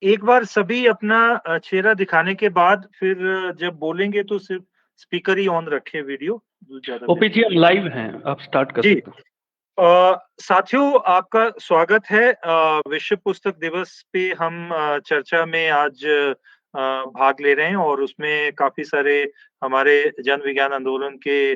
एक बार सभी अपना चेहरा दिखाने के बाद फिर जब बोलेंगे तो सिर्फ स्पीकर ही ऑन रखें वीडियो, ज़्यादा ओपी जी, बेहतर हम रहेगा। लाइव हैं, आप स्टार्ट कर जी। सकते हैं। साथियों आपका स्वागत है। विश्व पुस्तक दिवस पे हम चर्चा में आज भाग ले रहे हैं और उसमें काफ़ी सारे हमारे जन विज्ञान आंदोलन के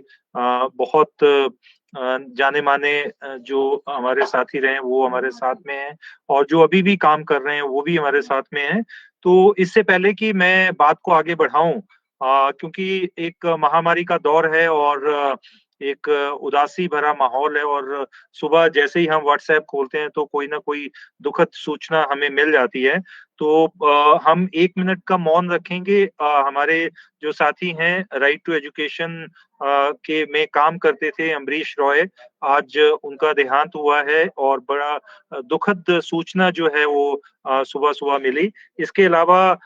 बहुत जाने-माने जो हमारे साथी रहे हैं वो हमारे साथ में हैं और जो अभी भी काम कर रहे हैं वो भी हमारे साथ में हैं। तो इससे पहले कि मैं बात को आगे बढ़ाऊँ क्योंकि एक महामारी का दौर है और एक उदासी भरा माहौल है और सुबह जैसे ही हम व्हाट्सएप खोलते हैं तो कोई न कोई दुखद सूचना हमें मिल जाती है। तो हम 1 मिनट का मौन रखेंगे। हमारे जो साथी हैं राइट टू एजुकेशन के में काम करते थे अमरीश रॉय, आज उनका देहांत हुआ है और बड़ा दुखद सूचना जो है वो सुबह-सुबह मिली। इसके अलावा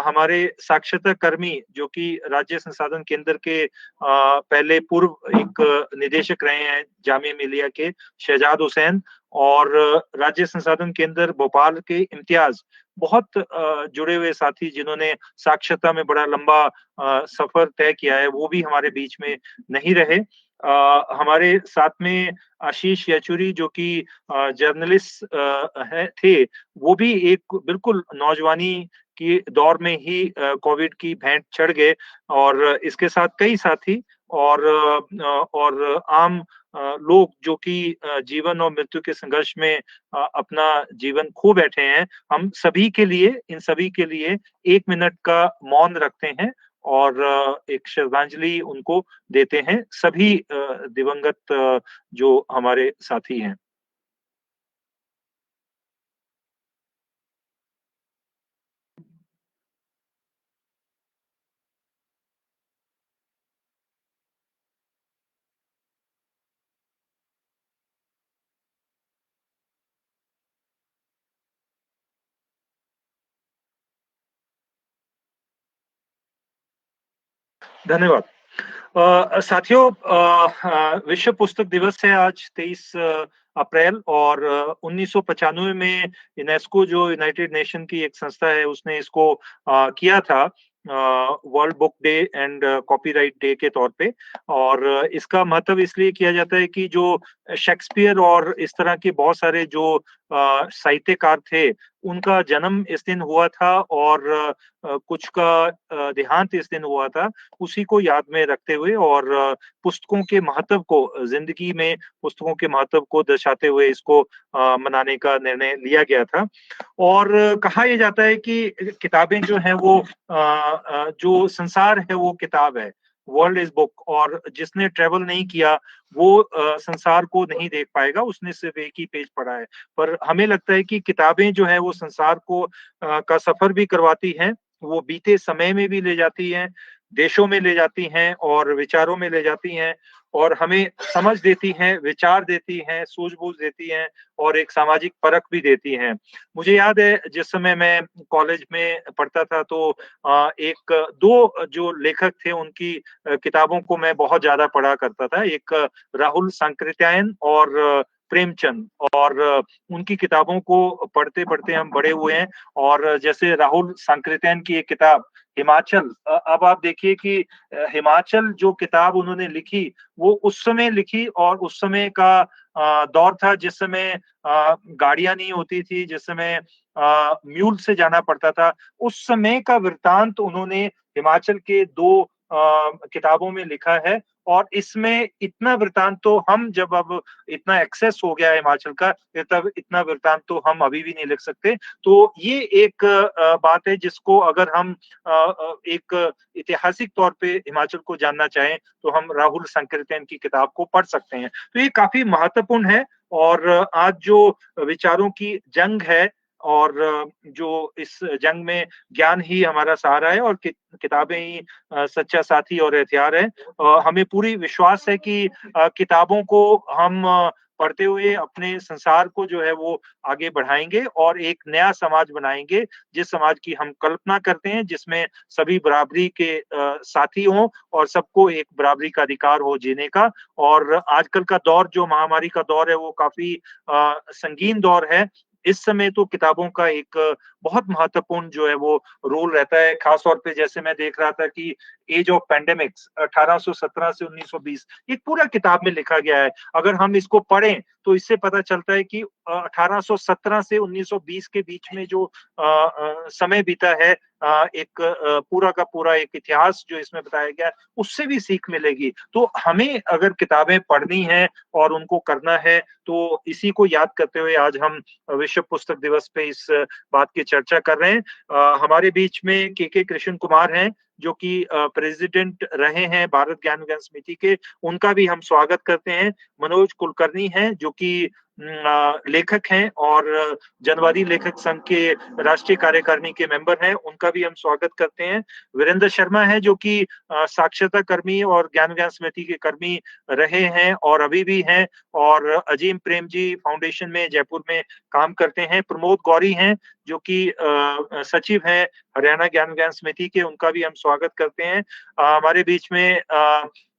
हमारे साक्षरता कर्मी जो कि राज्य संसाधन केंद्र के पहले पूर्व एक निदेशक रहे हैं जामिया मिलिया के शहजाद हुसैन और राज्य संसाधन केंद्र भोपाल के इम्तियाज़, बहुत जुड़े हुए साथी जिन्होंने साक्षरता में बड़ा लंबा सफ़र तय किया है, वो भी हमारे बीच में नहीं रहे। हमारे साथ में आशीष येचुरी जो कि जर्नलिस्ट थे, वो भी एक बिल्कुल नौजवानी के दौर में ही कोविड की भेंट चढ़ गए और इसके साथ कई साथी और आम लोग जो कि जीवन और मृत्यु के संघर्ष में अपना जीवन खो बैठे हैं, हम सभी के लिए इन सभी के लिए 1 मिनट का मौन रखते हैं और एक श्रद्धांजलि उनको देते हैं, सभी दिवंगत जो हमारे साथी हैं। धन्यवाद। साथियों विश्व पुस्तक दिवस है आज 23 अप्रैल और 1995 में यूनेस्को जो यूनाइटेड नेशन की एक संस्था है उसने इसको किया था world book day and copyright day के तौर पे और इसका महत्व इसलिए किया जाता है कि जो शेक्सपियर और इस तरह के बहुत सारे जो साहित्यकार थे, उनका जन्म इस दिन हुआ था और कुछ का देहांत इस दिन हुआ था। उसी को याद में रखते हुए और पुस्तकों के महत्व को ज़िंदगी में पुस्तकों के महत्व को दर्शाते हुए इसको मनाने का निर्णय लिया गया था। और कहा ये जाता है कि किताबें जो हैं वो जो संसार है वो किताब है, वर्ल्ड इज़ बुक और जिसने ट्रैवल नहीं किया वो संसार को नहीं देख पाएगा, उसने सिर्फ़ एक ही पेज पढ़ा है। पर हमें लगता है कि किताबें जो हैं वो संसार को का सफ़र भी करवाती हैं, वो बीते समय में भी ले जाती हैं, देशों में ले जाती हैं और विचारों में ले जाती हैं और हमें समझ देती हैं, विचार देती हैं, सूझबूझ देती हैं और एक सामाजिक परख भी देती हैं। मुझे याद है जिस समय मैं कॉलेज में पढ़ता था तो 1-2 जो लेखक थे उनकी किताबों को मैं बहुत ज़्यादा पढ़ा करता था। एक राहुल सांकृत्यायन और प्रेमचंद और उनकी किताबों को पढ़ते-पढ़ते हम बड़े हुए हैं और जैसे राहुल सांकृत्यायन की एक किताब हिमाचल अब आप देखिए कि हिमाचल जो किताब उन्होंने लिखी, वो उस समय लिखी और उस समय का दौर था जिस समय गाड़ियाँ नहीं होती थी, जिस समय म्यूल से जाना पड़ता था। उस समय का वृत्तांत उन्होंने हिमाचल के 2 किताबों में लिखा है और इसमें इतना वृत्तांत तो हम जब अब इतना एक्सेस हो गया है हिमाचल का, तब इतना वृत्तांत तो हम अभी भी नहीं लिख सकते। तो ये एक बात है जिसको अगर हम एक ऐतिहासिक तौर पे हिमाचल को जानना चाहें, तो हम राहुल सांकृत्यायन की किताब को पढ़ सकते हैं। तो ये काफ़ी महत्वपूर्ण है और आज जो विचारों की जंग है और जो इस जंग में ज्ञान ही हमारा सहारा है और किताबें ही सच्चा साथी और हथियार है। हमें पूरी विश्वास है कि किताबों को हम पढ़ते हुए अपने संसार को जो है वो आगे बढ़ाएँगे और एक नया समाज बनाएँगे, जिस समाज की हम कल्पना करते हैं, जिसमें सभी बराबरी के साथी हों और सबको एक बराबरी का अधिकार हो जीने का और आजकल का दौर जो महामारी का दौर है वो काफ़ी संगीन दौर है। इस समय तो किताबों का एक बहुत महत्वपूर्ण जो है वो रोल रहता है। ख़ास तौर पे जैसे मैं देख रहा था कि एज ऑफ पैंडेमिक्स 1817 से 1920 एक पूरा किताब में लिखा गया है। अगर हम इसको पढ़ें तो इससे पता चलता है कि 1817 से 1920 के बीच में जो समय बीता है, एक पूरा का पूरा एक इतिहास जो इसमें बताया गया है, उससे भी सीख मिलेगी। तो हमें अगर किताबें पढ़नी हैं और उनको करना है, तो इसी को याद करते हुए आज हम विश्व पुस्तक दिवस पे इस बात की चर्चा कर रहे हैं। हमारे बीच में के कृष्ण कुमार हैं, जो कि प्रेज़िडेंट रहे हैं भारत ज्ञान विज्ञान समिति के, उनका भी हम स्वागत करते हैं। मनोज कुलकर्णी हैं, जो कि लेखक हैं और जनवादी लेखक संघ के राष्ट्रीय कार्यकारिणी के मेंबर हैं, उनका भी हम स्वागत करते हैं। वीरेंद्र शर्मा हैं, जो कि साक्षरता कर्मी और ज्ञान विज्ञान समिति के कर्मी रहे हैं और अभी भी हैं और अजीम प्रेमजी फाउंडेशन में जयपुर में काम करते हैं। प्रमोद गौरी हैं, जो कि सचिव हैं हरियाणा ज्ञान विज्ञान समिति के, उनका भी हम स्वागत करते हैं। हमारे बीच में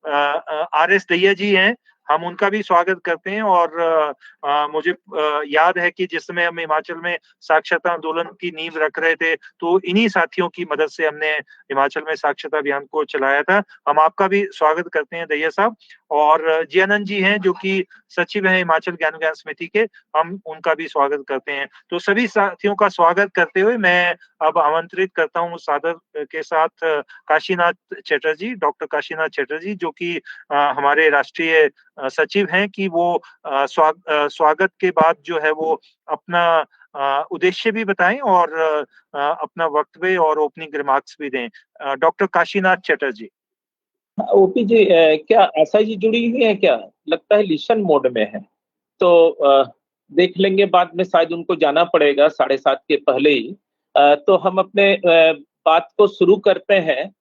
आर.एस. दहिया जी हैं, हम उनका भी स्वागत करते हैं और मुझे याद है कि जिस समय हम हिमाचल में साक्षरता आंदोलन की नींव रख रहे थे, तो इन्हीं साथियों की मदद से हमने हिमाचल में साक्षरता अभियान को चलाया था। हम आपका भी स्वागत करते हैं दहिया साहब। और जियानंद जी हैं, जो कि सचिव हैं हिमाचल ज्ञान विज्ञान समिति के, हम उनका भी स्वागत करते हैं। तो सभी साथियों का स्वागत करते हुए मैं अब आमंत्रित करता हूँ सादर के साथ काशीनाथ चटर्जी, डॉक्टर काशीनाथ चटर्जी, जो कि हमारे राष्ट्रीय सचिव हैं, कि वो स्वागत के बाद जो है वो अपना उद्देश्य भी बताएं और अपना वक्तव्य और ओपनिंग रिमार्क्स भी दें। डॉक्टर काशीनाथ चटर्जी। ओपी जी, क्या आशा जी जुड़ी हुई है क्या? लगता है लिसन मोड में है, तो देख लेंगे, बाद में शायद उनको जाना पड़ेगा 7:30 के पहले ही। तो हम अपने बात को शुरू करते हैं।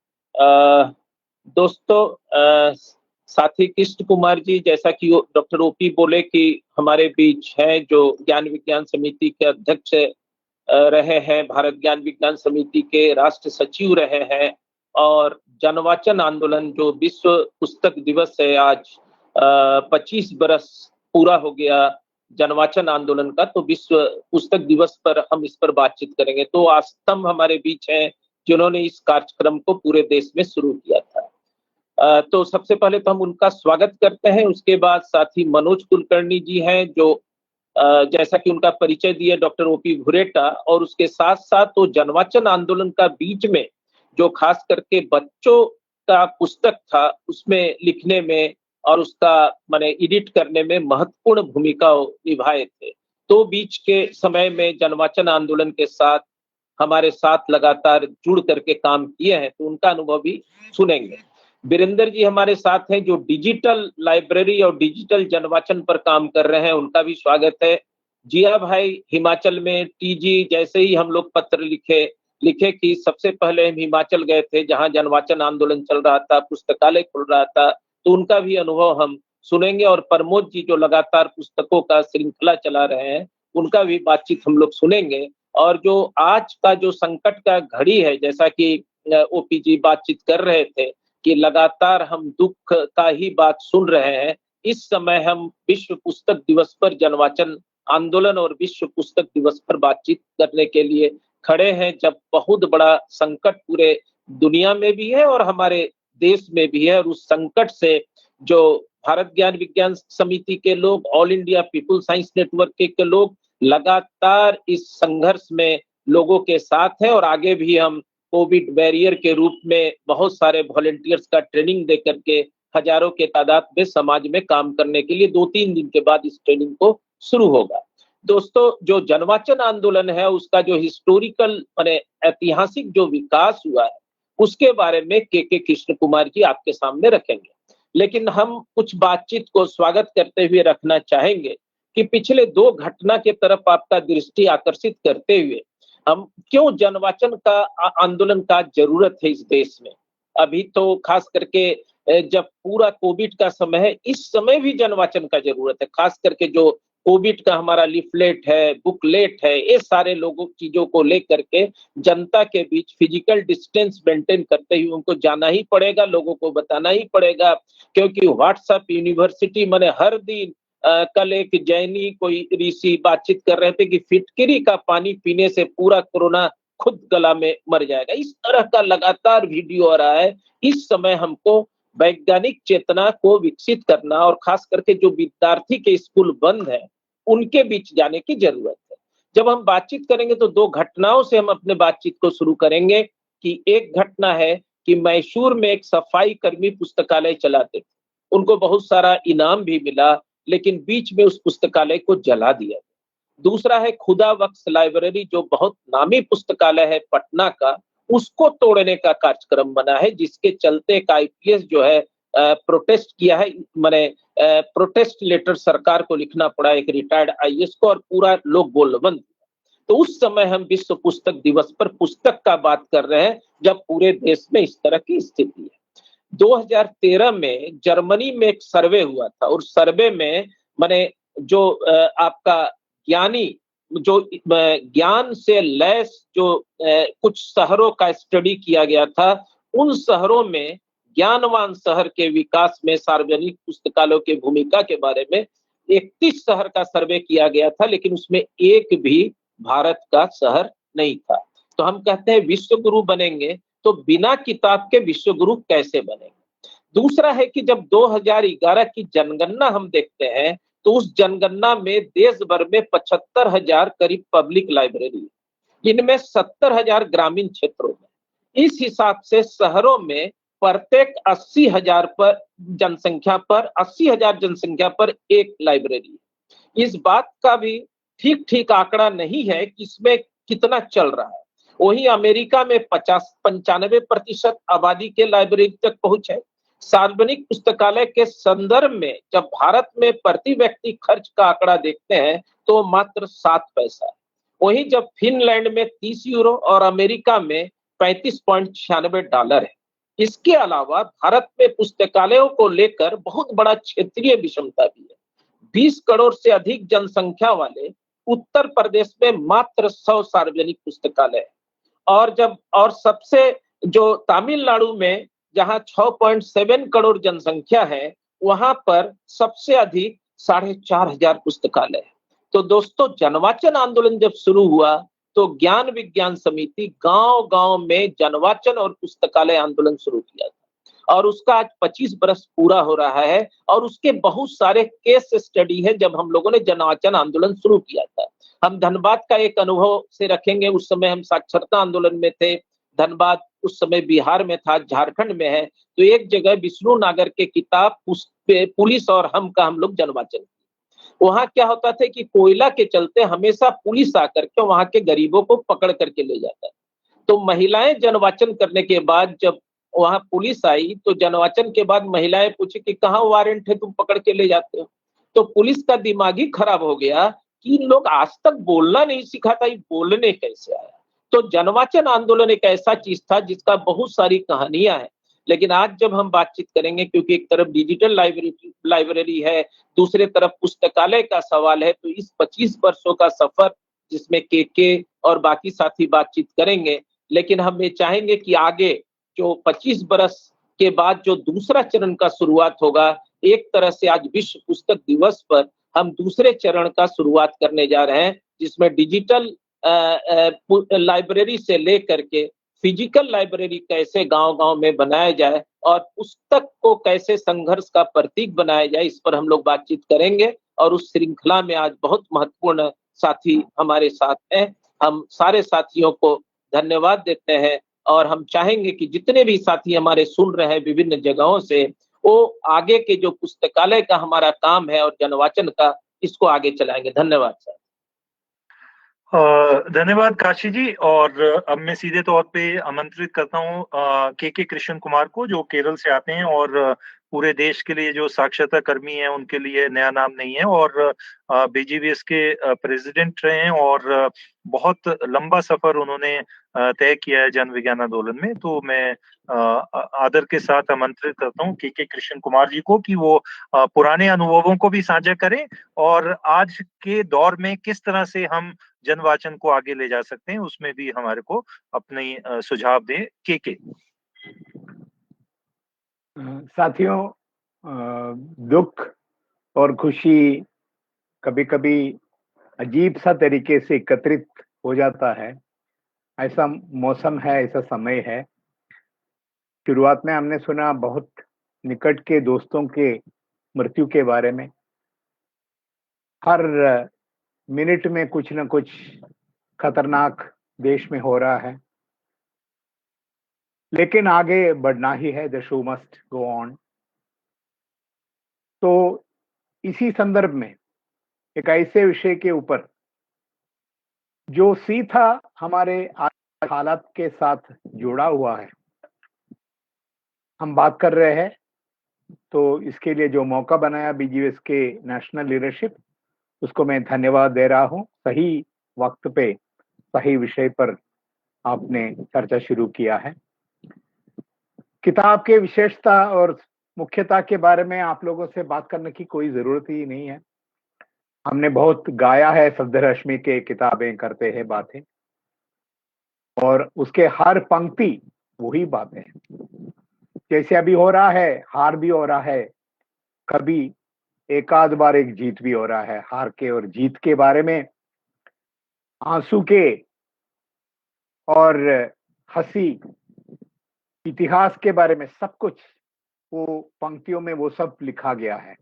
दोस्तों, साथी कृष्ण कुमार जी, जैसा कि डॉक्टर ओपी बोले कि हमारे बीच हैं, जो ज्ञान विज्ञान समिति के अध्यक्ष रहे हैं, भारत ज्ञान विज्ञान समिति के राष्ट्र सचिव रहे हैं और जनवाचन आंदोलन जो विश्व पुस्तक दिवस है आज, 25 बरस पूरा हो गया जनवाचन आंदोलन का, तो विश्व पुस्तक दिवस पर हम इस पर बातचीत करेंगे। तो आस्तम हमारे बीच हैं जिन्होंने इस कार्यक्रम को पूरे देश में शुरू किया था। तो सबसे पहले तो हम उनका स्वागत करते हैं। उसके बाद साथी मनोज कुलकर्णी जी हैं, जो जैसा कि उनका परिचय दिया डॉक्टर ओपी भुरेटा, और उसके साथ साथ तो जनवाचन आंदोलन का बीच में जो खास करके बच्चों का पुस्तक था उसमें लिखने में और उसका माने एडिट करने में महत्वपूर्ण भूमिका निभाए थे। तो बीच के समय में जनवाचन आंदोलन के साथ हमारे साथ लगातार जुड़ करके काम किए हैं, तो उनका अनुभव भी सुनेंगे। वीरेंद्र जी हमारे साथ हैं, जो डिजिटल लाइब्रेरी और डिजिटल जनवाचन पर काम कर रहे हैं, उनका भी स्वागत है। जिया भाई हिमाचल में टीजी, जैसे ही हम लोग पत्र लिखे कि सबसे पहले हम हिमाचल गए थे जहां जनवाचन आंदोलन चल रहा था, पुस्तकालय खुल रहा था, तो उनका भी अनुभव हम सुनेंगे। और प्रमोद जी जो लगातार पुस्तकों का श्रृंखला चला रहे हैं, उनका भी बातचीत हम लोग सुनेंगे। और जो आज का जो संकट का घड़ी है, जैसा कि ओपी जी बातचीत कर रहे थे कि लगातार हम दुख का ही बात सुन रहे हैं, इस समय हम विश्व पुस्तक दिवस पर जनवाचन आंदोलन और विश्व पुस्तक दिवस पर बातचीत करने के लिए खड़े हैं, जब बहुत बड़ा संकट पूरे दुनिया में भी है और हमारे देश में भी है। और उस संकट से जो भारत ज्ञान विज्ञान समिति के लोग, all India people science network के लोग लगातार इस संघर्ष में लोगों के साथ है, और आगे भी हम कोविड बैरियर के रूप में बहुत सारे वॉलंटियर्स का ट्रेनिंग दे करके हजारों के तादाद में समाज में काम करने के लिए 2-3 दिन के बाद इस ट्रेनिंग को शुरू होगा। दोस्तों, जो जनवाचन आंदोलन है उसका जो हिस्टोरिकल माने ऐतिहासिक जो विकास हुआ है, उसके बारे में के कृष्ण कुमार जी आपके सामने रखेंगे। लेकिन हम कुछ बातचीत को स्वागत करते हुए रखना चाहेंगे कि पिछले 2 घटना के तरफ आपका दृष्टि आकर्षित करते हुए हम क्यों जनवाचन का आंदोलन का जरूरत है इस देश में। अभी तो खास करके जब पूरा कोविड का समय है, इस समय भी जनवाचन का जरूरत है। खास करके जो कोविड का हमारा लिफलेट है, बुकलेट है, ये सारे लोगों चीजों को लेकर के जनता के बीच फिजिकल डिस्टेंस मेंटेन करते हुए उनको जाना ही पड़ेगा, लोगों को बताना ही पड़ेगा, क्योंकि व्हाट्सएप यूनिवर्सिटी माने हर दिन कल एक जैनी कोई ऋषि बातचीत कर रहे थे कि फिटकरी का पानी पीने से पूरा कोरोना खुद गला में मर जाएगा। इस तरह का लगातार वीडियो आ रहा है। इस समय हमको वैज्ञानिक चेतना को विकसित करना और खास करके जो विद्यार्थी के स्कूल बंद है, उनके बीच जाने की जरूरत है। जब हम बातचीत करेंगे तो 2 घटनाओं से हम अपने बातचीत को शुरू करेंगे कि एक घटना है कि मैसूर में एक सफाई कर्मी पुस्तकालय चलाते थे। उनको बहुत सारा इनाम भी मिला, लेकिन बीच में उस पुस्तकालय को जला दिया। दूसरा है खुदा बख्श लाइब्रेरी, जो बहुत नामी पुस्तकालय है पटना का, उसको तोड़ने का कार्यक्रम बना है, जिसके चलते एक आईपीएस जो है प्रोटेस्ट किया है। माने प्रोटेस्ट लेटर सरकार को लिखना पड़ा, एक रिटायर्ड आईएएस को, और पूरा लोग गोलबंद। तो उस समय हम विश्व पुस्तक दिवस पर पुस्तक का बात कर रहे हैं, जब पूरे देश में इस तरह की स्थिति है। 2013 में जर्मनी में एक सर्वे हुआ था, और सर्वे में माने जो आपका ज्ञानी, जो ज्ञान से लैस जो कुछ शहरों का स्टडी किया गया था, उन शहरों में ज्ञानवान शहर के विकास में सार्वजनिक पुस्तकालयों की भूमिका के बारे में 31 शहर का सर्वे किया गया था, लेकिन उसमें एक भी भारत का शहर नहीं था। तो हम कहते हैं विश्व गुरु बनेंगे तो बिना किताब के विश्व गुरु कैसे बनेंगे। दूसरा है कि जब 2011 की जनगणना हम देखते हैं, तो उस जनगणना में देश भर में 75,000 करीब पब्लिक लाइब्रेरी, इनमें 70,000 ग्रामीण क्षेत्रों में। इस हिसाब से शहरों में प्रत्येक 80,000 पर जनसंख्या पर एक लाइब्रेरी। इस बात का भी ठीक आंकड़ा नहीं है कि इसमें कितना चल रहा है। वहीं अमेरिका में 95% आबादी के लाइब्रेरी तक पहुंच है। सार्वजनिक पुस्तकालय के संदर्भ में जब भारत में प्रति व्यक्ति खर्च का आंकड़ा देखते हैं, तो मात्र 7 पैसा है। वहीं जब फिनलैंड में 30 यूरो और अमेरिका में $35.96 है। इसके अलावा भारत में पुस्तकालयों को लेकर बहुत बड़ा क्षेत्रीय विषमता भी है। 20 करोड़ से अधिक जनसंख्या वाले उत्तर प्रदेश में मात्र 100 सार्वजनिक पुस्तकालय है, और सबसे जो तमिलनाडु में जहां 6.7 करोड़ जनसंख्या है, वहां पर सबसे अधिक 4,500 पुस्तकालय है। तो दोस्तों, जनवाचन आंदोलन जब शुरू हुआ, तो ज्ञान विज्ञान समिति गांव-गांव में जनवाचन और पुस्तकालय आंदोलन शुरू किया था, और उसका आज 25 बरस पूरा हो रहा है, और उसके बहुत सारे केस स्टडी है जब हम लोगों ने जनवाचन आंदोलन शुरू किया था। हम धनबाद का एक अनुभव से रखेंगे। उस समय हम साक्षरता आंदोलन में थे। धनबाद उस समय बिहार में था, झारखंड में है। तो एक जगह विष्णु नागर के किताब पुलिस और हम का हम लोग जनवाचन, वहां क्या होता था कि कोयला के चलते हमेशा पुलिस आकर के वहां के गरीबों को पकड़ करके ले जाता। तो महिलाएं जनवाचन करने के बाद जब वहां पुलिस आई, तो जनवाचन के बाद महिलाएं पूछी कि कहाँ वारंट है, तुम पकड़ के ले जाते हो। तो पुलिस का दिमाग ही खराब हो गया कि इन लोग आज तक बोलना नहीं सीखा था, ये बोलने कैसे आया। तो जनवाचन आंदोलन एक ऐसा चीज था जिसका बहुत सारी कहानियां हैं। लेकिन आज जब हम बातचीत करेंगे, क्योंकि एक तरफ डिजिटल लाइब्रेरी है, दूसरे तरफ पुस्तकालय का सवाल है, तो इस 25 वर्षों का सफर जिसमें के और बाकी साथी बातचीत करेंगे, लेकिन हम ये चाहेंगे कि आगे जो 25 बरस के बाद जो दूसरा चरण का शुरुआत होगा, एक तरह से आज विश्व पुस्तक दिवस पर हम दूसरे चरण का शुरुआत करने जा रहे हैं, जिसमें डिजिटल लाइब्रेरी से लेकर के फिजिकल लाइब्रेरी कैसे गांव-गांव में बनाया जाए, और पुस्तक को कैसे संघर्ष का प्रतीक बनाया जाए, इस पर हम लोग बातचीत करेंगे। और उस श्रृंखला में आज बहुत महत्वपूर्ण साथी हमारे साथ हैं। हम सारे साथियों को धन्यवाद देते हैं, और हम चाहेंगे कि जितने भी साथी हमारे सुन रहे हैं विभिन्न जगहों से, वो आगे के जो पुस्तकालय का हमारा काम है और जनवाचन का, इसको आगे चलाएंगे। धन्यवाद सर। धन्यवाद काशी जी। और अब मैं सीधे तौर पे आमंत्रित करता हूँ के कृष्ण कुमार को, जो केरल से आते हैं और पूरे देश के लिए जो साक्षरता कर्मी हैं, उनके लिए नया नाम नहीं है, और बीजीवीएस के प्रेसिडेंट रहे हैं, और बहुत लंबा सफर उन्होंने तय किया है जन विज्ञान आंदोलन में। तो मैं आदर के साथ आमंत्रित करता हूँ के कृष्ण कुमार जी को कि वो पुराने अनुभवों को भी साझा करें, और आज के दौर में किस तरह से हम जनवाचन को आगे ले जा सकते हैं, उसमें भी हमारे को अपनी सुझाव दें। के साथियों, दुख और खुशी कभी कभी अजीब सा तरीके से एकत्रित हो जाता है। ऐसा मौसम है, ऐसा समय है। शुरुआत में हमने सुना बहुत निकट के दोस्तों के मृत्यु के बारे में। हर मिनट में कुछ न कुछ खतरनाक देश में हो रहा है, लेकिन आगे बढ़ना ही है। The show must go on. तो इसी संदर्भ में एक ऐसे विषय के ऊपर जो सीधा हमारे हालात के साथ जुड़ा हुआ है, हम बात कर रहे हैं। तो इसके लिए जो मौका बनाया बीजीएस के नेशनल लीडरशिप, उसको मैं धन्यवाद दे रहा हूं। सही वक्त पे सही विषय पर आपने चर्चा शुरू किया है। किताब के विशेषता और मुख्यता के बारे में आप लोगों से बात करने की कोई जरूरत ही नहीं है। हमने बहुत गाया है, शब्दरश्मि के किताबें करते हैं बातें, और उसके हर पंक्ति वही बातें हैं। जैसे अभी हो रहा है, हार भी हो रहा है, कभी एक आध बार एक जीत भी हो रहा है। हार के और जीत के बारे में, आंसू के और हंसी, इतिहास के बारे में सब कुछ वो पंक्तियों में वो सब लिखा गया है।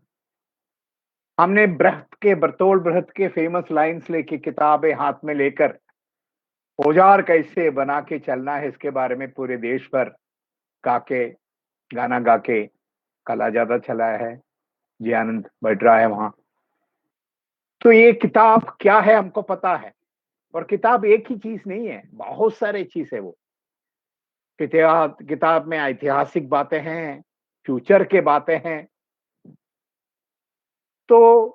हमने बर्तोल्ड ब्रेख्त के फेमस लाइंस लेके, किताबें हाथ में लेकर औजार कैसे बना के चलना है, इसके बारे में पूरे देश भर गाना गा के कला ज्यादा चला है। जी आनंद बैठ रहा है वहां। तो ये किताब क्या है हमको पता है, और किताब एक ही चीज नहीं है, बहुत सारे चीज है वो। किताब में ऐतिहासिक बातें हैं, फ्यूचर के बातें हैं। तो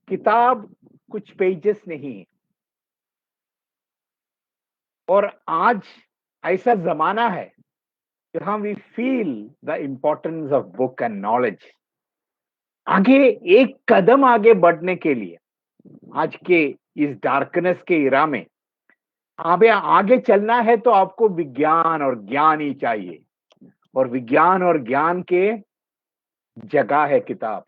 किताब कुछ पेजेस नहीं है। और आज ऐसा जमाना है जहां we feel the importance of book and knowledge. आगे एक कदम आगे बढ़ने के लिए, आज के इस डार्कनेस के इरा में आगे चलना है, तो आपको विज्ञान और ज्ञान ही चाहिए। और विज्ञान और ज्ञान के जगह है किताब।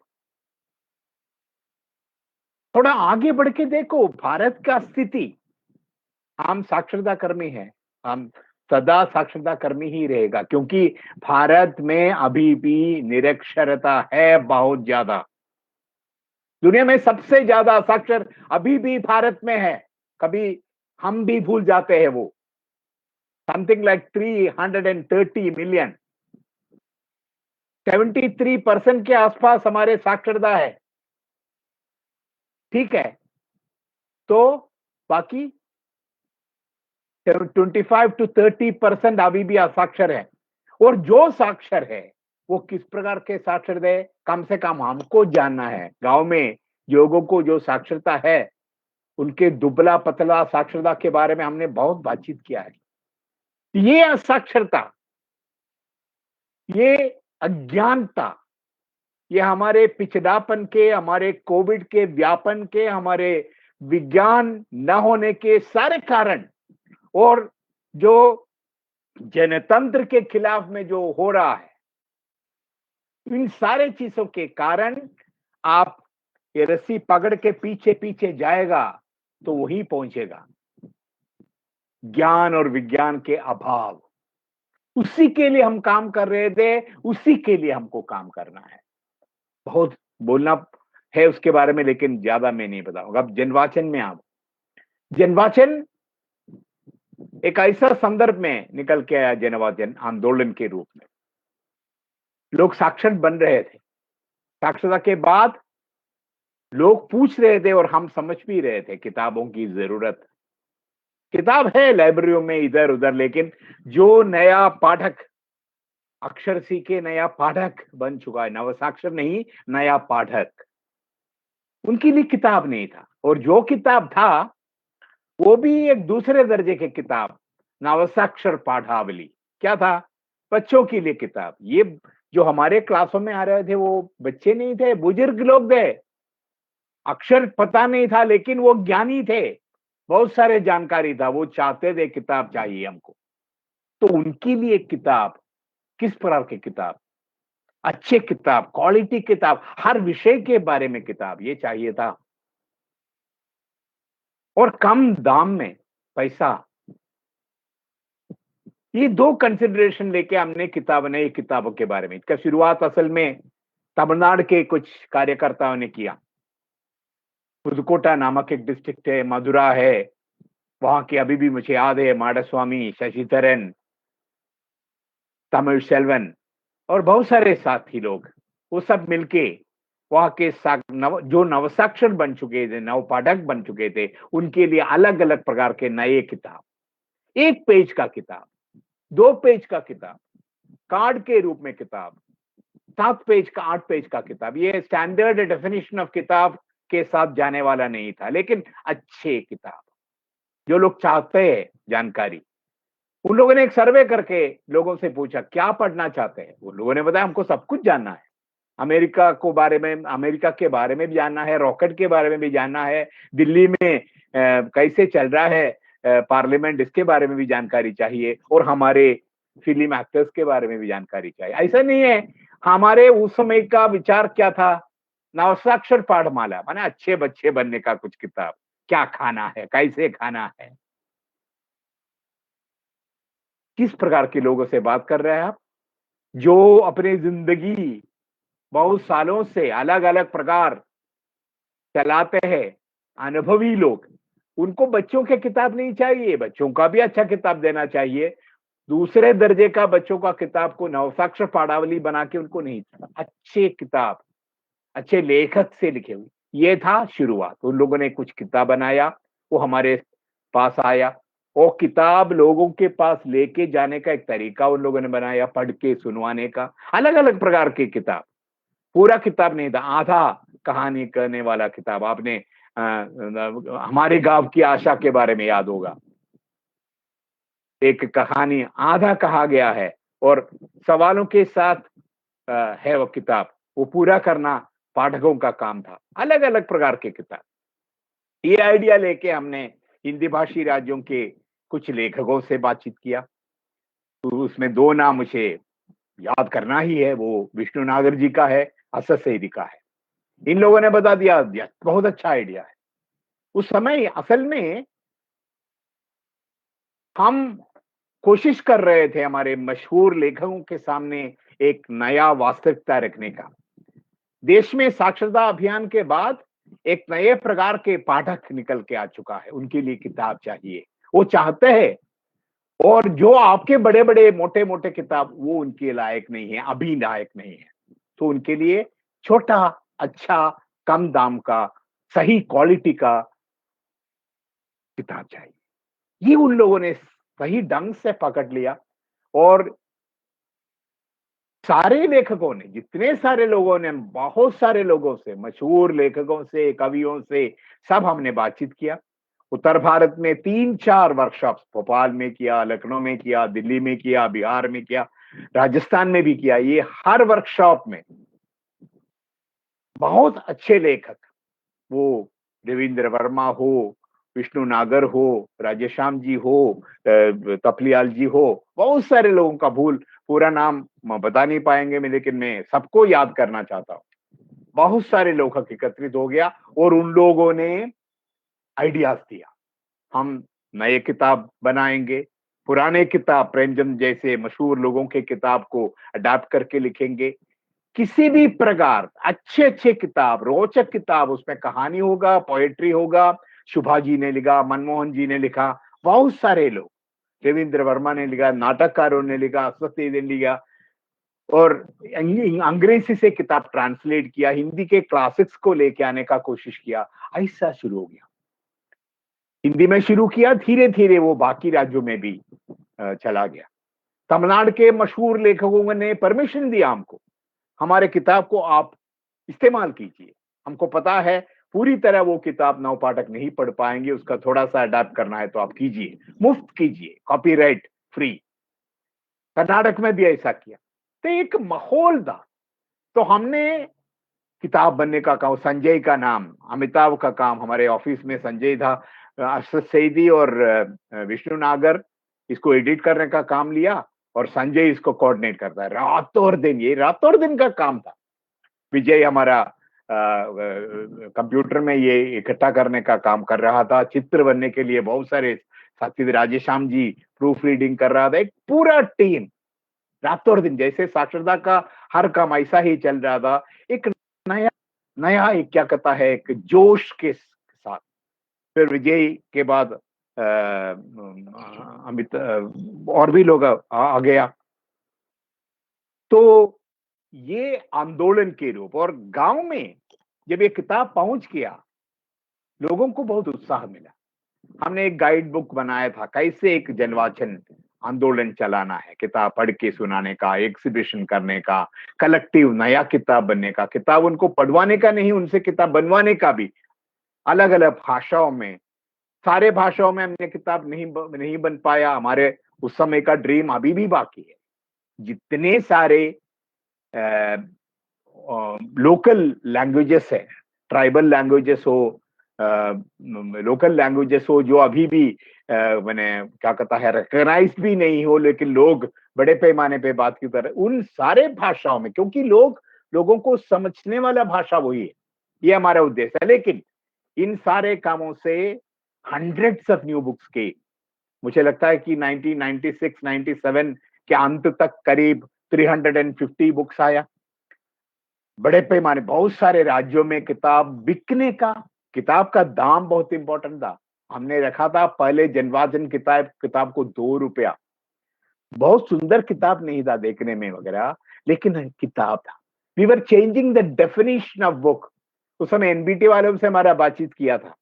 थोड़ा आगे बढ़ के देखो भारत का स्थिति। हम साक्षरता कर्मी हैं, हम सदा साक्षरता कर्मी ही रहेगा, क्योंकि भारत में अभी भी निरक्षरता है बहुत ज्यादा। दुनिया में सबसे ज्यादा साक्षर अभी भी भारत में है। कभी हम भी भूल जाते हैं वो। समथिंग लाइक 330 मिलियन, 73% के आसपास हमारे साक्षरता है। ठीक है, तो बाकी 25 to 30% अभी भी असाक्षर है। और जो साक्षर है वो किस प्रकार के साक्षर है, कम से कम हमको जानना है। गांव में लोगों को जो साक्षरता है, उनके दुबला पतला साक्षरता के बारे में हमने बहुत बातचीत किया है। ये असाक्षरता, ये अज्ञानता, ये हमारे पिछड़ापन के, हमारे कोविड के व्यापन के, हमारे विज्ञान न होने के सारे कारण, और जो जनतंत्र के खिलाफ में जो हो रहा है, इन सारे चीजों के कारण आप ये रस्सी पकड़ के पीछे पीछे जाएगा तो वही पहुंचेगा। ज्ञान और विज्ञान के अभाव, उसी के लिए हम काम कर रहे थे, उसी के लिए हमको काम करना है। बहुत बोलना है उसके बारे में, लेकिन ज्यादा मैं नहीं बताऊंगा। अब जनवाचन में आप, जनवाचन एक ऐसा संदर्भ में निकल के आया, जनवाचन आंदोलन के रूप में। लोग साक्षर बन रहे थे, साक्षरता के बाद लोग पूछ रहे थे और हम समझ भी रहे थे किताबों की जरूरत। किताब है लाइब्रेरियों में इधर उधर, लेकिन जो नया पाठक अक्षर सीखे नया पाठक बन चुका है, नवसाक्षर नहीं नया पाठक, उनके लिए किताब नहीं था। और जो किताब था वो भी एक दूसरे दर्जे की किताब, नवसाक्षर पाठावली। क्या था? बच्चों के लिए किताब। ये जो हमारे क्लासों में आ रहे थे वो बच्चे नहीं थे, बुजुर्ग लोग थे। अक्षर पता नहीं था, लेकिन वो ज्ञानी थे, बहुत सारे जानकारी था, वो चाहते थे किताब चाहिए हमको। तो उनके लिए किताब, किस प्रकार की किताब? अच्छे किताब, क्वालिटी किताब, हर विषय के बारे में किताब, ये चाहिए था। और कम दाम में पैसा, ये दो कंसिडरेशन लेके हमने किताब नई किताबों के बारे में, इसका शुरुआत असल में तमिलनाडु के कुछ कार्यकर्ताओं ने किया। पुदुकोटा नामक एक डिस्ट्रिक्ट है, मदुरा है, वहां के अभी भी मुझे याद है माडस्वामी, शशिधरन, तमिल सेल्वन और बहुत सारे साथी लोग, वो सब मिलके वहां के जो नवसाक्षर बन चुके थे, नव पाठक बन चुके थे, उनके लिए अलग अलग प्रकार के नए किताब, 1 पेज का किताब, 2 पेज का किताब, कार्ड के रूप में किताब, 7 पेज का, 8 पेज का किताब, ये स्टैंडर्ड डेफिनेशन ऑफ किताब के साथ जाने वाला नहीं था, लेकिन अच्छे किताब जो लोग चाहते हैं जानकारी। उन लोगों ने एक सर्वे करके लोगों से पूछा क्या पढ़ना चाहते हैं, उन लोगों ने बताया हमको सब कुछ जानना है, अमेरिका के बारे में भी जानना है, रॉकेट के बारे में भी जानना है, दिल्ली में कैसे चल रहा है पार्लियामेंट, इसके बारे में भी जानकारी चाहिए, और हमारे फिल्म एक्टर्स के बारे में भी जानकारी चाहिए। ऐसा नहीं है, हमारे उस समय का विचार क्या था, नवसाक्षर पाठमाला माने अच्छे बच्चे बनने का कुछ किताब, क्या खाना है, कैसे खाना है, किस प्रकार के लोगों से बात कर रहे हैं आप, जो अपनी जिंदगी बहुत सालों से अलग अलग प्रकार चलाते हैं, अनुभवी लोग, उनको बच्चों के किताब नहीं चाहिए, बच्चों का भी अच्छा किताब देना चाहिए, दूसरे दर्जे का बच्चों का किताब को नवसाक्षर पाठावली बना के उनको नहीं चाहिए, अच्छे किताब, अच्छे लेखक से लिखे हुए। ये था शुरुआत, उन लोगों ने कुछ किताब बनाया, वो हमारे पास आया, वो किताब लोगों के पास लेके जाने का एक तरीका उन लोगों ने बनाया, पढ़ के सुनवाने का, अलग अलग प्रकार की किताब, पूरा किताब नहीं था, आधा कहानी करने वाला किताब। आपने हमारे गांव की आशा के बारे में याद होगा, एक कहानी आधा कहा गया है और सवालों के साथ है वो किताब, वो पूरा करना पाठकों का काम था। अलग अलग प्रकार के किताब, ये आइडिया लेके हमने हिंदी भाषी राज्यों के कुछ लेखकों से बातचीत किया, तो उसमें 2 नाम मुझे याद करना ही है, वो विष्णु नागर जी का है, असद सईदी का है। इन लोगों ने बता दिया बहुत अच्छा आइडिया है। उस समय असल में हम कोशिश कर रहे थे हमारे मशहूर लेखकों के सामने एक नया वास्तविकता रखने का। देश में साक्षरता अभियान के बाद एक नए प्रकार के पाठक निकल के आ चुका है, उनके लिए किताब चाहिए, वो चाहते हैं, और जो आपके बड़े बड़े मोटे मोटे किताब वो उनके लायक नहीं है, अभी लायक नहीं है, तो उनके लिए छोटा, अच्छा, कम दाम का, सही क्वालिटी का किताब चाहिए। ये उन लोगों ने सही ढंग से पकड़ लिया, और सारे लेखकों ने, जितने सारे लोगों ने, बहुत सारे लोगों से, मशहूर लेखकों से, कवियों से, सब हमने बातचीत किया। उत्तर भारत में 3-4 वर्कशॉप्स भोपाल में किया, लखनऊ में किया, दिल्ली में किया, बिहार में किया, राजस्थान में भी किया। ये हर वर्कशॉप में बहुत अच्छे लेखक, वो रविंद्र वर्मा हो, विष्णु नागर हो, राजेश्याम जी हो, तपलियाल जी हो, बहुत सारे लोगों का पूरा नाम बता नहीं पाएंगे मैं, लेकिन मैं सबको याद करना चाहता हूं। बहुत सारे लेखक एकत्रित हो गया और उन लोगों ने आइडियाज दिया, हम नए किताब बनाएंगे, पुराने किताब प्रेमचंद जैसे मशहूर लोगों के किताब को अडैप्ट करके लिखेंगे, किसी भी प्रकार अच्छे अच्छे किताब, रोचक किताब, उसमें कहानी होगा, पोएट्री होगा, शुभा जी ने लिखा, मनमोहन जी ने लिखा, बहुत सारे लोग, रविंद्र वर्मा ने लिखा, नाटककारों ने लिखा, असद ने लिखा, और अंग्रेजी से किताब ट्रांसलेट किया, हिंदी के क्लासिक्स को लेके आने का कोशिश किया। ऐसा शुरू हो गया, हिंदी में शुरू किया, धीरे धीरे वो बाकी राज्यों में भी चला गया। तमिलनाडु के मशहूर लेखकों ने परमिशन दिया हमको, हमारे किताब को आप इस्तेमाल कीजिए, हमको पता है पूरी तरह वो किताब नव पाठक नहीं पढ़ पाएंगे, उसका थोड़ा सा अडैप्ट करना है तो आप कीजिए, मुफ्त कीजिए, कॉपीराइट फ्री। कर्नाटक में भी ऐसा किया, तो एक माहौल था। तो हमने किताब बनने का काम, संजय का नाम, अमिताभ का काम, हमारे ऑफिस में संजय था, असद सईदी और विष्णु नागर इसको एडिट करने का काम लिया, और संजय इसको कोऑर्डिनेट करता है रातों और दिन, ये रातों और दिन का काम था। विजय हमारा कंप्यूटर में ये इकट्ठा करने का काम कर रहा था, चित्र बनने के लिए बहुत सारे साथी, राजेश्याम जी प्रूफ रीडिंग कर रहा था, एक पूरा टीम रातों दिन, जैसे साक्षरता का हर काम ऐसा ही चल रहा था। एक नया नया एक क्या कहता है, एक जोश के साथ। फिर विजय के बाद अमित और भी लोग आ गया। तो ये आंदोलन के रूप, और गांव में जब ये किताब पहुंच गया, लोगों को बहुत उत्साह मिला। हमने एक गाइड बुक बनाया था, कैसे एक जनवाचन आंदोलन चलाना है, किताब पढ़ के सुनाने का, एग्जीबिशन करने का, कलेक्टिव नया किताब बनने का, किताब उनको पढ़वाने का नहीं, उनसे किताब बनवाने का भी, अलग अलग भाषाओं में, सारे भाषाओं में हमने किताब नहीं बन पाया। हमारे उस समय का ड्रीम अभी भी बाकी है। जितने सारे लोकल लैंग्वेजेस है, ट्राइबल लैंग्वेजेस हो, लोकल लैंग्वेजेस हो, जो अभी भी मैंने क्या कहता है रिकॉग्नाइज भी नहीं हो, लेकिन लोग बड़े पैमाने पे बात की तरह, उन सारे भाषाओं में, क्योंकि लोगों को समझने वाला भाषा वही है, ये हमारा उद्देश्य है। लेकिन इन सारे कामों से हंड्रेड्स ऑफ न्यू बुक्स के, मुझे लगता है कि 1996-97 के अंत तक करीब 350 बुक्स आया। बड़े पैमाने बहुत सारे राज्यों में किताब बिकने का, किताब का दाम बहुत इंपॉर्टेंट था। हमने रखा था पहले जनवाचन किताब को 2 रुपया। बहुत सुंदर किताब नहीं था देखने में वगैरह, लेकिन किताब था। We were changing the definition of book. उस समय एनबीटी वालों से हमारा बातचीत किया था।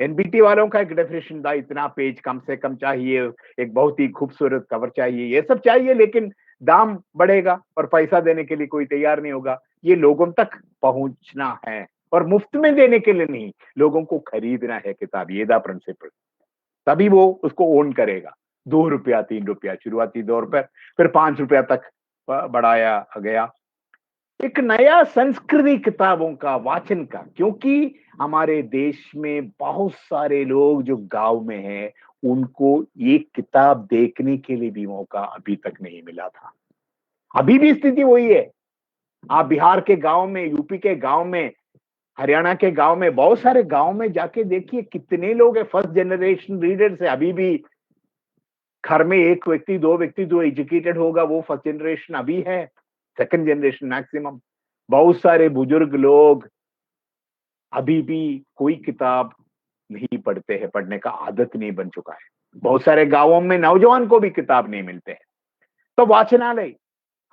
एनबीटी वालों का एक डेफिनेशन था, इतना पेज कम से कम चाहिए, एक बहुत ही खूबसूरत कवर चाहिए, ये सब चाहिए, लेकिन दाम बढ़ेगा और पैसा देने के लिए कोई तैयार नहीं होगा। ये लोगों तक पहुंचना है और मुफ्त में देने के लिए नहीं, लोगों को खरीदना है किताब, ये था प्रिंसिपल। तभी वो उसको ओन करेगा। 2 रुपया, 3 रुपया, शुरुआती दौर पर, फिर 5 रुपया तक बढ़ाया गया। एक नया संस्कृति किताबों का, वाचन का, क्योंकि हमारे देश में बहुत सारे लोग जो गांव में हैं, उनको एक किताब देखने के लिए भी मौका अभी तक नहीं मिला था। अभी भी स्थिति वही है। आप बिहार के गांव में, यूपी के गांव में, हरियाणा के गांव में, बहुत सारे गांव में जाके देखिए कितने लोग हैं फर्स्ट जनरेशन रीडर्स है। अभी भी घर में 1 व्यक्ति 2 व्यक्ति जो एजुकेटेड होगा वो फर्स्ट जनरेशन अभी है, सेकंड जनरेशन मैक्सिमम। बहुत सारे बुजुर्ग लोग अभी भी कोई किताब नहीं पढ़ते हैं, पढ़ने का आदत नहीं बन चुका है। बहुत सारे गांवों में नौजवान को भी किताब नहीं मिलते हैं। तो वाचनालय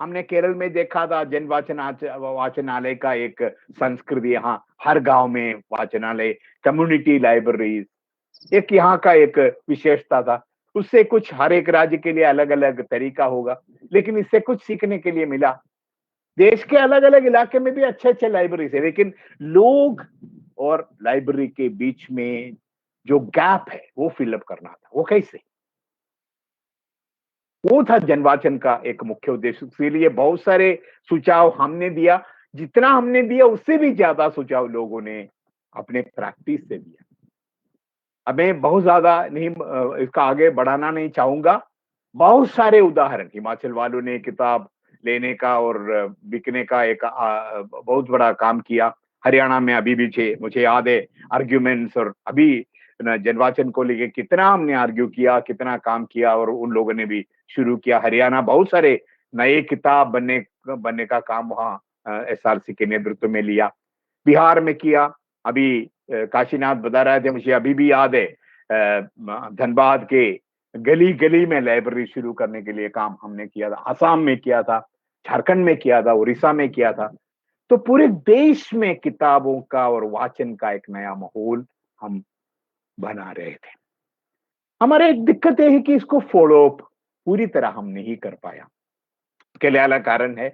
हमने केरल में देखा था, जन वाचनालय का एक संस्कृति, यहाँ हर गांव में वाचनालय, कम्युनिटी लाइब्रेरीज, एक यहाँ का एक विशेषता था। उससे कुछ हर एक राज्य के लिए अलग अलग तरीका होगा, लेकिन इससे कुछ सीखने के लिए मिला। देश के अलग अलग इलाके में भी अच्छे अच्छे लाइब्रेरीज है, लेकिन लोग और लाइब्रेरी के बीच में जो गैप है वो फिलअप करना था। वो कैसे? वो था जनवाचन का एक मुख्य उद्देश्य। इसीलिए बहुत सारे सुझाव हमने दिया, जितना हमने दिया उससे भी ज्यादा सुझाव लोगों ने अपने प्रैक्टिस से दिया। अब मैं बहुत ज्यादा नहीं इसका आगे बढ़ाना नहीं चाहूंगा। बहुत सारे उदाहरण हिमाचल वालों ने किताब लेने का और बिकने का एक बहुत बड़ा काम किया। हरियाणा में अभी भी मुझे याद है आर्ग्यूमेंट्स, और अभी जनवाचन को लेके कितना हमने आर्ग्यू किया, कितना काम किया, और उन लोगों ने भी शुरू किया। हरियाणा बहुत सारे नए किताब बनने का काम वहाँ एसआरसी के नेतृत्व में लिया। बिहार में किया। अभी काशीनाथ बता रहे थे, मुझे अभी भी याद है धनबाद के गली गली में लाइब्रेरी शुरू करने के लिए काम हमने किया था। असम में किया था, झारखंड में किया था, उड़ीसा में किया था। तो पूरे देश में किताबों का और वाचन का एक नया माहौल हम बना रहे थे। हमारे एक दिक्कत यह है कि इसको फॉलो अप पूरी तरह हम नहीं कर पाया। इसके लिए अलग कारण है,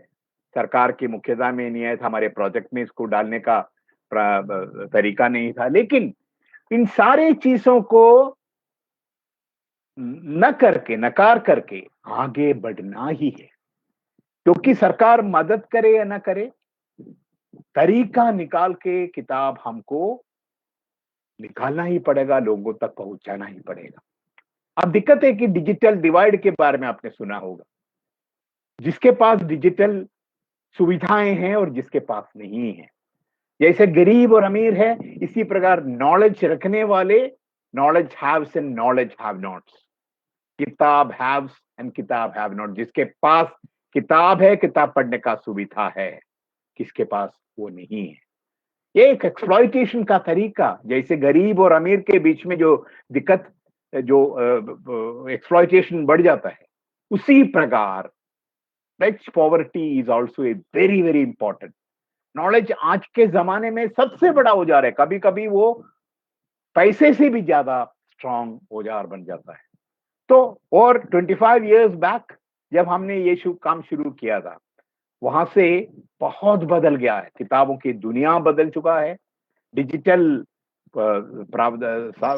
सरकार की मुख्यता में नहीं आया था, हमारे प्रोजेक्ट में इसको डालने का तरीका नहीं था। लेकिन इन सारे चीजों को नकार करके आगे बढ़ना ही है, क्योंकि सरकार मदद करे या ना करे, तरीका निकाल के किताब हमको निकालना ही पड़ेगा, लोगों तक पहुंचाना ही पड़ेगा। अब दिक्कत है कि डिजिटल डिवाइड के बारे में आपने सुना होगा। जिसके पास डिजिटल सुविधाएं हैं और जिसके पास नहीं है। जैसे गरीब और अमीर है, इसी प्रकार नॉलेज रखने वाले, knowledge haves and knowledge have nots, किताब हैव्स एंड किताब हैव नॉट। जिसके पास किताब है, किताब पढ़ने का सुविधा है, किसके पास वो नहीं है। ये एक एक्सप्लॉइटेशन का तरीका, जैसे गरीब और अमीर के बीच में जो दिक्कत, जो एक्सप्लॉइटेशन बढ़ जाता है, उसी प्रकार rich poverty is also a very very important. Knowledge आज के जमाने में सबसे बड़ा औजार है, कभी कभी वो पैसे से भी ज्यादा स्ट्रांग औजार बन जाता है। तो और 25 इयर्स बैक जब हमने ये काम शुरू किया था, वहां से बहुत बदल गया है, किताबों की दुनिया बदल चुका है, डिजिटल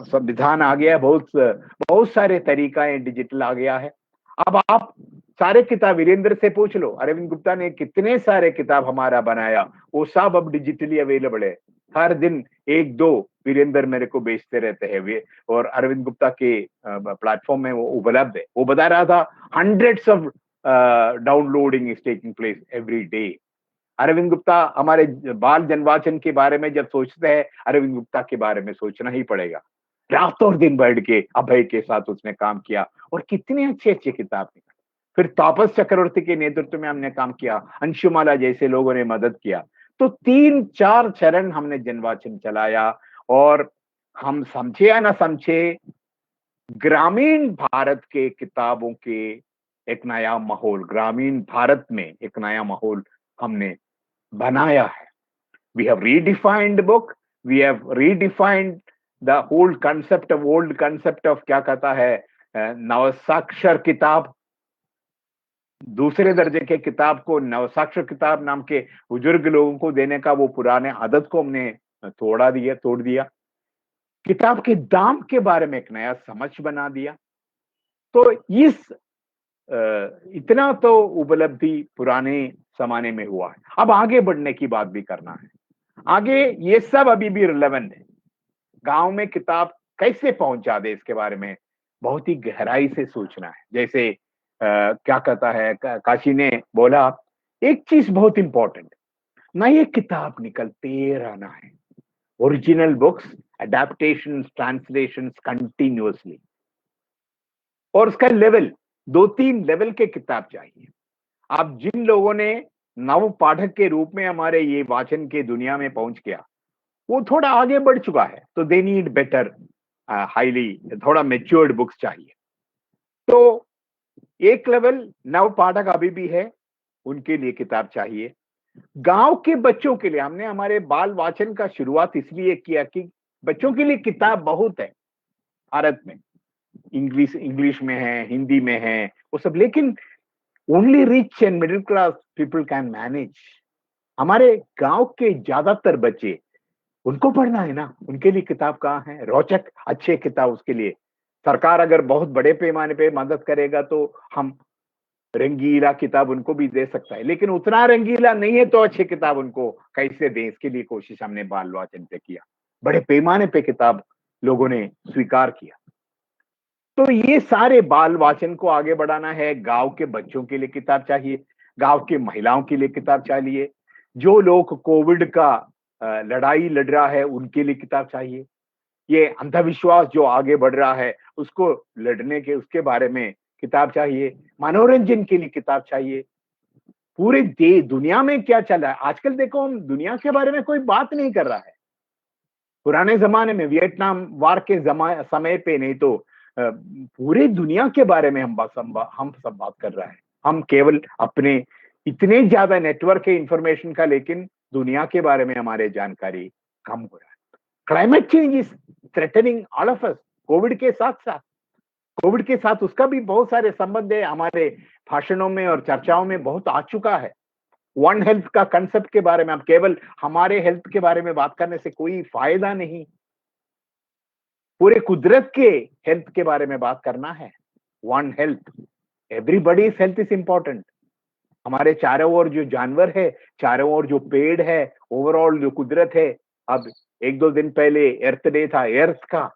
संविधान आ गया है, बहुत सारे तरीकाएं डिजिटल आ गया है। अब आप सारे किताब वीरेंद्र से पूछ लो, अरविंद गुप्ता ने कितने सारे किताब हमारा बनाया, वो सब अब डिजिटली अवेलेबल है। हर दिन एक दो वीरेंद्र मेरे को बेचते रहते हैं वे, और अरविंद गुप्ता के प्लेटफॉर्म में वो उपलब्ध है। वो बता रहा था hundreds of downloading is taking place every day. Arvind Gupta हमारे बाल जनवाचन के बारे में जब सोचते हैं, अरविंद गुप्ता के बारे में सोचना ही पड़ेगा। रातों दिन बैठ के अभय के साथ उसने काम किया और कितने अच्छे अच्छे किताब निकाले। फिर तापस चक्रवर्ती के नेतृत्व में हमने काम किया, अंशुमाला जैसे लोगों ने मदद किया। तो 3-4 चरण हमने जनवाचन चलाया, और हम समझे या ना समझे, ग्रामीण भारत के किताबों के एक नया माहौल, ग्रामीण भारत में एक नया माहौल हमने बनाया है। We have redefined book, we have redefined the whole concept of old concept of क्या कहता है नवसाक्षर किताब। दूसरे दर्जे के किताब को नवसाक्षर किताब नाम के बुजुर्ग लोगों को देने का वो पुराने आदत को हमने तोड़ दिया। किताब के दाम के बारे में एक नया समझ बना दिया। तो इस इतना तो उपलब्धि पुराने जमाने में हुआ है। अब आगे बढ़ने की बात भी करना है। आगे ये सब अभी भी रिलेवेंट है। गांव में किताब कैसे पहुंचा दे, इसके बारे में बहुत ही गहराई से सोचना है। जैसे क्या कहता है काशी ने बोला, एक चीज बहुत इंपॉर्टेंट, ना ये किताब निकलते रहना है, original books, adaptation, translation continuously. और उसका लेवल 2-3 लेवल के किताब चाहिए। आप जिन लोगों ने नव पाठक के रूप में हमारे ये वाचन के दुनिया में पहुंच गया, वो थोड़ा आगे बढ़ चुका है, तो दे नीड बेटर हाईली थोड़ा मेच्योर्ड बुक्स चाहिए। तो एक लेवल नव पाठक अभी भी है, उनके लिए किताब चाहिए। गांव के बच्चों के लिए हमने हमारे बाल वाचन का शुरुआत इसलिए किया कि बच्चों के लिए किताब बहुत है भारत में, इंग्लिश में है, हिंदी में है, वो सब, लेकिन only rich and middle class people can manage. हमारे गांव के ज्यादातर बच्चे, उनको पढ़ना है ना, उनके लिए किताब कहाँ है, रोचक अच्छे किताब। उसके लिए सरकार अगर बहुत बड़े पैमाने पे मदद करेगा तो हम रंगीला किताब उनको भी दे सकता है, लेकिन उतना रंगीला नहीं है तो अच्छी किताब उनको कैसे दें, इसके लिए कोशिश हमने बाल वाचन पे किया। बड़े पैमाने पे किताब लोगों ने स्वीकार किया। तो ये सारे बाल वाचन को आगे बढ़ाना है। गांव के बच्चों के लिए किताब चाहिए, गांव के महिलाओं के लिए किताब चाहिए, जो लोग कोविड का लड़ाई लड़ रहा है उनके लिए किताब चाहिए, ये अंधविश्वास जो आगे बढ़ रहा है उसको लड़ने के, उसके बारे में किताब चाहिए, मनोरंजन के लिए किताब चाहिए। पूरे दुनिया में क्या चल रहा है आजकल, देखो हम दुनिया के बारे में कोई बात नहीं कर रहा है। पुराने जमाने में वियतनाम वार के समय पे नहीं तो पूरे दुनिया के बारे में हम सब बात कर रहे हैं। हम केवल अपने इतने ज्यादा नेटवर्क है इंफॉर्मेशन का, लेकिन दुनिया के बारे में हमारे जानकारी कम हो रहा है। Climate change is threatening all of us. Covid के साथ उसका भी बहुत सारे संबंध है, हमारे भाषणों में और चर्चाओं में बहुत आ चुका है। वन हेल्थ का कंसेप्ट के बारे में, अब केवल हमारे हेल्थ के बारे में बात करने से कोई फायदा नहीं, पूरे कुदरत के हेल्थ के बारे में बात करना है। One health, everybody's health is important. हमारे चारों ओर जो जानवर है, चारों ओर जो पेड़ है, ओवरऑल जो कुदरत है। अब 1-2 दिन पहले अर्थ डे था, अर्थ का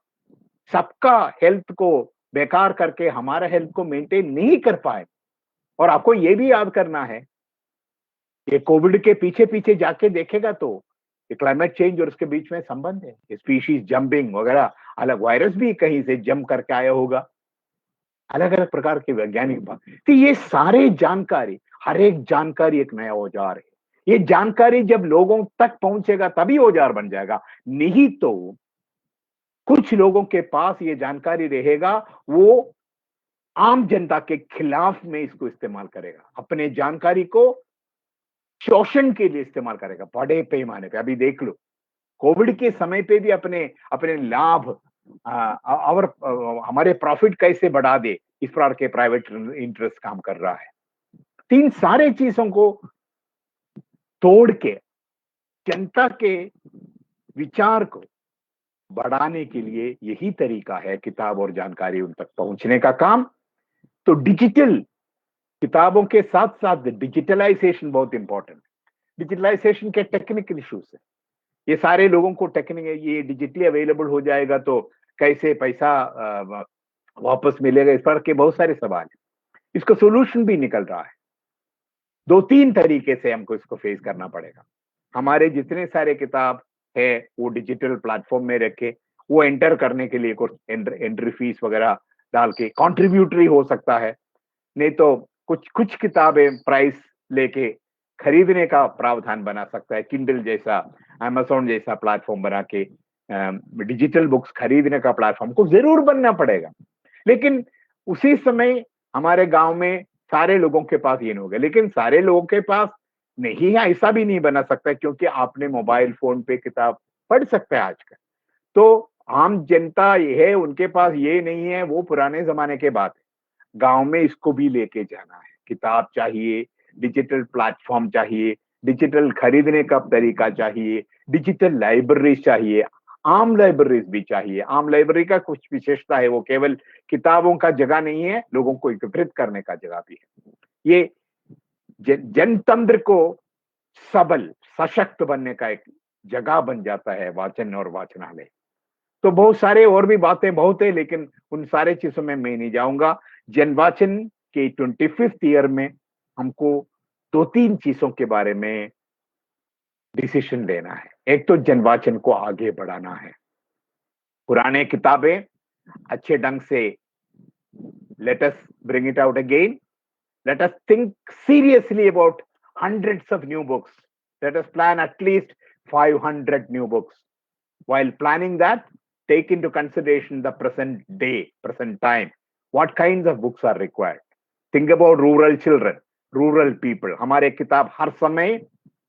सबका हेल्थ को बेकार करके हमारा हेल्थ को मेंटेन नहीं कर पाए। और आपको ये भी याद करना है, ये कोविड के पीछे पीछे जाके देखेगा तो ये क्लाइमेट चेंज और उसके बीच में संबंध है, स्पीशीज जंपिंग वगैरह, अलग वायरस भी कहीं से जंप करके आया होगा, अलग अलग प्रकार के वैज्ञानिक बात। तो ये सारे जानकारी, हर एक जानकारी एक नया औजार है। ये जानकारी जब लोगों तक पहुंचेगा तभी औजार बन जाएगा, नहीं तो कुछ लोगों के पास ये जानकारी रहेगा, वो आम जनता के खिलाफ में इसको इस्तेमाल करेगा, अपने जानकारी को शोषण के लिए इस्तेमाल करेगा बड़े पैमाने पे। अभी देख लो, कोविड के समय पे भी अपने अपने लाभ और हमारे प्रॉफिट कैसे बढ़ा दे, इस प्रकार के प्राइवेट इंटरेस्ट काम कर रहा है। तीन सारे चीजों को तोड़ के जनता के विचार को बढ़ाने के लिए यही तरीका है किताब और जानकारी उन तक पहुंचने का काम। तो डिजिटल किताबों के साथ साथ डिजिटलाइजेशन बहुत इंपॉर्टेंट है। डिजिटलाइजेशन के टेक्निकल इश्यूज है, ये सारे लोगों को ये डिजिटली अवेलेबल हो जाएगा तो कैसे पैसा वापस मिलेगा, इस पर के बहुत सारे सवाल है। इसका सोल्यूशन भी निकल रहा है। 2-3 तरीके से हमको इसको फेस करना पड़ेगा। हमारे जितने सारे किताब है वो डिजिटल प्लेटफॉर्म में रखे, वो एंटर करने के लिए कुछ एंट्री फीस वगैरह डाल के कॉन्ट्रीब्यूटरी हो सकता है, नहीं तो कुछ किताबें प्राइस लेके खरीदने का प्रावधान बना सकता है। किंडल जैसा, अमेज़न जैसा प्लेटफॉर्म बना के डिजिटल बुक्स खरीदने का प्लेटफॉर्म को जरूर बनना पड़ेगा। लेकिन उसी समय हमारे गांव में सारे लोगों के पास ये नहीं होगा, लेकिन सारे लोगों के पास नहीं है ऐसा भी नहीं बना सकता, क्योंकि आपने मोबाइल फोन पे किताब पढ़ सकते हैं आजकल। तो आम जनता ये है, उनके पास ये नहीं है, वो पुराने जमाने के बात है। गांव में इसको भी लेके जाना है, किताब चाहिए, डिजिटल प्लेटफॉर्म चाहिए, डिजिटल खरीदने का तरीका चाहिए, डिजिटल लाइब्रेरी चाहिए, आम लाइब्रेरीज भी चाहिए। आम लाइब्रेरी का कुछ विशेषता है, वो केवल किताबों का जगह नहीं है, लोगों को एकत्रित करने का जगह भी है। ये जनतंत्र को सबल सशक्त बनने का एक जगह बन जाता है वाचन और वाचनालय। तो बहुत सारे और भी बातें बहुत है, लेकिन उन सारे चीजों में मैं नहीं जाऊंगा। जनवाचन के 25th ईयर में हमको 2-3 चीजों के बारे में डिसीजन लेना है। एक तो जनवाचन को आगे बढ़ाना है, पुराने किताबें अच्छे ढंग से let us bring it out again. Let us think seriously about hundreds of new books. Let us plan at least 500 new books. While planning that, take into consideration the present day, present time. What kinds of books are required? Think about rural children, rural people. हमारे किताब हर समय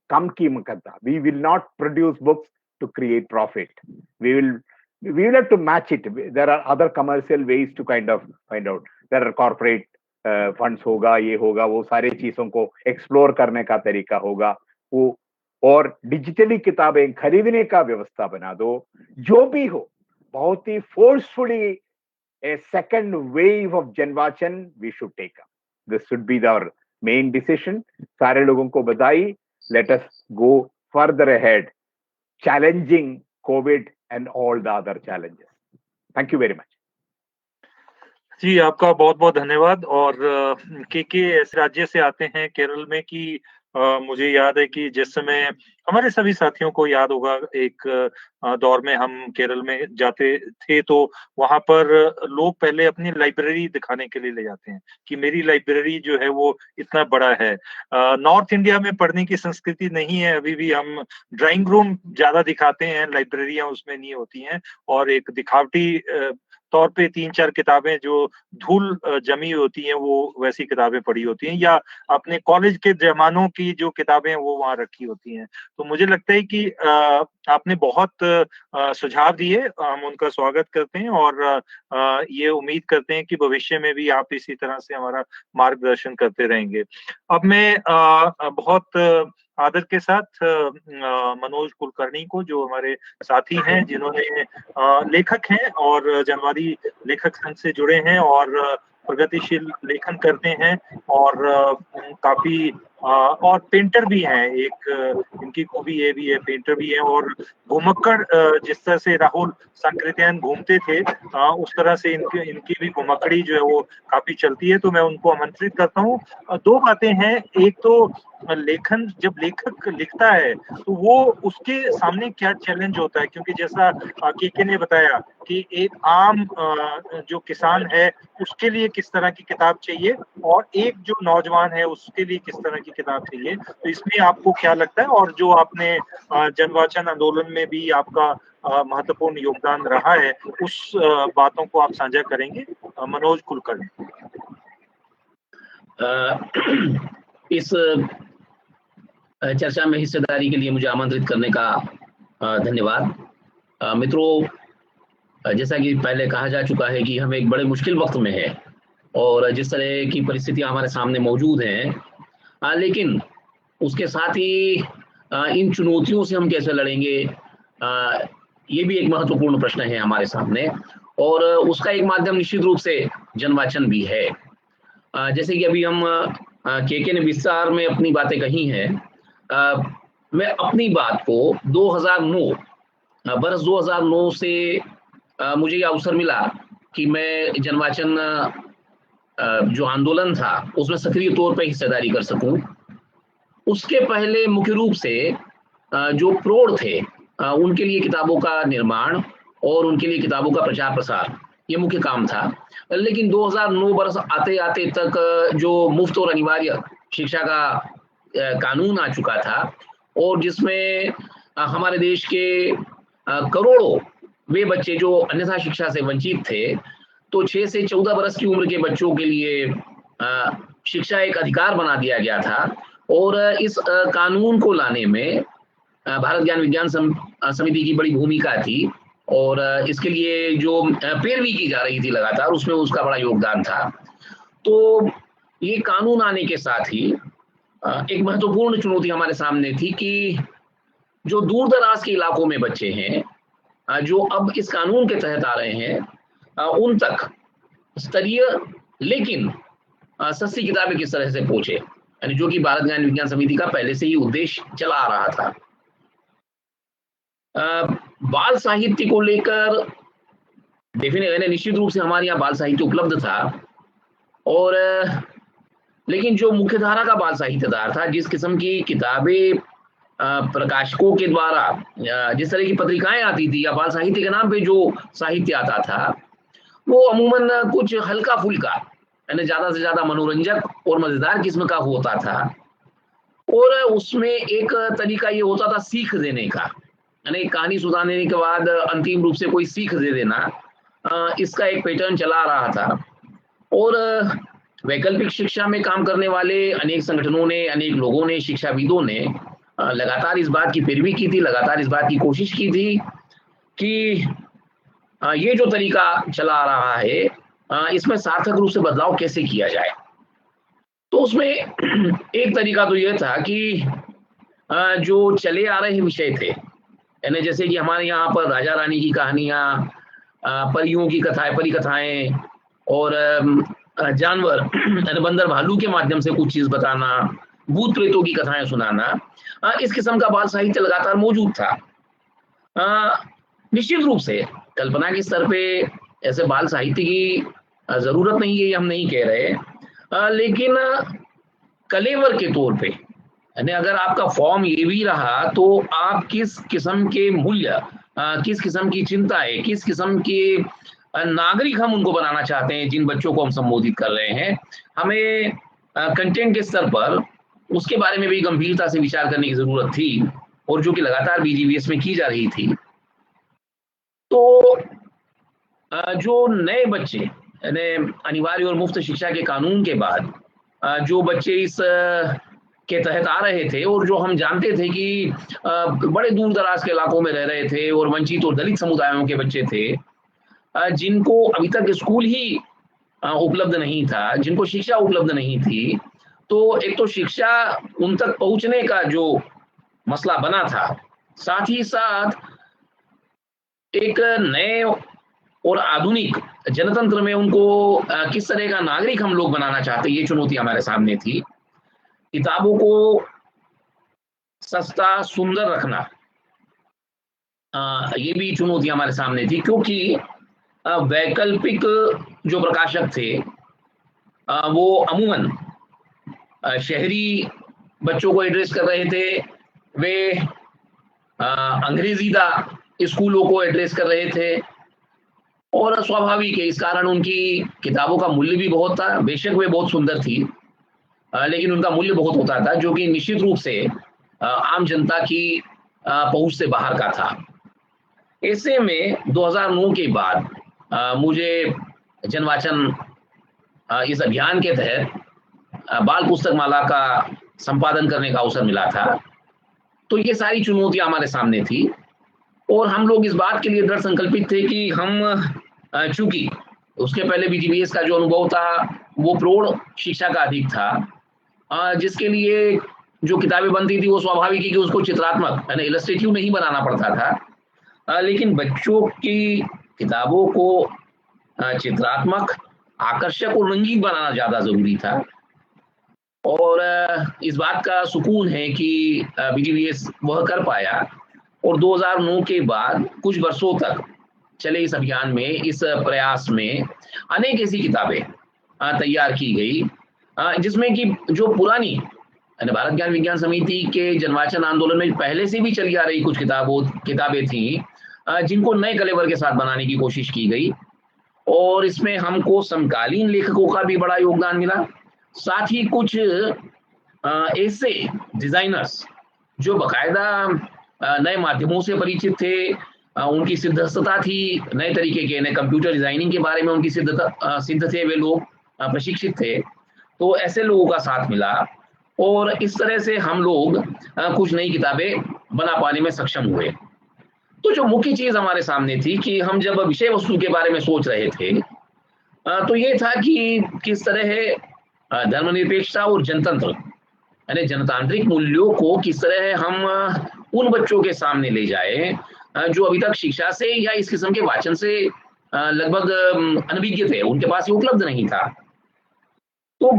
कम कीमत का। We will not produce books to create profit. We will have to match it. There are other commercial ways to kind of find out. There are corporate funds होगा, ये होगा, वो सारी चीजों को एक्सप्लोर करने का तरीका होगा वो, और डिजिटली किताबें खरीदने का व्यवस्था बना दो। जो भी हो, बहुत ही forcefully a second wave of जनवाचन we should take up. This should be our main decision. सारे लोगों को बधाई। Let us go further ahead, challenging COVID and all the other challenges. Thank you very much. जी, आपका बहुत बहुत धन्यवाद। और के ऐसे राज्य से आते हैं केरल में कि मुझे याद है कि जिस समय हमारे सभी साथियों को याद होगा, एक दौर में हम केरल में जाते थे तो वहां पर लोग पहले अपनी लाइब्रेरी दिखाने के लिए ले जाते हैं कि मेरी लाइब्रेरी जो है वो इतना बड़ा है। नॉर्थ इंडिया में पढ़ने की संस्कृति नहीं है, अभी भी हम ड्राइंग रूम ज्यादा दिखाते हैं, लाइब्रेरियां उसमें नहीं होती हैं, और एक दिखावटी तौर पे 3-4 किताबें जो धूल जमी होती हैं वो वैसी किताबें पड़ी होती हैं, या अपने कॉलेज के जमानों की जो किताबें हैं वो वहां रखी होती हैं। तो मुझे लगता है कि आपने बहुत सुझाव दिए, हम उनका स्वागत करते हैं और ये उम्मीद करते हैं कि भविष्य में भी आप इसी तरह से हमारा मार्गदर्शन करते रहेंगे। अब मैं बहुत आदर के साथ मनोज कुलकर्णी को, जो हमारे साथी हैं, जिन्होंने लेखक हैं और जनवादी लेखक संघ से जुड़े हैं और प्रगतिशील लेखन करते हैं और काफी और पेंटर भी हैं। एक इनकी खूबी ये भी है, पेंटर भी है। और घुमक्कड़ जिस तरह से राहुल सांकृत्यायन घूमते थे, उस तरह से इनकी भी घुमक्कड़ी जो है वो काफी चलती है। तो मैं उनको आमंत्रित करता हूँ। दो बातें हैं, एक तो लेखन, जब लेखक लिखता है तो वो उसके सामने क्या चैलेंज होता है, क्योंकि जैसा केके ने बताया कि एक आम जो किसान है उसके लिए किस तरह की किताब चाहिए और एक जो नौजवान है उसके लिए किस तरह की किताब चाहिए। तो इसमें आपको क्या लगता है, और जो आपने जनवाचन आंदोलन में भी आपका महत्वपूर्ण योगदान रहा है, उस बातों को आप साझा करेंगे? मनोज कुलकर्णी। इस चर्चा में हिस्सेदारी के लिए मुझे आमंत्रित करने का धन्यवाद। मित्रों, जैसा कि पहले कहा जा चुका है कि हम एक बड़े मुश्किल वक्त में है और जिस तरह की परिस्थितियां हमारे सामने मौजूद हैं, लेकिन उसके साथ ही इन चुनौतियों से हम कैसे लड़ेंगे, ये भी एक महत्वपूर्ण प्रश्न है हमारे सामने। और उसका एक माध्यम निश्चित रूप से जनवाचन भी है। जैसे कि अभी हम केके ने विस्तार में अपनी बातें कही हैं, मैं अपनी बात को 2009 बरस 2009 से मुझे ये अवसर मिला कि मैं जनवाचन जो आंदोलन था उसमें सक्रिय तौर पर हिस्सेदारी कर सकूं। उसके पहले मुख्य रूप से जो प्रौढ़ थे उनके लिए किताबों का निर्माण और उनके लिए किताबों का प्रचार प्रसार, ये मुख्य काम था। लेकिन 2009 बरस आते आते तक जो मुफ्त और अनिवार्य शिक्षा का कानून आ चुका था और जिसमें हमारे देश के करोड़ों वे बच्चे जो अन्यथा शिक्षा से वंचित थे, तो 6 से 14 बरस की उम्र के बच्चों के लिए शिक्षा एक अधिकार बना दिया गया था। और इस कानून को लाने में भारत ज्ञान विज्ञान समिति की बड़ी भूमिका थी और इसके लिए जो पैरवी की जा रही थी लगातार, उसमें उसका बड़ा योगदान था। तो ये कानून आने के साथ ही एक महत्वपूर्ण चुनौती हमारे सामने थी कि जो दूर दराज के इलाकों में बच्चे हैं जो अब इस कानून के तहत आ रहे हैं, उन तक स्तरीय लेकिन सस्ती किताबें किस तरह से पहुंचे, यानी जो कि भारत ज्ञान विज्ञान समिति का पहले से ही उद्देश्य चला आ रहा था। बाल साहित्य को लेकर डेफिनेटली निश्चित रूप से हमारे यहाँ बाल साहित्य उपलब्ध था, और लेकिन जो मुख्य धारा का बाल साहित्यकार था, जिस किस्म की किताबें प्रकाशकों के द्वारा जिस तरह की पत्रिकाएं आती थी या बाल साहित्य के नाम पे जो साहित्य आता था, वो अमूमन कुछ हल्का फुल्का, यानी ज्यादा से ज्यादा मनोरंजक और मजेदार किस्म का होता था। और उसमें एक तरीका ये होता था सीख देने का, यानी कहानी सुनाने के बाद अंतिम रूप से कोई सीख दे देना, इसका एक पैटर्न चला रहा था। और वैकल्पिक शिक्षा में काम करने वाले अनेक संगठनों ने, अनेक लोगों ने, शिक्षाविदों ने लगातार इस बात की पैरवी की थी, लगातार इस बात की कोशिश की थी कि ये जो तरीका चला आ रहा है इसमें सार्थक रूप से बदलाव कैसे किया जाए। तो उसमें एक तरीका तो यह था कि जो चले आ रहे विषय थे, यानी जैसे कि हमारे यहाँ पर राजा रानी की कहानियां, परियों की कथाएं, परी कथाएं और जानवर बंदर भालू के माध्यम से कुछ चीज बताना, भूत प्रेतों की कथाएं सुनाना, इस किस्म का बाल साहित्य लगातार मौजूद था। निश्चित रूप से कल्पना के स्तर पे ऐसे बाल साहित्य की जरूरत नहीं है, ये हम नहीं कह रहे, लेकिन कलेवर के तौर पे, यानी अगर आपका फॉर्म ये भी रहा तो आप किस किस्म के मूल्य, किस किस्म की चिंताएं, किस किस्म के नागरिक हम उनको बनाना चाहते हैं, जिन बच्चों को हम संबोधित कर रहे हैं, हमें कंटेंट के स्तर पर उसके बारे में भी गंभीरता से विचार करने की जरूरत थी, और जो कि लगातार बीजीवीएस में की जा रही थी। तो जो नए बच्चे, यानी अनिवार्य और मुफ्त शिक्षा के कानून के बाद जो बच्चे इस के तहत आ रहे थे, और जो हम जानते थे कि बड़े दूर दराज के इलाकों में रह रहे थे और वंचित और दलित समुदायों के बच्चे थे, जिनको अभी तक स्कूल ही उपलब्ध नहीं था, जिनको शिक्षा उपलब्ध नहीं थी, तो एक तो शिक्षा उन तक पहुंचने का जो मसला बना था, साथ ही साथ एक नए और आधुनिक जनतंत्र में उनको किस तरह का नागरिक हम लोग बनाना चाहते, ये चुनौती हमारे सामने थी। किताबों को सस्ता सुंदर रखना, ये भी चुनौती हमारे सामने थी, क्योंकि वैकल्पिक जो प्रकाशक थे वो अमूमन शहरी बच्चों को एड्रेस कर रहे थे, वे अंग्रेजीदा स्कूलों को एड्रेस कर रहे थे, और स्वाभाविक है इस कारण उनकी किताबों का मूल्य भी बहुत था। बेशक वे बहुत सुंदर थी, लेकिन उनका मूल्य बहुत होता था, जो कि निश्चित रूप से आम जनता की पहुंच से बाहर का था। ऐसे में 2009 के बाद मुझे जनवाचन इस अभियान के तहत बाल पुस्तक माला का संपादन करने का अवसर मिला था। तो ये सारी चुनौतियां हमारे सामने थी, और हम लोग इस बात के लिए दृढ़ संकल्पित थे कि हम, चूंकि उसके पहले बीजीबीएस का जो अनुभव था वो प्रौढ़ शिक्षा का अधिक था, जिसके लिए जो किताबें बनती थी वो स्वाभाविक है कि उसको चित्रात्मक यानी इलस्ट्रेटिव नहीं बनाना पड़ता था, लेकिन बच्चों की किताबों को चित्रात्मक, आकर्षक और रंगीन बनाना ज्यादा जरूरी था। और इस बात का सुकून है कि बीजीबीएस वह कर पाया, और 2009 के बाद कुछ वर्षों तक चले इस अभियान में, इस प्रयास में अनेक ऐसी किताबें तैयार की गई, जिसमें कि जो पुरानी भारत ज्ञान विज्ञान समिति के जनवाचन आंदोलन में पहले से भी चली आ रही कुछ किताबें थी, जिनको नए कलेवर के साथ बनाने की कोशिश की गई। और इसमें हमको समकालीन लेखकों का भी बड़ा योगदान मिला, साथ ही कुछ ऐसे डिजाइनर्स जो बकायदा नए माध्यमों से परिचित थे, उनकी सिद्धता थी नए तरीके के, नए कंप्यूटर डिजाइनिंग के बारे में उनकी सिद्ध थे, वे लोग प्रशिक्षित थे। तो ऐसे लोगों का साथ मिला, और इस तरह से हम लोग कुछ नई किताबें बना पाने में सक्षम हुए। तो जो मुख्य चीज हमारे सामने थी कि हम जब विषय वस्तु के बारे में सोच रहे थे, तो ये था कि किस तरह धर्मनिरपेक्षता और जनतंत्र यानी जनतांत्रिक मूल्यों को किस तरह हम उन बच्चों के सामने ले जाए जो अभी तक शिक्षा से या इस किस्म के वाचन से लगभग अनभिज्ञ थे, उनके पास ये उपलब्ध नहीं था। तो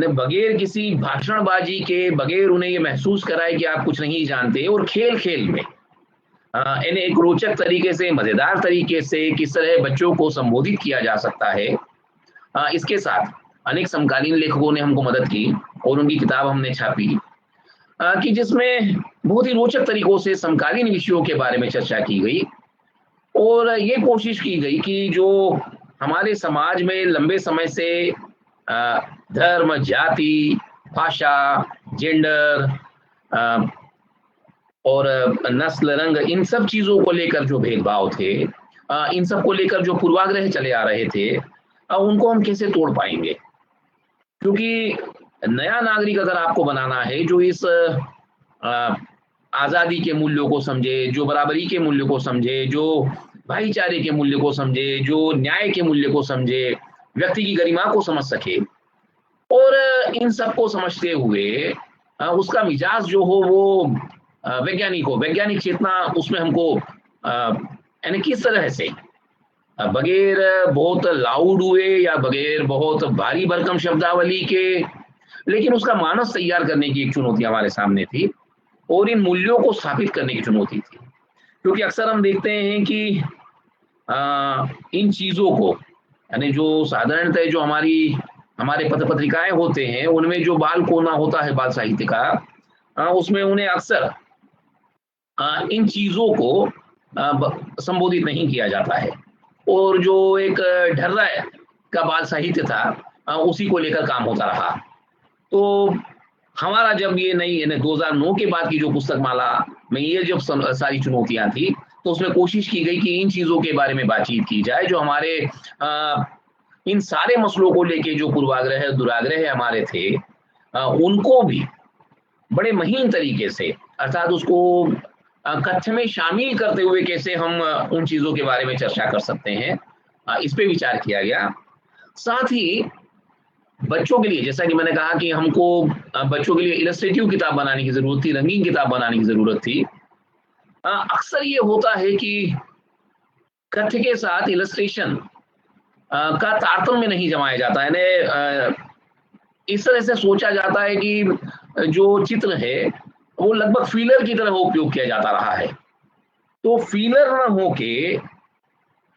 बगैर किसी भाषणबाजी के, बगैर उन्हें ये महसूस कराए कि आप कुछ नहीं जानते, और खेल खेल में इन्हें एक रोचक तरीके से, मजेदार तरीके से किस तरह बच्चों को संबोधित किया जा सकता है, इसके साथ अनेक समकालीन लेखकों ने हमको मदद की, और उनकी किताब हमने छापी, कि जिसमें बहुत ही रोचक तरीकों से समकालीन विषयों के बारे में चर्चा की गई, और ये कोशिश की गई कि जो हमारे समाज में लंबे समय से धर्म, जाति, भाषा, जेंडर और नस्ल, रंग, इन सब चीजों को लेकर जो भेदभाव थे, इन सब को लेकर जो पूर्वाग्रह चले आ रहे थे, उनको हम कैसे तोड़ पाएंगे। क्योंकि नया नागरिक अगर आपको बनाना है जो इस आजादी के मूल्यों को समझे, जो बराबरी के मूल्य को समझे, जो भाईचारे के मूल्य को समझे, जो न्याय के मूल्य को समझे, व्यक्ति की गरिमा को समझ सके, और इन सब को समझते हुए उसका मिजाज जो हो वो वैज्ञानिक चेतना उसमें हमको यानी किस तरह से बगैर बहुत लाउड हुए या बगैर बहुत भारी भरकम शब्दावली के, लेकिन उसका मानस तैयार करने की एक चुनौती हमारे सामने थी, और इन मूल्यों को स्थापित करने की चुनौती थी। क्योंकि अक्सर हम देखते हैं कि इन चीजों को यानी जो साधारणतः जो हमारे पत्र पत्रिकाएं होते हैं उनमें जो बाल कोना होता है बाल साहित्य का, उसमें उन्हें अक्सर इन चीजों को संबोधित नहीं किया जाता है, और जो एक ढर्रा का बाल साहित्य था उसी को लेकर काम होता रहा। तो हमारा जब ये नई 2009 के बाद की जो पुस्तक माला में ये जब सारी चुनौतियां थी, तो उसमें कोशिश की गई कि इन चीजों के बारे में बातचीत की जाए, जो हमारे इन सारे मसलों को लेके जो पूर्वाग्रह दुराग्रह हमारे थे, उनको भी बड़े महीन तरीके से, अर्थात उसको कथ्य में शामिल करते हुए कैसे हम उन चीजों के बारे में चर्चा कर सकते हैं, इस पे विचार किया गया। साथ ही बच्चों के लिए, जैसा कि मैंने कहा कि हमको बच्चों के लिए इलस्ट्रेटिव किताब बनाने की जरूरत थी, रंगीन किताब बनाने की जरूरत थी। अक्सर ये होता है कि कथ्य के साथ इलस्ट्रेशन का तारतम्य नहीं जमाया जाता है, इस तरह से सोचा जाता है कि जो चित्र है वो लगभग फीलर की तरह उपयोग किया जाता रहा है। तो फीलर न हो के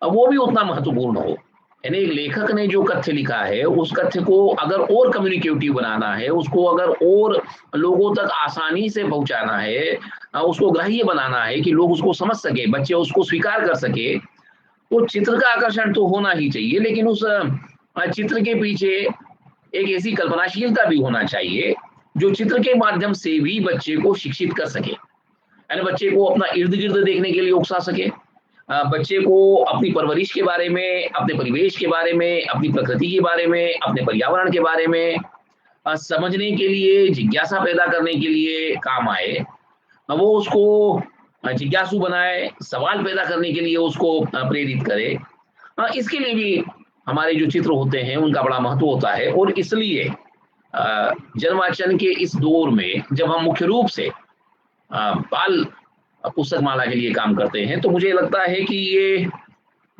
वो भी उतना महत्वपूर्ण हो, यानी एक लेखक ने जो कथ्य लिखा है उस कथ्य को अगर और कम्युनिकेटिव बनाना है, उसको अगर और लोगों तक आसानी से पहुंचाना है, उसको ग्राह्य बनाना है कि लोग उसको समझ सके, बच्चे उसको स्वीकार कर सके, तो चित्र का आकर्षण तो होना ही चाहिए, लेकिन उस चित्र के पीछे एक ऐसी कल्पनाशीलता भी होना चाहिए जो चित्र के माध्यम से भी बच्चे को शिक्षित कर सके, यानी बच्चे को अपना इर्द गिर्द देखने के लिए उकसा सके, बच्चे को अपनी परवरिश के बारे में, अपने परिवेश के बारे में, अपनी प्रकृति के बारे में, अपने पर्यावरण के बारे में समझने के लिए, जिज्ञासा पैदा करने के लिए काम आए। वो उसको जिज्ञासु बनाए, सवाल पैदा करने के लिए उसको प्रेरित करे। इसके लिए भी हमारे जो चित्र होते हैं उनका बड़ा महत्व होता है, और इसलिए जनवाचन के इस दौर में जब हम मुख्य रूप से बाल पुस्तक माला के लिए काम करते हैं, तो मुझे लगता है कि ये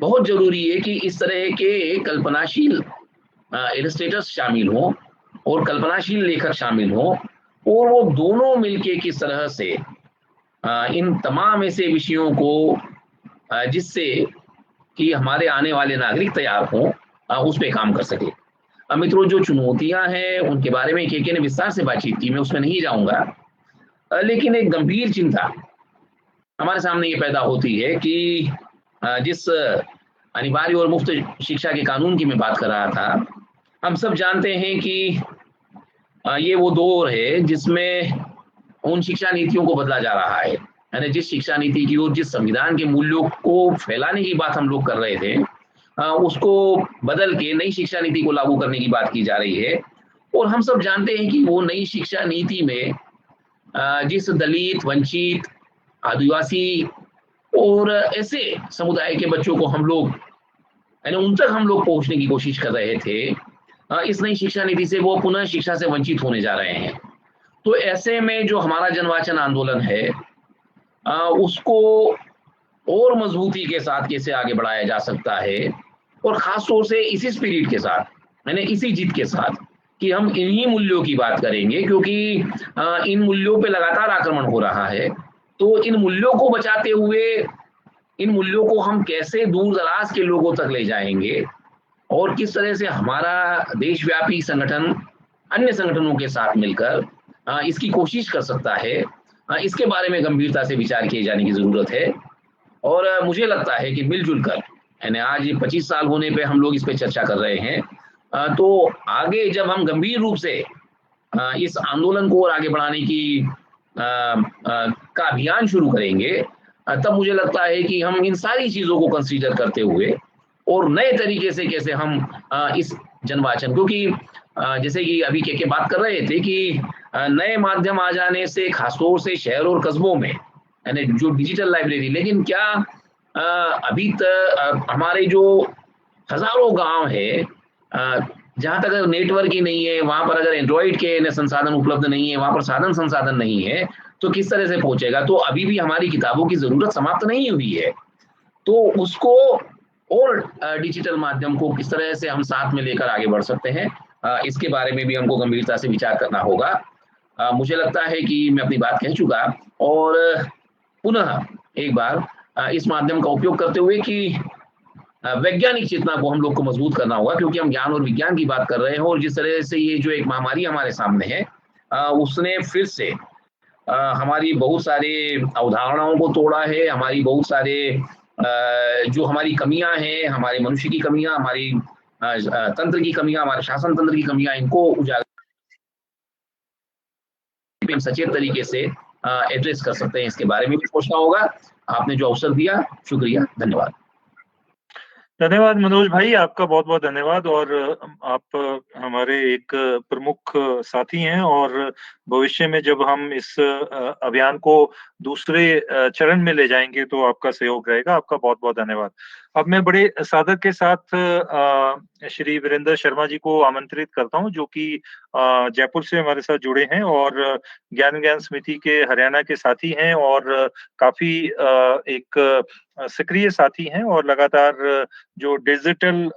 बहुत जरूरी है कि इस तरह के कल्पनाशील इलस्ट्रेटर्स शामिल हों और कल्पनाशील लेखक शामिल हों, और वो दोनों मिलके किस तरह से इन तमाम ऐसे विषयों को जिससे कि हमारे आने वाले नागरिक तैयार हों, उस पे काम कर सके। मित्रों, जो चुनौतियां हैं उनके बारे में के ने विस्तार से बातचीत की, मैं उसमें नहीं जाऊंगा, लेकिन एक गंभीर चिंता हमारे सामने ये पैदा होती है कि जिस अनिवार्य और मुफ्त शिक्षा के कानून की मैं बात कर रहा था, हम सब जानते हैं कि ये वो दौर है जिसमें उन शिक्षा नीतियों को बदला जा रहा है, यानी जिस शिक्षा नीति की और जिस संविधान के मूल्यों को फैलाने की बात हम लोग कर रहे थे, उसको बदल के नई शिक्षा नीति को लागू करने की बात की जा रही है। और हम सब जानते हैं कि वो नई शिक्षा नीति में जिस दलित, वंचित, आदिवासी और ऐसे समुदाय के बच्चों को हम लोग, यानी उन तक हम लोग पहुंचने की कोशिश कर रहे थे, इस नई शिक्षा नीति से वो पुनः शिक्षा से वंचित होने जा रहे हैं। तो ऐसे में जो हमारा जनवाचन आंदोलन है उसको और मजबूती के साथ कैसे आगे बढ़ाया जा सकता है, और खास तौर से इसी स्पिरिट के साथ, यानी इसी जिद के साथ कि हम इन्हीं मूल्यों की बात करेंगे, क्योंकि इन मूल्यों पे लगातार आक्रमण हो रहा है। तो इन मूल्यों को बचाते हुए इन मूल्यों को हम कैसे दूर दराज के लोगों तक ले जाएंगे, और किस तरह से हमारा देशव्यापी संगठन अन्य संगठनों के साथ मिलकर इसकी कोशिश कर सकता है, इसके बारे में गंभीरता से विचार किए जाने की जरूरत है। और मुझे लगता है कि मिलजुल कर, यानी आज 25 साल होने पे हम लोग इस पे चर्चा कर रहे हैं, तो आगे जब हम गंभीर रूप से इस आंदोलन को और आगे बढ़ाने की का अभियान शुरू करेंगे, तब मुझे लगता है कि हम इन सारी चीजों को कंसीडर करते हुए और नए तरीके से कैसे हम इस जनवाचन, क्योंकि जैसे कि अभी के बात कर रहे थे कि नए माध्यम आ जाने से खासतौर से शहर और कस्बों में, यानी जो डिजिटल लाइब्रेरी, लेकिन क्या अभी तक हमारे जो हजारों गांव है जहां तक नेटवर्क ही नहीं है, वहां पर अगर एंड्रॉइड के संसाधन उपलब्ध नहीं है, वहां पर साधन संसाधन नहीं है, तो किस तरह से पहुंचेगा। तो अभी भी हमारी किताबों की जरूरत समाप्त नहीं हुई है, तो उसको और डिजिटल माध्यम को किस तरह से हम साथ में लेकर आगे बढ़ सकते हैं, इसके बारे में भी हमको गंभीरता से विचार करना होगा। मुझे लगता है कि मैं अपनी बात कह चुका, और पुनः एक बार इस माध्यम का उपयोग करते हुए कि वैज्ञानिक चेतना को हम लोग को मजबूत करना होगा, क्योंकि हम ज्ञान और विज्ञान की बात कर रहे हैं, और जिस तरह से ये जो एक महामारी हमारे सामने है उसने फिर से हमारी बहुत सारे अवधारणाओं को तोड़ा है, हमारी बहुत सारे जो हमारी कमियां हैं, हमारे मनुष्य की कमियां, हमारी तंत्र की कमियां, हमारे शासन तंत्र की कमियां, इनको उजागर सचेत तरीके से एड्रेस कर सकते हैं। इसके बारे में भी सोचना होगा। आपने जो अवसर दिया, शुक्रिया, धन्यवाद। धन्यवाद मनोज भाई, आपका बहुत बहुत धन्यवाद। और आप हमारे एक प्रमुख साथी हैं, और भविष्य में जब हम इस अभियान को दूसरे चरण में ले जाएंगे तो आपका सहयोग रहेगा। आपका बहुत बहुत धन्यवाद। अब मैं बड़े सादर के साथ श्री वीरेंद्र शर्मा जी को आमंत्रित करता हूं, जो कि जयपुर से हमारे साथ जुड़े हैं और ज्ञान विज्ञान समिति के हरियाणा के साथी हैं, और काफी एक सक्रिय साथी हैं, और लगातार जो डिजिटल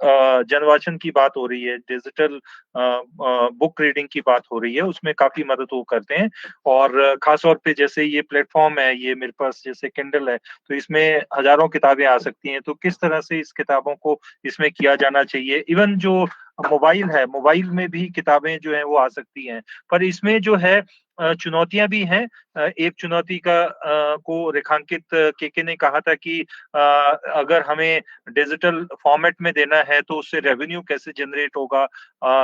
जनवाचन की बात हो रही है, डिजिटल बुक रीडिंग की बात हो रही है, उसमें काफी मदद वो करते हैं। और खास तौर पे जैसे ये प्लेटफॉर्म है, ये मेरे पास जैसे किंडल है, तो इसमें हजारों किताबें आ सकती हैं। तो किस तरह से इस किताबों को इसमें किया जाना चाहिए। इवन जो मोबाइल है, मोबाइल में भी किताबें जो है वो आ सकती हैं, पर इसमें जो है चुनौतियां भी हैं। एक चुनौती को रेखांकित केके ने कहा था कि अगर हमें डिजिटल फॉर्मेट में देना है तो उससे रेवेन्यू कैसे जनरेट होगा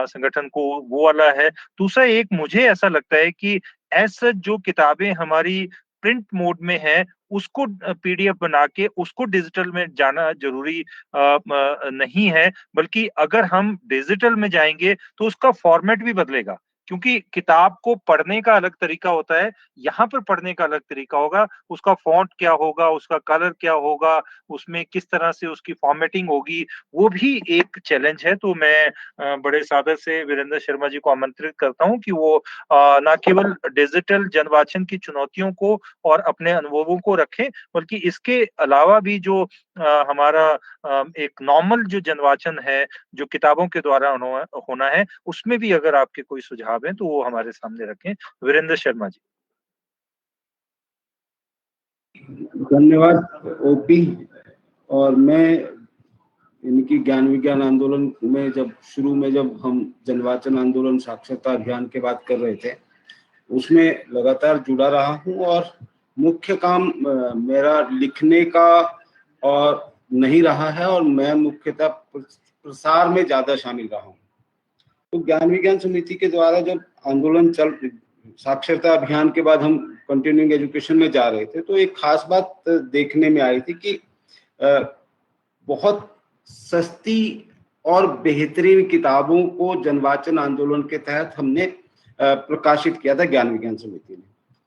संगठन को, वो वाला है। दूसरा एक मुझे ऐसा लगता है कि ऐसा जो किताबें हमारी प्रिंट मोड में है, उसको पीडीएफ बना के उसको डिजिटल में जाना जरूरी नहीं है, बल्कि अगर हम डिजिटल में जाएंगे तो उसका फॉर्मेट भी बदलेगा। क्योंकि किताब को पढ़ने का अलग तरीका होता है, यहाँ पर पढ़ने का अलग तरीका होगा। उसका फॉन्ट क्या होगा, उसका कलर क्या होगा, उसमें किस तरह से उसकी फॉर्मेटिंग होगी, वो भी एक चैलेंज है। तो मैं बड़े सादर से वीरेंद्र शर्मा जी को आमंत्रित करता हूँ कि वो न केवल डिजिटल जनवाचन की चुनौतियों को और अपने अनुभवों को रखें, बल्कि इसके अलावा भी जो हमारा एक नॉर्मल जो जनवाचन है, जो किताबों के द्वारा होना है, उसमें भी अगर आपके कोई सुझाव हैं तो वो हमारे सामने रखें। वीरेंद्र शर्मा जी। धन्यवाद ओपी। और मैं इनकी ज्ञान विज्ञान आंदोलन में जब हम जनवाचन आंदोलन साक्षरता अभियान की बात कर रहे थे, उसमें लगातार जुड़ा रहा हूँ। और मुख्य काम मेरा लिखने का और नहीं रहा है, और मैं मुख्यतः प्रसार में ज्यादा शामिल रहा हूँ। तो ज्ञान विज्ञान समिति के द्वारा जब आंदोलन साक्षरता अभियान के बाद हम कंटिन्यूइंग एजुकेशन में जा रहे थे, तो एक खास बात देखने में आई थी कि बहुत सस्ती और बेहतरीन किताबों को जनवाचन आंदोलन के तहत हमने प्रकाशित किया था ज्ञान विज्ञान समिति ने।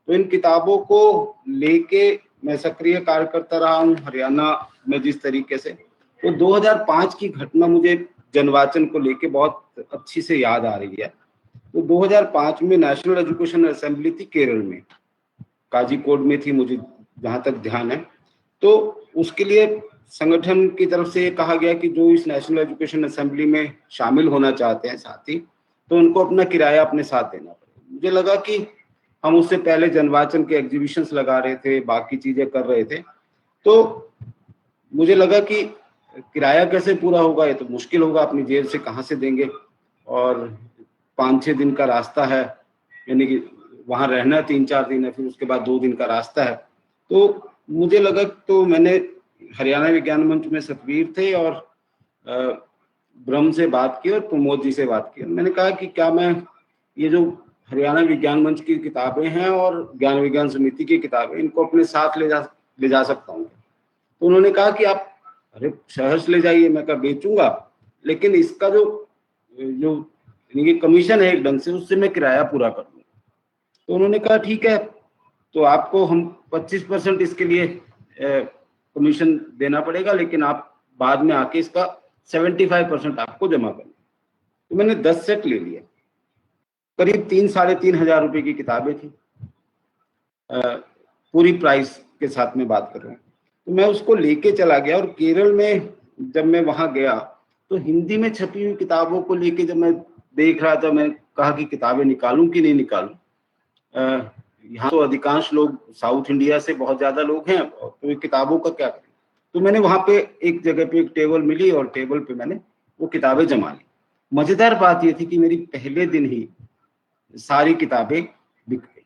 तो इन किताबों को लेके मैं सक्रिय कार्य करता रहा हूँ हरियाणा में जिस तरीके से। तो 2005 की घटना मुझे जनवाचन को लेके बहुत अच्छी से याद आ रही है। तो 2005 में नेशनल एजुकेशन असेंबली थी केरल में, काजीकोड में थी, मुझे जहां तक ध्यान है। तो उसके लिए संगठन की तरफ से कहा गया कि जो इस नेशनल एजुकेशन असेंबली में शामिल होना चाहते हैं साथी, तो उनको अपना किराया अपने साथ देना पड़ेगा। मुझे लगा कि हम उससे पहले जनवाचन के एग्जीबिशंस लगा रहे थे, बाकी चीजें कर रहे थे, तो मुझे लगा कि किराया कैसे पूरा होगा, ये तो मुश्किल होगा, अपनी जेब से कहाँ से देंगे। और 5-6 दिन का रास्ता है, यानी कि वहां रहना 3-4 दिन है, फिर उसके बाद 2 दिन का रास्ता है। तो मुझे लगा, तो मैंने हरियाणा विज्ञान मंच में सतवीर थे और ब्रह्म से बात की और प्रमोद जी से बात की। मैंने कहा कि क्या मैं ये जो हरियाणा विज्ञान मंच की किताबें हैं और ज्ञान विज्ञान समिति की किताबें, इनको अपने साथ ले जा सकता हूँ। तो उन्होंने कहा कि आप अरे सहर्ष ले जाइए। मैं कहा बेचूंगा, लेकिन इसका जो कमीशन है एक ढंग से, उससे मैं किराया पूरा कर दूंगा। तो उन्होंने कहा ठीक है, तो आपको हम 25% इसके लिए कमीशन देना पड़ेगा, लेकिन आप बाद में आके इसका 75% आपको जमा करना। तो मैंने 10 सेट ले लिए, करीब 3-3.5 हजार रुपए की किताबें थी, पूरी प्राइस के साथ में बात कर रहा हूँ। तो मैं उसको लेके चला गया, और केरल में जब मैं वहां गया तो हिंदी में छपी हुई किताबों को लेके जब मैं देख रहा था, मैंने कहा कि किताबें निकालूं कि नहीं निकालूं। यहाँ तो अधिकांश लोग साउथ इंडिया से बहुत ज्यादा लोग हैं, तो ये किताबों का क्या करें। तो मैंने वहां पे एक जगह पे एक टेबल मिली, और टेबल पे मैंने वो किताबें जमा ली। मजेदार बात ये थी कि मेरी पहले दिन ही सारी किताबें बिक गई।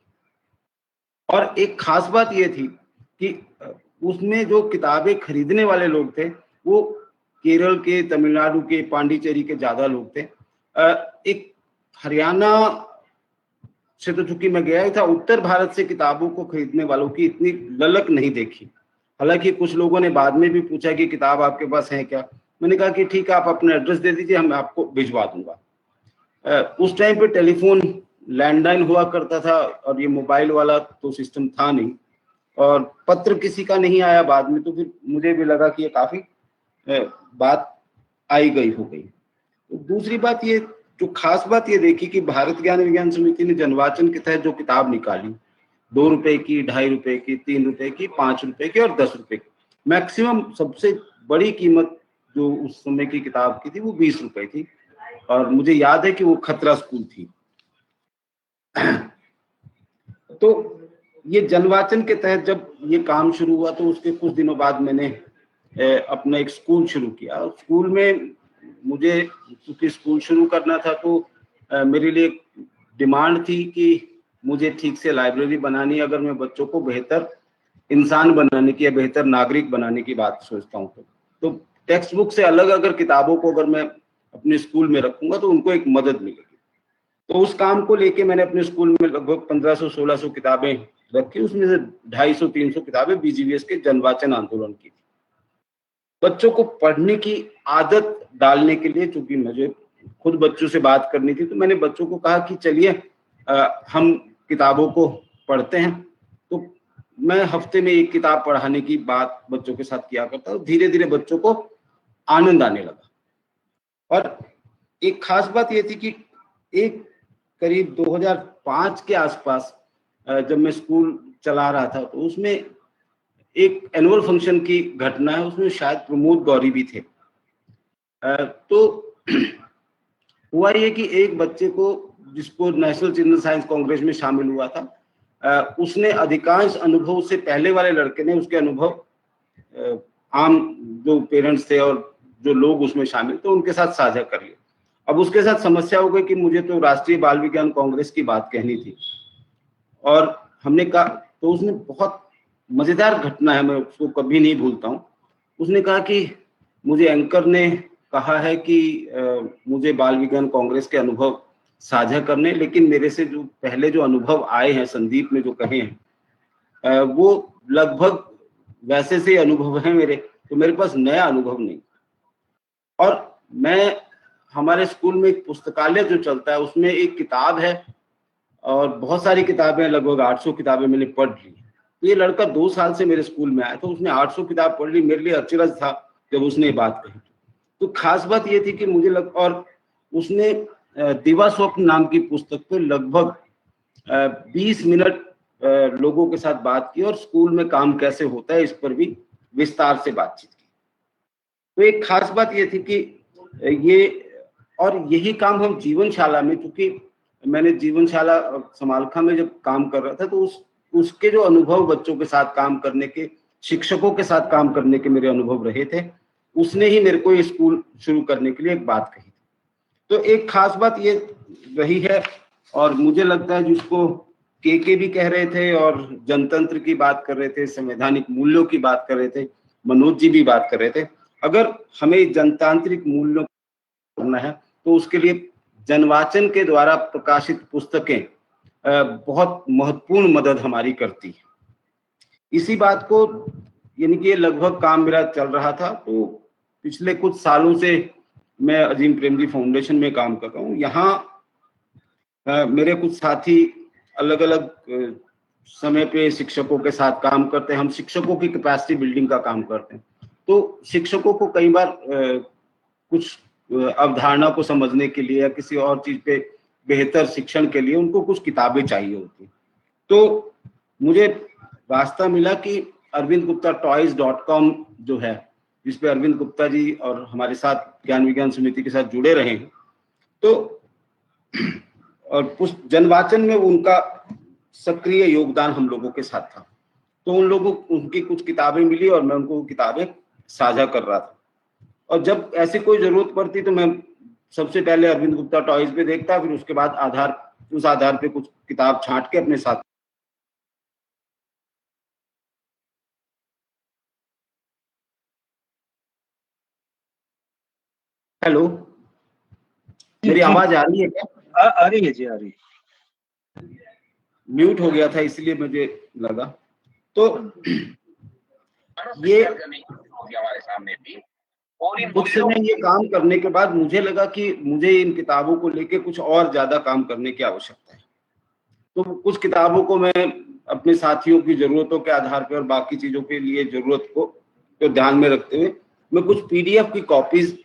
और एक खास बात ये थी कि उसमें जो किताबें खरीदने वाले लोग थे वो केरल के, तमिलनाडु के, पांडिचेरी के ज्यादा लोग थे। एक हरियाणा से तो चूंकि मैं गया ही था, उत्तर भारत से किताबों को खरीदने वालों की इतनी ललक नहीं देखी। हालांकि कुछ लोगों ने बाद में भी पूछा कि किताब आपके पास है क्या। मैंने कहा कि ठीक है, आप अपना एड्रेस दे दीजिए, मैं आपको भिजवा दूंगा। उस टाइम पे टेलीफोन लैंडलाइन हुआ करता था, और ये मोबाइल वाला तो सिस्टम था नहीं, और पत्र किसी का नहीं आया बाद में। तो फिर मुझे भी लगा कि ये काफी बात आई गई हो गई। तो दूसरी बात ये, जो खास बात ये देखी कि भारत ज्ञान विज्ञान समिति ने जनवाचन के तहत जो किताब निकाली, 2 रुपए की, 2.5 रुपए की, 3 रुपए की, 5 रुपए की और 10 रुपए की, मैक्सिमम सबसे बड़ी कीमत जो उस समय की किताब की थी वो 20 रुपए थी। और मुझे याद है कि वो खतरा स्कूल थी। तो ये जनवाचन के तहत जब ये काम शुरू हुआ तो उसके कुछ दिनों बाद मैंने अपना एक स्कूल शुरू किया। स्कूल में मुझे क्योंकि स्कूल शुरू करना था तो मेरे लिए डिमांड थी कि मुझे ठीक से लाइब्रेरी बनानी, अगर मैं बच्चों को बेहतर इंसान बनाने की या बेहतर नागरिक बनाने की बात सोचता हूँ तो टेक्स्ट बुक से अलग अगर किताबों को अगर मैं अपने स्कूल में रखूंगा तो उनको एक मदद मिलेगी। तो उस काम को लेके मैंने अपने स्कूल में लगभग 1500-1600 किताबें रखी, उसमें से 250-300 किताबें बीजीवीएस के जनवाचन आंदोलन की थी। बच्चों को पढ़ने की आदत डालने के लिए, चूंकि मुझे खुद बच्चों से बात करनी थी, तो मैंने बच्चों को कहा कि चलिए हम किताबों को पढ़ते हैं। तो मैं हफ्ते में एक किताब पढ़ाने की बात बच्चों के साथ किया करता हूँ। धीरे धीरे बच्चों को आनंद आने लगा। और एक खास बात ये थी कि एक करीब 2005 के आसपास जब मैं स्कूल चला रहा था तो उसमें एक एनुअल फंक्शन की घटना है, उसमें शायद प्रमोद गौरी भी थे। तो हुआ ये कि एक बच्चे को, जिसको नेशनल चिल्ड्रन साइंस कांग्रेस में शामिल हुआ था, उसने अधिकांश अनुभव से पहले वाले लड़के ने उसके अनुभव आम जो पेरेंट्स थे और जो लोग उसमें शामिल थे उनके साथ साझा कर लिया। अब उसके साथ समस्या हो गई कि मुझे तो राष्ट्रीय बाल विज्ञान कांग्रेस की बात कहनी थी और हमने कहा, तो उसने बहुत मजेदार घटना है, मैं उसको कभी नहीं भूलता हूँ। उसने कहा कि मुझे एंकर ने कहा है कि मुझे बाल विज्ञान कांग्रेस के अनुभव साझा करने, लेकिन मेरे से जो पहले जो अनुभव आए हैं, संदीप ने जो कहे हैं, वो लगभग वैसे से अनुभव हैं मेरे, तो मेरे पास नया अनुभव नहीं। और मैं, हमारे स्कूल में एक पुस्तकालय जो चलता है उसमें एक किताब है और बहुत सारी किताबें, लगभग 800 किताबें मैंने पढ़ ली। तो ये लड़का 2 साल से मेरे स्कूल में आया था, उसने 800 किताब पढ़ ली। मेरे लिए अचरज था जब उसने ये बात कही। तो खास बात ये थी कि मुझे और उसने दिवा स्वप्न नाम की पुस्तक पे लगभग 20 मिनट लोगों के साथ बात की और स्कूल में काम कैसे होता है इस पर भी विस्तार से बातचीत की। तो एक खास बात ये थी कि ये, और यही काम हम जीवनशाला में, क्योंकि मैंने जीवनशाला समालखा में जब काम कर रहा था तो उसके जो अनुभव बच्चों के साथ काम करने के, शिक्षकों के साथ काम करने के मेरे अनुभव रहे थे, उसने ही मेरे को ये स्कूल शुरू करने के लिए एक बात कही। तो एक खास बात ये रही है, और मुझे लगता है जिसको के भी कह रहे थे और जनतंत्र की बात कर रहे थे, संवैधानिक मूल्यों की बात कर रहे थे, मनोज जी भी बात कर रहे थे, अगर हमें जनतांत्रिक मूल्यों करना है तो उसके लिए जनवाचन के द्वारा प्रकाशित पुस्तकें बहुत महत्वपूर्ण मदद हमारी करती है। इसी बात को, यानी कि लगभग काम मेरा चल रहा था, तो पिछले कुछ सालों से मैं अजीम प्रेमजी फाउंडेशन में काम कर रहा हूँ। यहाँ मेरे कुछ साथी अलग अलग समय पे शिक्षकों के साथ काम करते हैं। हम शिक्षकों की कैपेसिटी बिल्डिंग का काम करते हैं। तो शिक्षकों को कई बार कुछ अवधारणा को समझने के लिए या किसी और चीज पे बेहतर शिक्षण के लिए उनको कुछ किताबें चाहिए होती। तो मुझे रास्ता मिला कि arvindgupta.toys.com जो है, जिसपे अरविंद गुप्ता जी और हमारे साथ ज्ञान विज्ञान समिति के साथ जुड़े रहे हैं, तो और उस जनवाचन में उनका सक्रिय योगदान हम लोगों के साथ था। तो उन लोगों, उनकी कुछ किताबें मिली और मैं उनको किताबें साझा कर रहा था। और जब ऐसी कोई जरूरत पड़ती तो मैं सबसे पहले अरविंद गुप्ता टॉयज पे देखता, फिर उसके बाद उस आधार पे कुछ किताब छांट के अपने साथ। हेलो, मेरी आवाज आ रही है क्या? आ रही है जी, आ रही है। म्यूट हो गया था इसलिए मुझे लगा। तो ये कुछ समय ये काम करने के बाद मुझे लगा कि मुझे इन किताबों को लेके कुछ और ज्यादा काम करने की आवश्यकता है। तो कुछ किताबों को मैं अपने साथियों की जरूरतों के आधार पर और बाकी चीजों के लिए जरूरत को ध्यान में रखते हुए मैं कुछ पीडीएफ की कॉपीज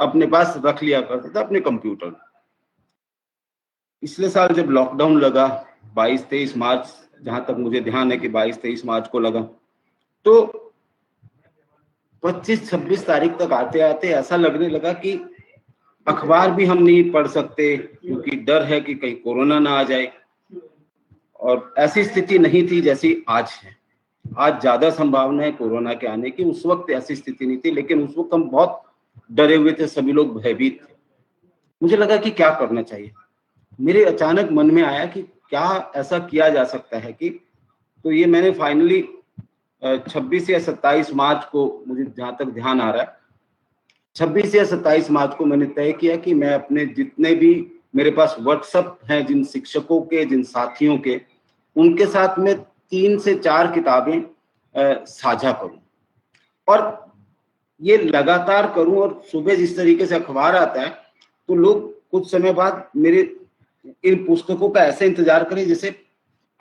अपने पास रख लिया करता था अपने कंप्यूटर में। पिछले साल जब लॉकडाउन लगा 22-23 मार्च, जहां तक मुझे ध्यान है कि 22-23 मार्च को लगा, तो 25-26 तारीख तक आते आते ऐसा लगने लगा कि अखबार भी हम नहीं पढ़ सकते क्योंकि डर है कि कहीं कोरोना ना आ जाए, और ऐसी स्थिति नहीं थी जैसी आज है। आज ज्यादा संभावना है कोरोना के आने की, उस वक्त ऐसी स्थिति नहीं थी, लेकिन उस वक्त हम बहुत डरे हुए थे, सभी लोग भयभीत थे। मुझे लगा कि क्या करना चाहिए। मेरे अचानक मन में आया कि क्या ऐसा किया जा सकता है कि, तो ये मैंने फाइनली 26 या 27 मार्च को, मुझे जहां तक ध्यान आ रहा है 26 या 27 मार्च को मैंने तय किया कि मैं अपने जितने भी मेरे पास व्हाट्सएप हैं, जिन शिक्षकों के, जिन साथियों के, उनके साथ में 3 से 4 किताबें साझा करूं और ये लगातार करूं। और सुबह जिस तरीके से अखबार आता है तो लोग कुछ समय बाद मेरे इन पुस्तकों का ऐसे इंतजार करें जैसे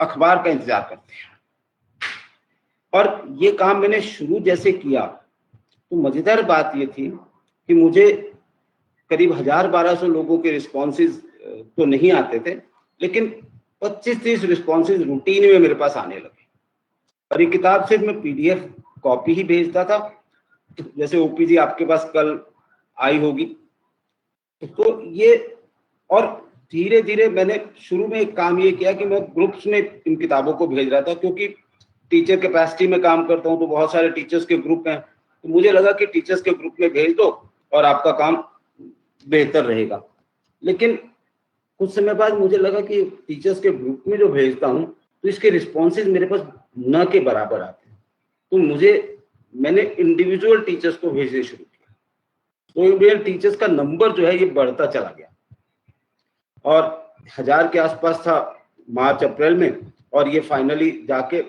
अखबार का इंतजार करते हैं। और ये काम मैंने शुरू जैसे किया तो मजेदार बात ये थी कि मुझे करीब 1000-1200 लोगों के रिस्पॉन्सेज तो नहीं आते थे, लेकिन 25-30 रिस्पॉन्सेज रूटीन में मेरे पास आने लगे। और ये किताब सिर्फ मैं PDF कॉपी ही भेजता था, जैसे ओपी जी आपके पास कल आई होगी। तो ये, और धीरे धीरे मैंने शुरू में एक काम ये किया कि मैं ग्रुप्स में इन किताबों को भेज रहा था, क्योंकि टीचर कैपेसिटी में काम करता हूँ तो बहुत सारे टीचर्स के ग्रुप हैं, तो मुझे लगा कि टीचर्स के ग्रुप में भेज दो और आपका काम बेहतर रहेगा। लेकिन कुछ समय बाद मुझे लगा कि टीचर्स के ग्रुप में जो भेजता हूँ तो इसके रिस्पॉन्सेज मेरे पास न के बराबर आते हैं, तो मैंने इंडिविजुअल टीचर्स को भेजने शुरू किया। तो इंडिविजुअल टीचर्स का नंबर जो है ये बढ़ता चला गया और 1000 के आसपास था मार्च अप्रैल में, और ये फाइनली जाके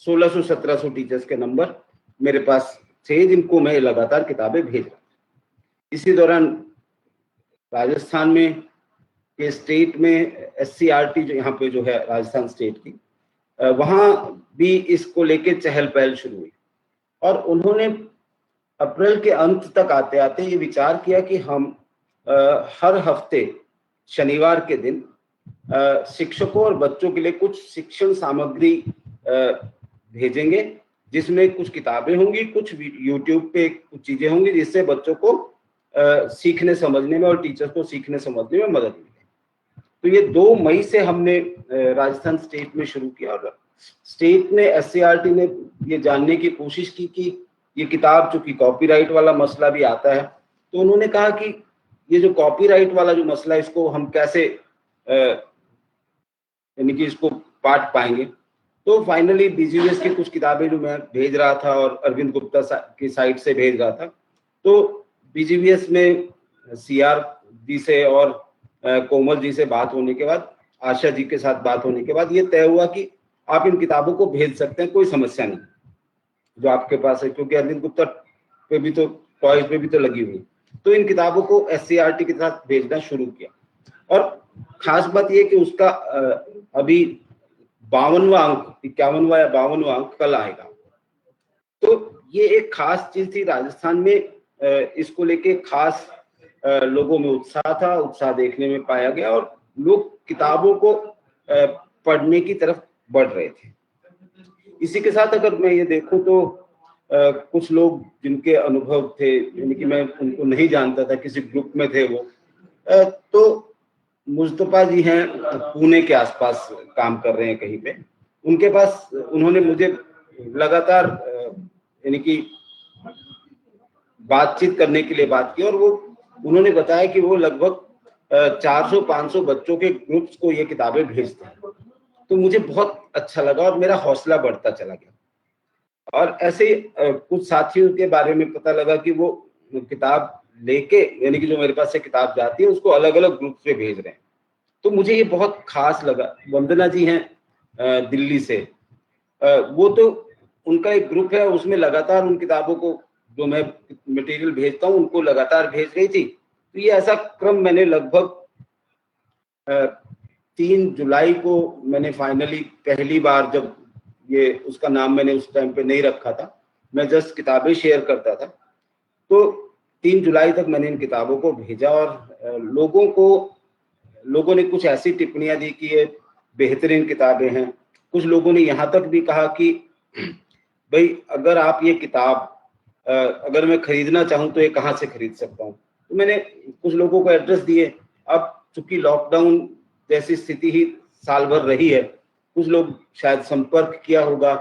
1600-1700 टीचर्स के नंबर मेरे पास थे, जिनको मैं लगातार किताबें भेज रहा था। इसी दौरान राजस्थान में के स्टेट में SCRT जो यहाँ पे जो है राजस्थान स्टेट की, वहाँ भी इसको लेके चहल पहल शुरू हुई और उन्होंने अप्रैल के अंत तक आते आते ये विचार किया कि हम हर हफ्ते शनिवार के दिन शिक्षकों और बच्चों के लिए कुछ शिक्षण सामग्री भेजेंगे, जिसमें कुछ किताबें होंगी, कुछ YouTube पे कुछ चीजें होंगी, जिससे बच्चों को सीखने समझने में और टीचर्स को सीखने समझने में मदद मिले। तो ये 2 मई से हमने राजस्थान स्टेट में शुरू किया और स्टेट ने, SCRT ने ये जानने की कोशिश की कि ये किताब, चूंकि कॉपीराइट वाला मसला भी आता है, तो उन्होंने कहा कि ये जो कॉपीराइट वाला जो मसला है इसको हम कैसे यानी कि इसको पाट पाएंगे। तो फाइनली BGVS की कुछ किताबें जो मैं भेज रहा था और अरविंद गुप्ता की साइट से भेज रहा था, तो BGVS में CR जी से और कोमल जी से बात होने के बाद, आशा जी के साथ बात होने के बाद ये तय हुआ कि आप इन किताबों को भेज सकते हैं, कोई समस्या नहीं जो आपके पास है, क्योंकि अरविंद गुप्ता पे भी तो टॉयज पे भी तो लगी हुई। तो इन किताबों को SCRT के साथ भेजना शुरू किया और खास बात यह कि उसका अभी 52वां अंक, 51वां या 52वां अंक कल आएगा। तो ये एक खास चीज थी राजस्थान में, इसको लेके खास लोगों में उत्साह था, उत्साह देखने में पाया गया और लोग किताबों को पढ़ने की तरफ बढ़ रहे थे। इसी के साथ अगर मैं ये देखूं तो कुछ लोग जिनके अनुभव थे, यानी कि मैं उनको नहीं जानता था, किसी ग्रुप में थे वो, तो मुस्तफा जी हैं, पुणे के आसपास काम कर रहे हैं कहीं पे, उनके पास उन्होंने मुझे लगातार यानी कि बातचीत करने के लिए बात की और वो उन्होंने बताया कि वो लगभग 400-500 बच्चों के ग्रुप्स को ये किताबें भेजते हैं। तो मुझे बहुत अच्छा लगा और मेरा हौसला बढ़ता चला गया। और ऐसे कुछ साथियों के बारे में पता लगा कि वो किताब लेके, यानी कि जो मेरे पास से किताब जाती है उसको अलग अलग ग्रुप पे भेज रहे हैं। तो मुझे ये बहुत खास लगा। वंदना जी हैं दिल्ली से, वो तो उनका एक ग्रुप है, उसमें लगातार उन किताबों को जो मैं मटेरियल भेजता हूँ उनको लगातार भेज रही थी। तो ये ऐसा क्रम मैंने लगभग 3 जुलाई को मैंने फाइनली पहली बार, जब ये उसका नाम मैंने उस टाइम पे नहीं रखा था, मैं जस्ट किताबें शेयर करता था, तो 3 जुलाई तक मैंने इन किताबों को भेजा और लोगों ने कुछ ऐसी टिप्पणियां दी कि ये बेहतरीन किताबें हैं। कुछ लोगों ने यहाँ तक भी कहा कि भाई अगर आप ये किताब अगर मैं खरीदना चाहूँ तो ये कहाँ से खरीद सकता हूँ। तो मैंने कुछ लोगों को एड्रेस दिए। अब चूंकि लॉकडाउन जैसी स्थिति ही साल भर रही है, कुछ लोग शायद संपर्क किया होगा,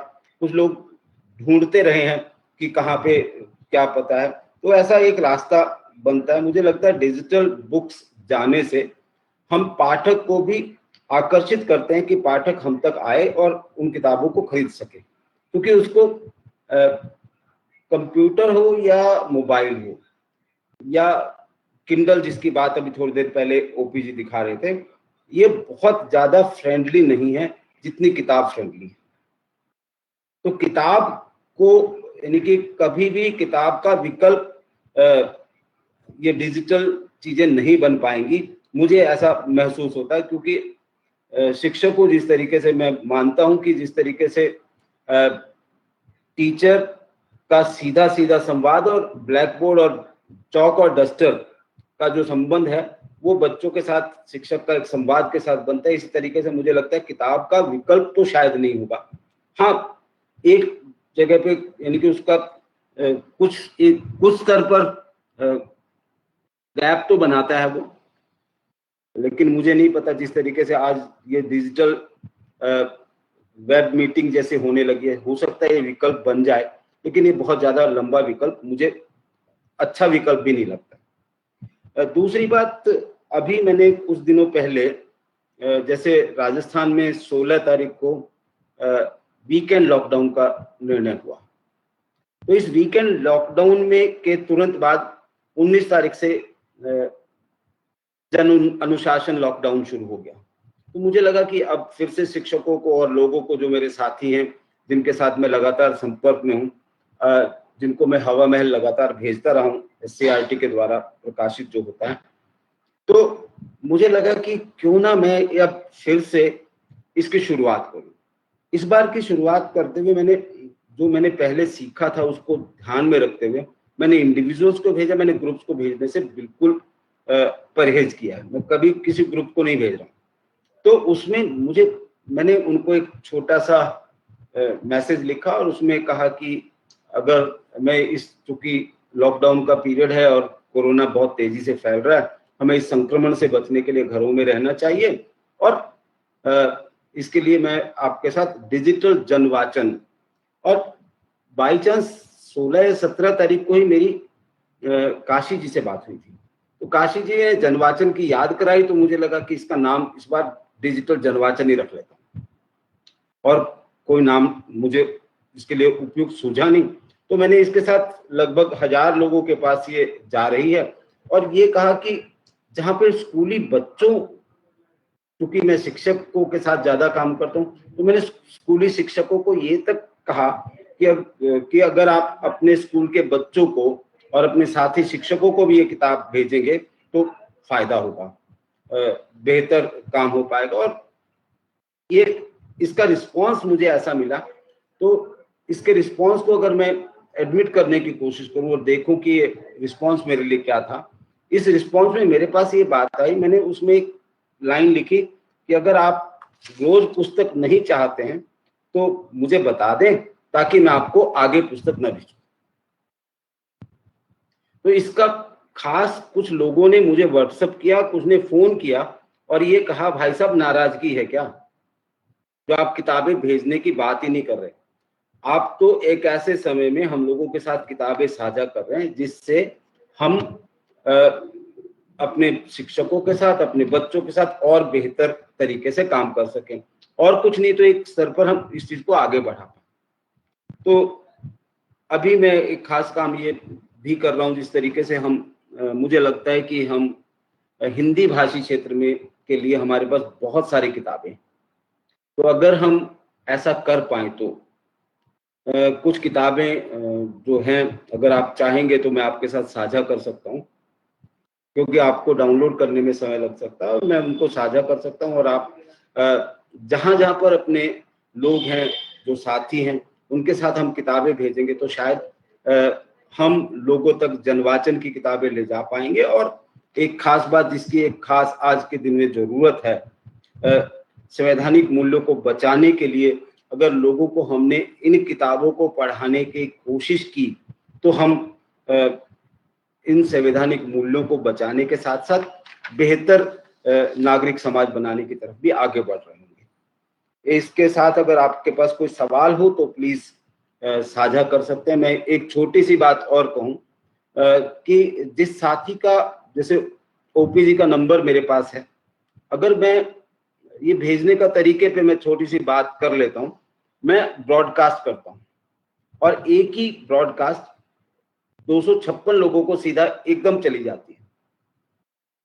कुछ लोग ढूंढते रहे हैं कि कहाँ पे क्या पता है, तो ऐसा एक रास्ता बनता है। मुझे लगता है डिजिटल बुक्स जाने से हम पाठक को भी आकर्षित करते हैं कि पाठक हम तक आए और उन किताबों को खरीद सके, क्योंकि उसको कंप्यूटर हो या मोबाइल हो या किंडल, जिसकी बात अभी थोड़ी देर पहले ओपी जी दिखा रहे थे, ये बहुत ज्यादा फ्रेंडली नहीं है जितनी किताब फ्रेंडली है। तो किताब को यानी कि कभी भी किताब का विकल्प ये डिजिटल चीजें नहीं बन पाएंगी, मुझे ऐसा महसूस होता है। क्योंकि शिक्षक को जिस तरीके से मैं मानता हूं कि जिस तरीके से टीचर का सीधा सीधा संवाद और ब्लैक बोर्ड और चौक और डस्टर का जो संबंध है वो बच्चों के साथ शिक्षक का एक संवाद के साथ बनता है, इसी तरीके से मुझे लगता है किताब का विकल्प तो शायद नहीं होगा। हाँ, एक जगह पे यानी कि उसका कुछ स्तर पर गैप तो बनाता है वो, लेकिन मुझे नहीं पता जिस तरीके से आज ये डिजिटल वेब मीटिंग जैसे होने लगी है, हो सकता है ये विकल्प बन जाए, लेकिन ये बहुत ज्यादा लंबा विकल्प मुझे अच्छा विकल्प भी नहीं लगता। दूसरी बात, अभी मैंने कुछ दिनों पहले जैसे राजस्थान में 16 तारीख को वीकेंड लॉकडाउन का निर्णय हुआ, तो इस वीकेंड लॉकडाउन में के तुरंत बाद 19 तारीख से जन अनुशासन लॉकडाउन शुरू हो गया। तो मुझे लगा कि अब फिर से शिक्षकों को और लोगों को, जो मेरे साथी हैं जिनके साथ मैं लगातार संपर्क में हूँ, जिनको मैं हवा महल लगातार भेजता रहा हूँ SCERT के द्वारा प्रकाशित जो होता है, तो मुझे लगा कि क्यों ना मैं अब फिर से इसकी शुरुआत करूँ। इस बार की शुरुआत करते हुए मैंने पहले सीखा था उसको ध्यान में रखते हुए मैंने इंडिविजुअल्स को भेजा, मैंने ग्रुप्स को भेजने से बिल्कुल परहेज किया है। मैं कभी किसी ग्रुप को नहीं भेज रहा हूँ। तो उसमें मैंने उनको एक छोटा सा मैसेज लिखा और उसमें कहा कि अगर मैं चूंकि लॉकडाउन का पीरियड है और कोरोना बहुत तेजी से फैल रहा है, हमें इस संक्रमण से बचने के लिए घरों में रहना चाहिए, और इसके लिए मैं आपके साथ डिजिटल जनवाचन, और बाई चांस 16 या 17 तारीख को ही मेरी काशी जी से बात हुई थी, तो काशी जी ने जनवाचन की याद कराई, तो मुझे लगा कि इसका नाम इस बार डिजिटल जनवाचन ही रख लेता हूं, और कोई नाम मुझे इसके लिए उपयुक्त सूझा नहीं। तो मैंने इसके साथ लगभग 1000 लोगों के पास ये जा रही है, और ये कहा कि जहां पे स्कूली बच्चों, क्योंकि मैं शिक्षकों के साथ ज्यादा काम करता हूँ, तो मैंने स्कूली शिक्षकों को ये तक कहा कि अगर आप अपने स्कूल के बच्चों को और अपने साथी शिक्षकों को भी ये किताब भेजेंगे तो फायदा होगा, बेहतर काम हो पाएगा। और ये इसका रिस्पांस मुझे ऐसा मिला, तो इसके रिस्पांस को अगर मैं एडमिट करने की कोशिश करूं और देखूं कि ये रिस्पांस मेरे लिए क्या था, इस रिस्पांस में मेरे पास ये बात आई, मैंने उसमें एक लाइन लिखी कि अगर आप रोज पुस्तक नहीं चाहते हैं तो मुझे बता दें ताकि मैं आपको आगे पुस्तक न भेजूं। तो इसका खास कुछ लोगों ने मुझे व्हाट्सएप किया, कुछ ने फोन किया और ये कहा, भाई साहब नाराजगी है क्या जो आप किताबें भेजने की बात ही नहीं कर रहे? आप तो एक ऐसे समय में हम लोगों के साथ किताबें साझा कर रहे हैं जिससे हम अपने शिक्षकों के साथ, अपने बच्चों के साथ और बेहतर तरीके से काम कर सकें, और कुछ नहीं तो एक स्तर पर हम इस चीज को आगे बढ़ा पाए। तो अभी मैं एक खास काम ये भी कर रहा हूँ जिस तरीके से मुझे लगता है कि हम हिंदी भाषी क्षेत्र में के लिए हमारे पास बहुत सारी किताबें, तो अगर हम ऐसा कर पाए तो कुछ किताबें जो हैं, अगर आप चाहेंगे तो मैं आपके साथ साझा कर सकता हूँ, क्योंकि आपको डाउनलोड करने में समय लग सकता है, और मैं उनको साझा कर सकता हूँ, और आप जहाँ जहाँ पर अपने लोग हैं, जो साथी हैं, उनके साथ हम किताबें भेजेंगे तो शायद हम लोगों तक जनवाचन की किताबें ले जा पाएंगे। और एक खास बात जिसकी एक खास आज के दिन में जरूरत है, संवैधानिक मूल्यों को बचाने के लिए अगर लोगों को हमने इन किताबों को पढ़ाने की कोशिश की तो हम इन संवैधानिक मूल्यों को बचाने के साथ साथ बेहतर नागरिक समाज बनाने की तरफ भी आगे बढ़ रहे होंगे। इसके साथ अगर आपके पास कोई सवाल हो तो प्लीज साझा कर सकते हैं। मैं एक छोटी सी बात और कहूं कि जिस साथी का, जैसे ओपी जी का नंबर मेरे पास है, अगर मैं ये भेजने का तरीके पे मैं छोटी सी बात कर लेता हूं। मैं ब्रॉडकास्ट करता हूं और एक ही ब्रॉडकास्ट 256 लोगों को सीधा एकदम चली जाती है,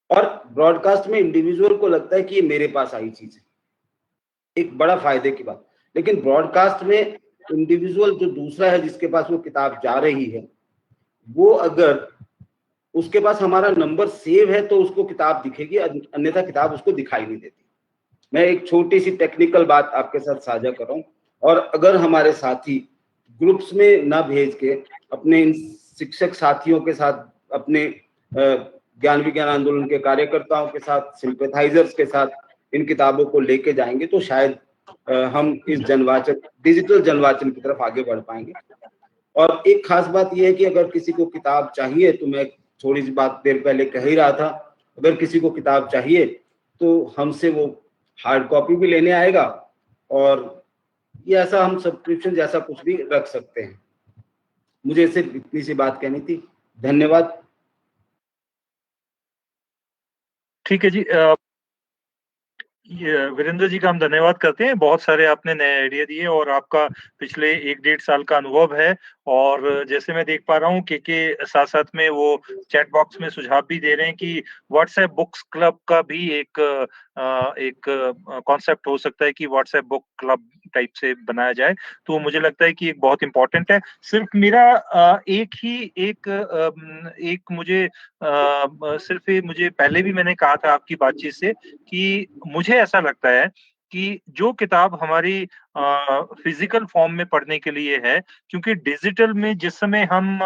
और ब्रॉडकास्ट में इंडिविजुअल को लगता है कि ये मेरे पास आई चीज है, एक बड़ा फायदे की बात। लेकिन ब्रॉडकास्ट में इंडिविजुअल जो दूसरा है जिसके पास वो किताब जा रही है, वो अगर उसके पास हमारा नंबर सेव है तो उसको किताब दिखेगी, अन्यथा किताब उसको दिखाई नहीं देती। मैं एक छोटी सी टेक्निकल बात आपके साथ साझा कर रहा हूँ। और अगर हमारे साथी ग्रुप्स में ना भेज के अपने इन शिक्षक साथियों के साथ, अपने ज्ञान विज्ञान आंदोलन के कार्यकर्ताओं के साथ, सिंपैथाइजर्स के साथ इन किताबों को लेके जाएंगे तो शायद हम इस जनवाचन, डिजिटल जनवाचन की तरफ आगे बढ़ पाएंगे। और एक खास बात यह है कि अगर किसी को किताब चाहिए, तो मैं थोड़ी सी बात देर पहले कह ही रहा था, अगर किसी को किताब चाहिए तो हमसे वो हार्ड कॉपी भी लेने आएगा, और ये ऐसा हम सब्सक्रिप्शन जैसा कुछ भी रख सकते हैं। मुझे सिर्फ इतनी सी बात कहनी थी। धन्यवाद। ठीक है जी, ये वीरेंद्र जी का हम धन्यवाद करते हैं। बहुत सारे आपने नए आइडिया दिए और आपका पिछले 1-1.5 साल का अनुभव है, और जैसे मैं देख पा रहा हूँ के साथ साथ में वो चैट बॉक्स में सुझाव भी दे रहे हैं कि व्हाट्सएप बुक्स क्लब का भी एक कॉन्सेप्ट हो सकता है कि व्हाट्सएप बुक क्लब टाइप से बनाया जाए। तो मुझे लगता है कि एक बहुत इम्पोर्टेंट है। सिर्फ मेरा एक मुझे सिर्फ मुझे पहले भी मैंने कहा था आपकी बातचीत से कि मुझे ऐसा लगता है कि जो किताब हमारी फिजिकल फॉर्म में पढ़ने के लिए है, क्योंकि डिजिटल में जिस समय हम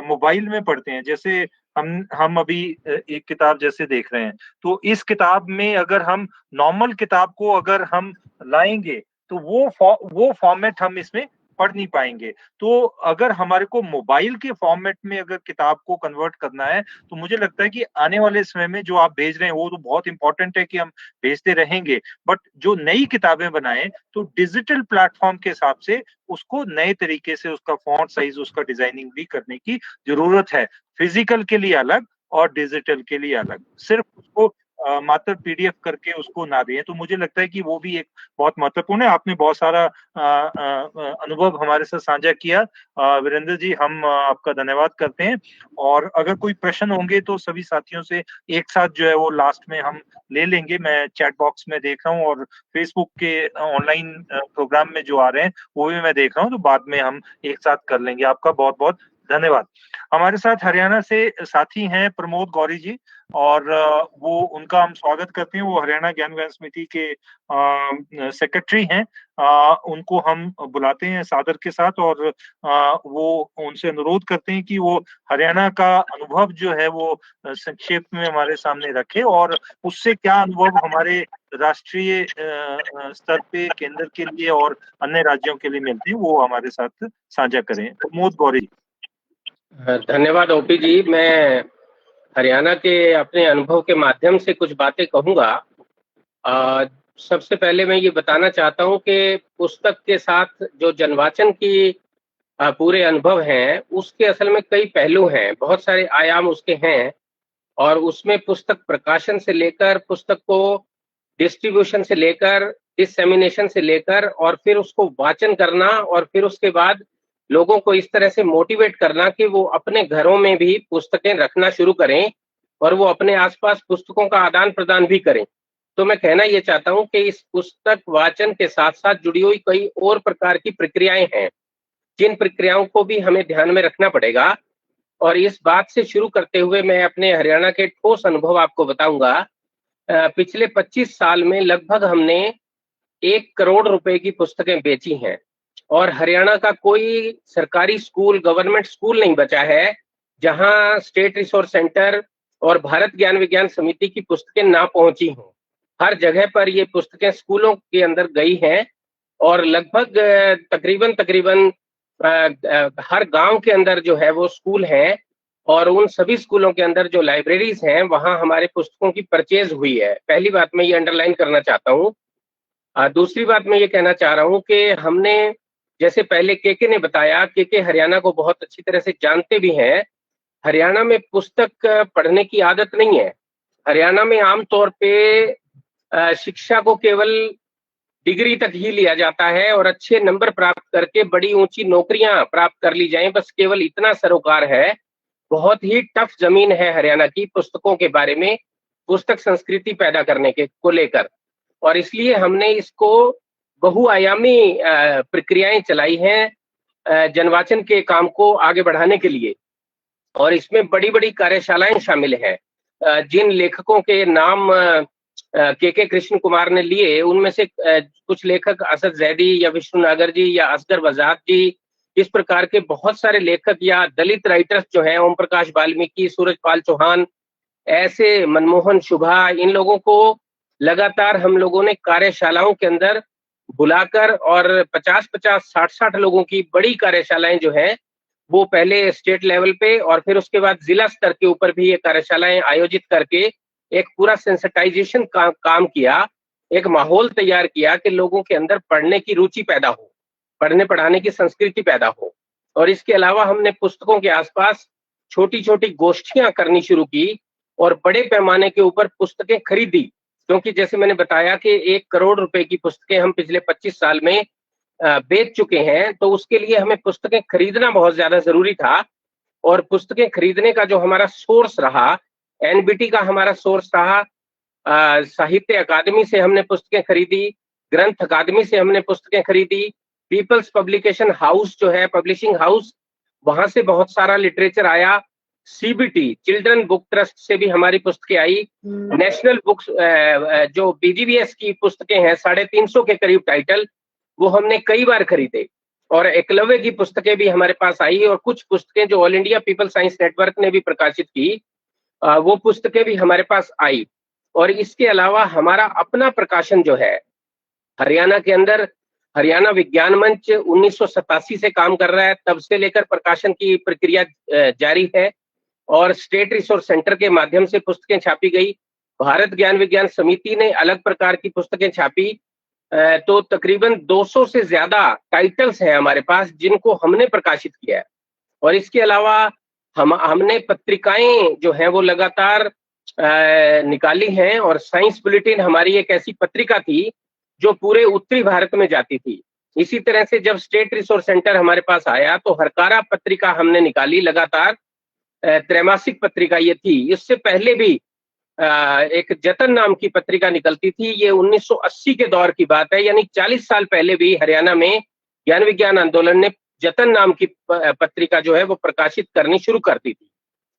मोबाइल में पढ़ते हैं, जैसे हम अभी एक किताब जैसे देख रहे हैं, तो इस किताब में अगर हम नॉर्मल किताब को अगर हम लाएंगे तो वो फॉर्मेट हम इसमें पढ़ नहीं पाएंगे। तो अगर हमारे को मोबाइल के फॉर्मेट में अगर किताब को कन्वर्ट करना है, तो मुझे लगता है कि आने वाले समय में जो आप भेज रहे हैं वो तो बहुत इंपॉर्टेंट है कि हम भेजते रहेंगे, बट जो नई किताबें बनाएं तो डिजिटल प्लेटफॉर्म के हिसाब से उसको नए तरीके से उसका फॉन्ट साइज, उसका डिजाइनिंग भी करने की जरूरत है। फिजिकल के लिए अलग और डिजिटल के लिए अलग, सिर्फ उसको मात्र पीडीएफ करके उसको ना दें। तो मुझे लगता है कि वो भी एक बहुत महत्वपूर्ण है। आपने बहुत सारा अनुभव हमारे साथ साझा किया। वीरेंद्र जी, हम आपका धन्यवाद करते हैं, और अगर कोई प्रश्न होंगे तो सभी साथियों से एक साथ जो है वो लास्ट में हम ले लेंगे। मैं चैट बॉक्स में देख रहा हूँ और फेसबुक के ऑनलाइन प्रोग्राम में जो आ रहे हैं वो भी मैं देख रहा हूँ, तो बाद में हम एक साथ कर लेंगे। आपका बहुत बहुत धन्यवाद। हमारे साथ हरियाणा से साथी हैं प्रमोद गौरी जी, और वो उनका हम स्वागत करते हैं। वो हरियाणा ज्ञान विज्ञान समिति के सेक्रेटरी हैं। उनको हम बुलाते हैं सादर के साथ, और वो उनसे अनुरोध करते हैं कि वो हरियाणा का अनुभव जो है वो संक्षेप में हमारे सामने रखे, और उससे क्या अनुभव हमारे राष्ट्रीय स्तर पे केंद्र के लिए और अन्य राज्यों के लिए मिलते हैं वो हमारे साथ साझा करें। प्रमोद गौरी। धन्यवाद ओपी जी। मैं हरियाणा के अपने अनुभव के माध्यम से कुछ बातें कहूँगा। सबसे पहले मैं ये बताना चाहता हूँ कि पुस्तक के साथ जो जनवाचन की पूरे अनुभव हैं, उसके असल में कई पहलू हैं, बहुत सारे आयाम उसके हैं, और उसमें पुस्तक प्रकाशन से लेकर, पुस्तक को डिस्ट्रीब्यूशन से लेकर, डिसेमिनेशन से लेकर, और फिर उसको वाचन करना, और फिर उसके बाद लोगों को इस तरह से मोटिवेट करना कि वो अपने घरों में भी पुस्तकें रखना शुरू करें और वो अपने आसपास पुस्तकों का आदान प्रदान भी करें। तो मैं कहना ये चाहता हूं कि इस पुस्तक वाचन के साथ साथ जुड़ी हुई कई और प्रकार की प्रक्रियाएं हैं, जिन प्रक्रियाओं को भी हमें ध्यान में रखना पड़ेगा। और इस बात से शुरू करते हुए मैं अपने हरियाणा के ठोस अनुभव आपको बताऊंगा। पिछले 25 साल में लगभग हमने 1 करोड़ रुपए की पुस्तकें बेची हैं, और हरियाणा का कोई सरकारी स्कूल, गवर्नमेंट स्कूल नहीं बचा है जहां स्टेट रिसोर्स सेंटर और भारत ज्ञान विज्ञान समिति की पुस्तकें ना पहुंची हों। हर जगह पर ये पुस्तकें स्कूलों के अंदर गई हैं, और लगभग तकरीबन हर गांव के अंदर जो है वो स्कूल है, और उन सभी स्कूलों के अंदर जो लाइब्रेरीज हैं वहां हमारे पुस्तकों की परचेज हुई है। पहली बात मैं ये अंडरलाइन करना चाहता हूँ। दूसरी बात मैं ये कहना चाह रहा हूँ कि हमने, जैसे पहले केके ने बताया, केके हरियाणा को बहुत अच्छी तरह से जानते भी हैं। हरियाणा में पुस्तक पढ़ने की आदत नहीं है। हरियाणा में आमतौर पे शिक्षा को केवल डिग्री तक ही लिया जाता है और अच्छे नंबर प्राप्त करके बड़ी ऊंची नौकरियां प्राप्त कर ली जाएं, बस केवल इतना सरोकार है। बहुत ही टफ जमीन है हरियाणा की पुस्तकों के बारे में, पुस्तक संस्कृति पैदा करने के को लेकर, और इसलिए हमने इसको बहुआयामी प्रक्रियाएं चलाई हैं जनवाचन के काम को आगे बढ़ाने के लिए, और इसमें बड़ी बड़ी कार्यशालाएं शामिल हैं। जिन लेखकों के नाम के कृष्ण कुमार ने लिए, उनमें से कुछ लेखक असद जैदी या विष्णु नागर जी या असगर वजाद जी, इस प्रकार के बहुत सारे लेखक या दलित राइटर्स जो हैं, ओम प्रकाश वाल्मीकि, सूरजपाल चौहान, ऐसे मनमोहन शुभा, इन लोगों को लगातार हम लोगों ने कार्यशालाओं के अंदर बुलाकर, और 50-50, 60-60 लोगों की बड़ी कार्यशालाएं जो हैं वो पहले स्टेट लेवल पे और फिर उसके बाद जिला स्तर के ऊपर भी ये कार्यशालाएं आयोजित करके एक पूरा सेंसिटाइजेशन काम किया, एक माहौल तैयार किया कि लोगों के अंदर पढ़ने की रुचि पैदा हो, पढ़ने पढ़ाने की संस्कृति पैदा हो। और इसके अलावा हमने पुस्तकों के आसपास छोटी छोटी गोष्ठियां करनी शुरू की और बड़े पैमाने के ऊपर पुस्तकें खरीदी, क्योंकि जैसे मैंने बताया कि 1 करोड़ रुपए की पुस्तकें हम पिछले 25 साल में बेच चुके हैं, तो उसके लिए हमें पुस्तकें खरीदना बहुत ज्यादा जरूरी था। और पुस्तकें खरीदने का जो हमारा सोर्स रहा, एनबीटी का हमारा सोर्स रहा, साहित्य अकादमी से हमने पुस्तकें खरीदी, ग्रंथ अकादमी से हमने पुस्तकें खरीदी, पीपल्स पब्लिकेशन हाउस जो है पब्लिशिंग हाउस, वहां से बहुत सारा लिटरेचर आया, सीबीटी चिल्ड्रन बुक ट्रस्ट से भी हमारी पुस्तकें आई, नेशनल बुक्स जो बीजीबीएस की पुस्तकें हैं 350 के करीब टाइटल, वो हमने कई बार खरीदे, और एकलव्य की पुस्तकें भी हमारे पास आई, और कुछ पुस्तकें जो all India people science network ने भी प्रकाशित की, वो पुस्तकें भी हमारे पास आई। और इसके अलावा हमारा अपना प्रकाशन जो है हरियाणा के अंदर, हरियाणा विज्ञान मंच 1987 से काम कर रहा है, तब से लेकर प्रकाशन की प्रक्रिया जारी है, और स्टेट रिसोर्स सेंटर के माध्यम से पुस्तकें छापी गई। भारत ज्ञान विज्ञान समिति ने अलग प्रकार की पुस्तकें छापी, तो तकरीबन 200 से ज्यादा टाइटल्स हैं हमारे पास जिनको हमने प्रकाशित किया है। और इसके अलावा हमने पत्रिकाएं जो हैं वो लगातार निकाली हैं, और साइंस बुलेटिन हमारी एक ऐसी पत्रिका थी जो पूरे उत्तरी भारत में जाती थी। इसी तरह से जब स्टेट रिसोर्स सेंटर हमारे पास आया तो हरकारा पत्रिका हमने निकाली, लगातार त्रैमासिक पत्रिका ये थी। इससे पहले भी एक जतन नाम की पत्रिका निकलती थी, ये 1980 के दौर की बात है, यानी 40 साल पहले भी हरियाणा में ज्ञान विज्ञान आंदोलन ने जतन नाम की पत्रिका जो है वो प्रकाशित करनी शुरू कर दी थी।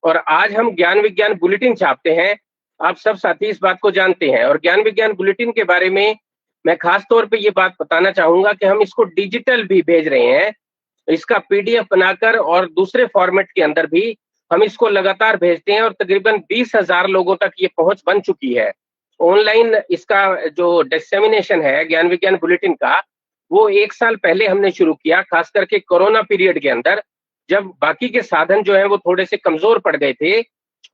और आज हम ज्ञान विज्ञान बुलेटिन छापते हैं, आप सब साथी इस बात को जानते हैं। और ज्ञान विज्ञान बुलेटिन के बारे में मैं खास तौर पे ये बात बताना चाहूंगा कि हम इसको डिजिटल भी भेज रहे हैं, इसका पीडीएफ बनाकर और दूसरे फॉर्मेट के अंदर भी हम इसको लगातार भेजते हैं, और तकरीबन 20,000 लोगों तक ये पहुंच बन चुकी है। ऑनलाइन इसका जो डिसेमिनेशन है ज्ञान विज्ञान बुलेटिन का, वो 1 साल पहले हमने शुरू किया, खास करके कोरोना पीरियड के अंदर, जब बाकी के साधन जो है वो थोड़े से कमजोर पड़ गए थे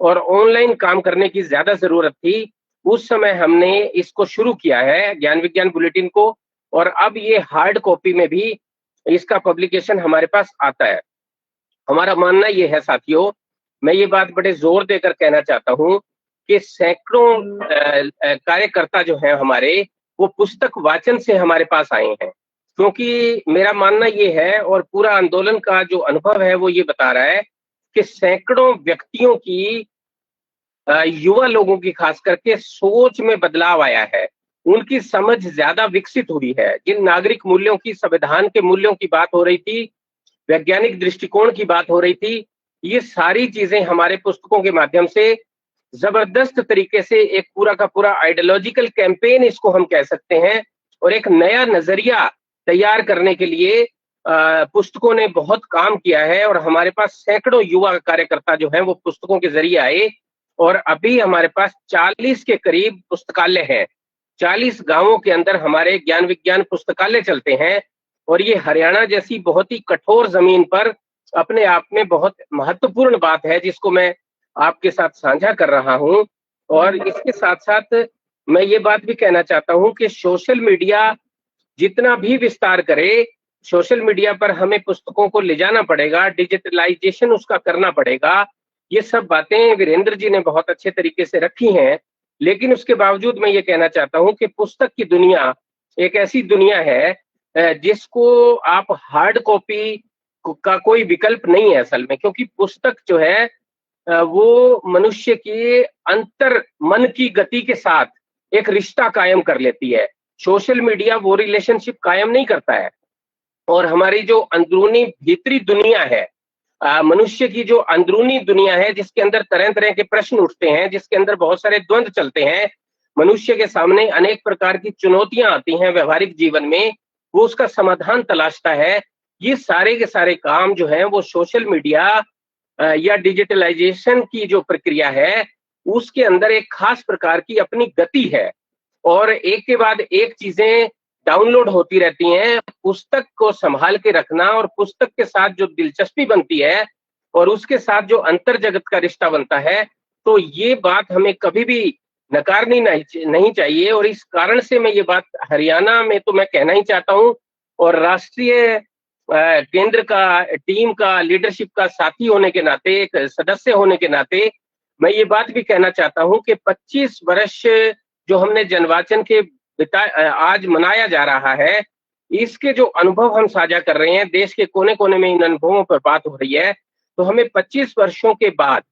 और ऑनलाइन काम करने की ज्यादा जरूरत थी। उस समय हमने इसको शुरू किया है ज्ञान विज्ञान बुलेटिन को, और अब ये हार्ड कॉपी में भी इसका पब्लिकेशन हमारे पास आता है। हमारा मानना ये है साथियों, मैं ये बात बड़े जोर देकर कहना चाहता हूँ कि सैकड़ों कार्यकर्ता जो हैं हमारे, वो पुस्तक वाचन से हमारे पास आए हैं, क्योंकि मेरा मानना ये है और पूरा आंदोलन का जो अनुभव है वो ये बता रहा है कि सैकड़ों व्यक्तियों की, युवा लोगों की खास करके सोच में बदलाव आया है, उनकी समझ ज्यादा विकसित हुई है। जिन नागरिक मूल्यों की, संविधान के मूल्यों की बात हो रही थी, वैज्ञानिक दृष्टिकोण की बात हो रही थी, ये सारी चीजें हमारे पुस्तकों के माध्यम से जबरदस्त तरीके से एक पूरा का पूरा आइडियोलॉजिकल कैंपेन इसको हम कह सकते हैं, और एक नया नजरिया तैयार करने के लिए पुस्तकों ने बहुत काम किया है। और हमारे पास सैकड़ों युवा कार्यकर्ता जो हैं वो पुस्तकों के जरिए आए, और अभी हमारे पास 40 के करीब पुस्तकालय हैं। 40 गांवों के अंदर हमारे ज्ञान विज्ञान पुस्तकालय चलते हैं, और ये हरियाणा जैसी बहुत ही कठोर जमीन पर अपने आप में बहुत महत्वपूर्ण बात है, जिसको मैं आपके साथ साझा कर रहा हूं। और इसके साथ साथ मैं ये बात भी कहना चाहता हूं कि सोशल मीडिया जितना भी विस्तार करे, सोशल मीडिया पर हमें पुस्तकों को ले जाना पड़ेगा, डिजिटलाइजेशन उसका करना पड़ेगा। ये सब बातें वीरेंद्र जी ने बहुत अच्छे तरीके से रखी हैं। लेकिन उसके बावजूद मैं ये कहना चाहता हूं कि पुस्तक की दुनिया एक ऐसी दुनिया है जिसको आप हार्ड कॉपी का कोई विकल्प नहीं है असल में, क्योंकि पुस्तक जो है वो मनुष्य के अंतर मन की गति के साथ एक रिश्ता कायम कर लेती है। सोशल मीडिया वो रिलेशनशिप कायम नहीं करता है। और हमारी जो अंदरूनी भीतरी दुनिया है, मनुष्य की जो अंदरूनी दुनिया है, जिसके अंदर तरह तरह के प्रश्न उठते हैं, जिसके अंदर बहुत सारे द्वंद्व चलते हैं, मनुष्य के सामने अनेक प्रकार की चुनौतियां आती हैं व्यवहारिक जीवन में, वो उसका समाधान तलाशता है। ये सारे के सारे काम जो है वो सोशल मीडिया या डिजिटलाइजेशन की जो प्रक्रिया है उसके अंदर एक खास प्रकार की अपनी गति है। और एक के बाद एक चीजें डाउनलोड होती रहती हैं। पुस्तक को संभाल के रखना और पुस्तक के साथ जो दिलचस्पी बनती है और उसके साथ जो अंतर जगत का रिश्ता बनता है, तो ये बात हमें कभी भी नकारनी नहीं चाहिए। और इस कारण से मैं ये बात हरियाणा में तो मैं कहना ही चाहता हूँ, और राष्ट्रीय केंद्र का टीम का लीडरशिप का साथी होने के नाते, एक सदस्य होने के नाते मैं ये बात भी कहना चाहता हूँ कि 25 वर्ष जो हमने जनवाचन के आज मनाया जा रहा है, इसके जो अनुभव हम साझा कर रहे हैं, देश के कोने कोने में इन अनुभवों पर बात हो रही है। तो हमें 25 वर्षों के बाद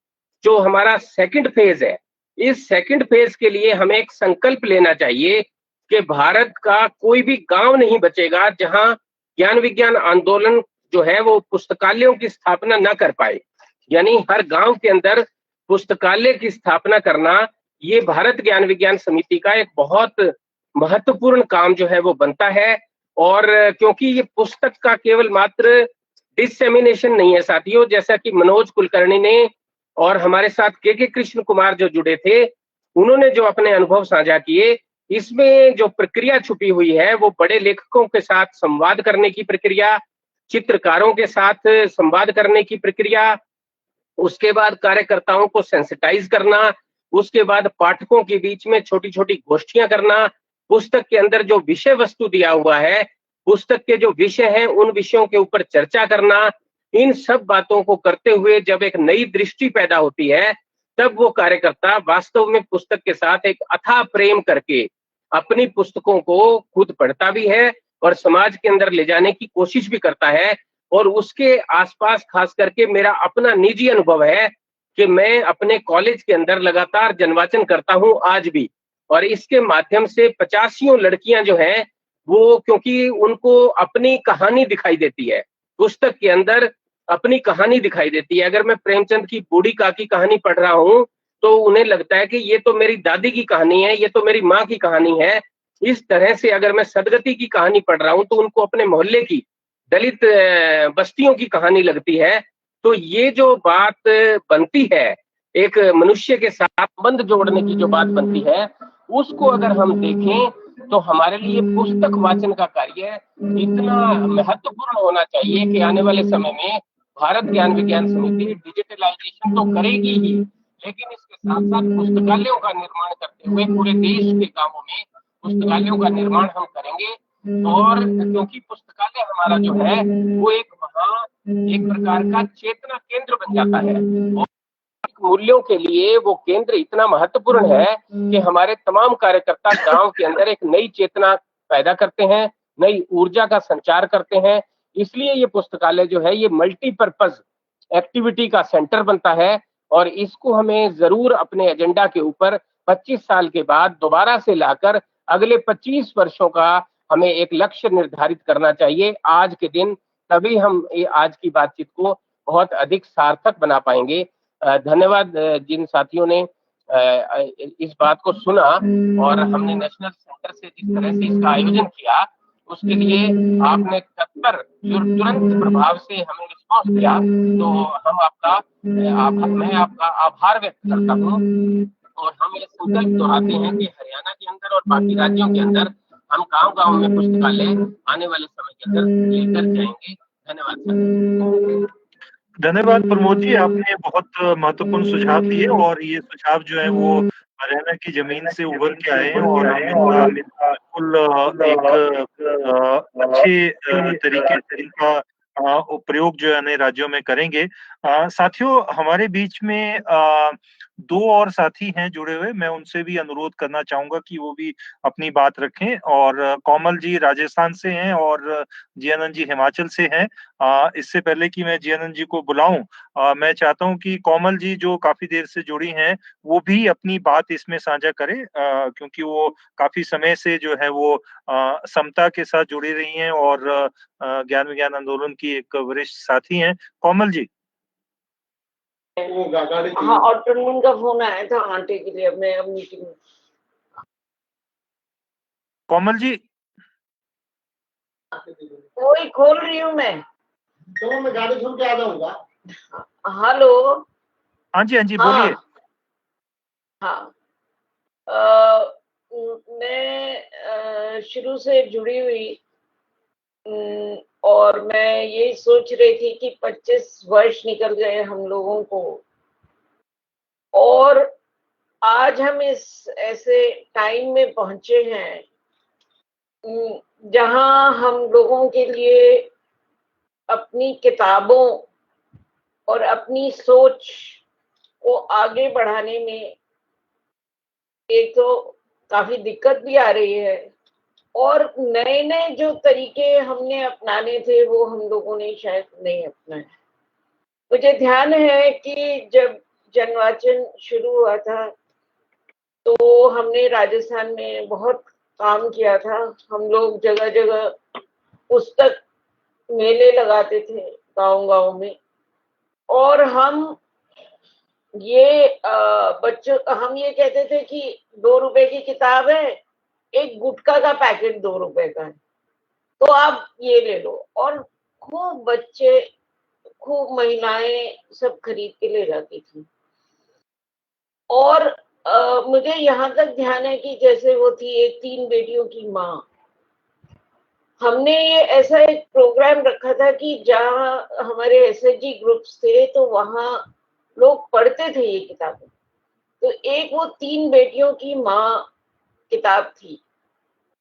जो हमारा सेकंड फेज है, इस सेकंड फेज के लिए हमें एक संकल्प लेना चाहिए कि भारत का कोई भी गांव नहीं बचेगा जहां ज्ञान विज्ञान आंदोलन जो है वो पुस्तकालयों की स्थापना न कर पाए। यानी हर गांव के अंदर पुस्तकालय की स्थापना करना, ये भारत ज्ञान विज्ञान समिति का एक बहुत महत्वपूर्ण काम जो है वो बनता है। और क्योंकि ये पुस्तक का केवल मात्र डिसेमिनेशन नहीं है साथियों, जैसा कि मनोज कुलकर्णी ने और हमारे साथ के कृष्ण कुमार जो जुड़े थे, उन्होंने जो अपने अनुभव साझा किए, इसमें जो प्रक्रिया छुपी हुई है वो बड़े लेखकों के साथ संवाद करने की प्रक्रिया, चित्रकारों के साथ संवाद करने की प्रक्रिया, उसके बाद कार्यकर्ताओं को सेंसिटाइज करना, उसके बाद पाठकों के बीच में छोटी छोटी गोष्ठियां करना, पुस्तक के अंदर जो विषय वस्तु दिया हुआ है, पुस्तक के जो विषय हैं उन विषयों के ऊपर चर्चा करना, इन सब बातों को करते हुए जब एक नई दृष्टि पैदा होती है, तब वो कार्यकर्ता वास्तव में पुस्तक के साथ एक अथाह प्रेम करके अपनी पुस्तकों को खुद पढ़ता भी है और समाज के अंदर ले जाने की कोशिश भी करता है। और उसके आसपास खास करके मेरा अपना निजी अनुभव है कि मैं अपने कॉलेज के अंदर लगातार जनवाचन करता हूं आज भी, और इसके माध्यम से 85 लड़कियां जो हैं वो, क्योंकि उनको अपनी कहानी दिखाई देती है, पुस्तक के अंदर अपनी कहानी दिखाई देती है। अगर मैं प्रेमचंद की बूढ़ी काकी की कहानी पढ़ रहा हूं तो उन्हें लगता है कि ये तो मेरी दादी की कहानी है, ये तो मेरी माँ की कहानी है। इस तरह से अगर मैं सदगति की कहानी पढ़ रहा हूं तो उनको अपने मोहल्ले की दलित बस्तियों की कहानी लगती है। तो ये जो बात बनती है, एक मनुष्य के साथ संबंध जोड़ने की जो बात बनती है, उसको अगर हम देखें तो हमारे लिए पुस्तक वाचन का कार्य इतना महत्वपूर्ण होना चाहिए कि आने वाले समय में भारत ज्ञान विज्ञान समिति डिजिटलाइजेशन तो करेगी ही, लेकिन इसके साथ साथ पुस्तकालयों का निर्माण करते हुए पूरे देश के गांवों में पुस्तकालयों का निर्माण हम करेंगे। और क्योंकि पुस्तकालय हमारा जो है वो एक प्रकार का चेतना केंद्र बन जाता है, और मूल्यों के लिए वो केंद्र इतना महत्वपूर्ण है कि हमारे तमाम कार्यकर्ता गांव के अंदर एक नई चेतना पैदा करते हैं, नई ऊर्जा का संचार करते हैं। इसलिए ये पुस्तकालय जो है ये मल्टीपर्पज एक्टिविटी का सेंटर बनता है, और इसको हमें जरूर अपने एजेंडा के ऊपर 25 साल के बाद दोबारा से लाकर अगले 25 वर्षों का हमें एक लक्ष्य निर्धारित करना चाहिए आज के दिन, तभी हम ये आज की बातचीत को बहुत अधिक सार्थक बना पाएंगे। धन्यवाद जिन साथियों ने इस बात को सुना, और हमने नेशनल सेंटर से जिस तरह से इसका आयोजन किया उसके लिए आपने तत्पर तुरंत प्रभाव से हमें रिस्पॉन्स दिया, तो हम आपका मैं आपका आभार व्यक्त करता हूँ। और हम ये संकल्प दोहराते हैं कि हरियाणा के अंदर और बाकी राज्यों के अंदर हम गांव-गांव में पुस्तकालय आने वाले समय के अंदर लेकर जाएंगे। धन्यवाद सर। धन्यवाद प्रमोद जी, आपने बहुत महत्वपूर्ण सुझाव दिए और ये सुझाव जो है वो हरियाणा की ज़मीन से उभर के आए हैं और हम इनका बिल्कुल एक अच्छे तरीके से इनका प्रयोग जो है अन्य राज्यों में करेंगे। साथियों, हमारे बीच में 2 और साथी हैं जुड़े हुए, मैं उनसे भी अनुरोध करना चाहूँगा कि वो भी अपनी बात रखें और कोमल जी राजस्थान से हैं और जीयानंद जी हिमाचल से हैं। इससे पहले कि मैं जीयानंद जी को बुलाऊँ, मैं चाहता हूँ कि कोमल जी जो काफ़ी देर से जुड़ी हैं, वो भी अपनी बात इसमें साझा करें, क्योंकि वो काफ़ी समय से जो है वो समता के साथ जुड़ी रही हैं और ज्ञान विज्ञान आंदोलन की एक वरिष्ठ साथी हैं। कोमल जी। हाँ, और टुनमुन का फोन आया था आंटी के लिए, मैं अब मीटिंग में। कोमल जी। वही खोल रही हूँ मैं। चलो मैं गाड़ी छोड़ के आ जाऊंगा। हेलो। हाँ जी, हाँ जी, बोलिए। हाँ, मैं शुरू से जुड़ी हुई और मैं ये सोच रही थी कि 25 वर्ष निकल गए हम लोगों को और आज हम इस ऐसे टाइम में पहुंचे हैं जहां हम लोगों के लिए अपनी किताबों और अपनी सोच को आगे बढ़ाने में एक तो काफी दिक्कत भी आ रही है और नए नए जो तरीके हमने अपनाने थे वो हम लोगों ने शायद नहीं अपनाए। मुझे ध्यान है कि जब जनवाचन शुरू हुआ था तो हमने राजस्थान में बहुत काम किया था। हम लोग जगह जगह पुस्तक मेले लगाते थे गांव-गांव में और हम ये बच्चों हम ये कहते थे कि 2 रुपए की किताब है, एक गुटखा का पैकेट 2 रुपए का है, तो आप ये ले लो। और खूब बच्चे, खूब महिलाएं सब खरीद के ले जाती थी। और मुझे यहाँ तक ध्यान है कि जैसे वो थी एक 3 बेटियों की माँ, हमने ये ऐसा एक प्रोग्राम रखा था कि जहाँ हमारे एसएचजी ग्रुप्स थे तो वहाँ लोग पढ़ते थे ये किताबें। तो एक वो 3 बेटियों की माँ किताब थी,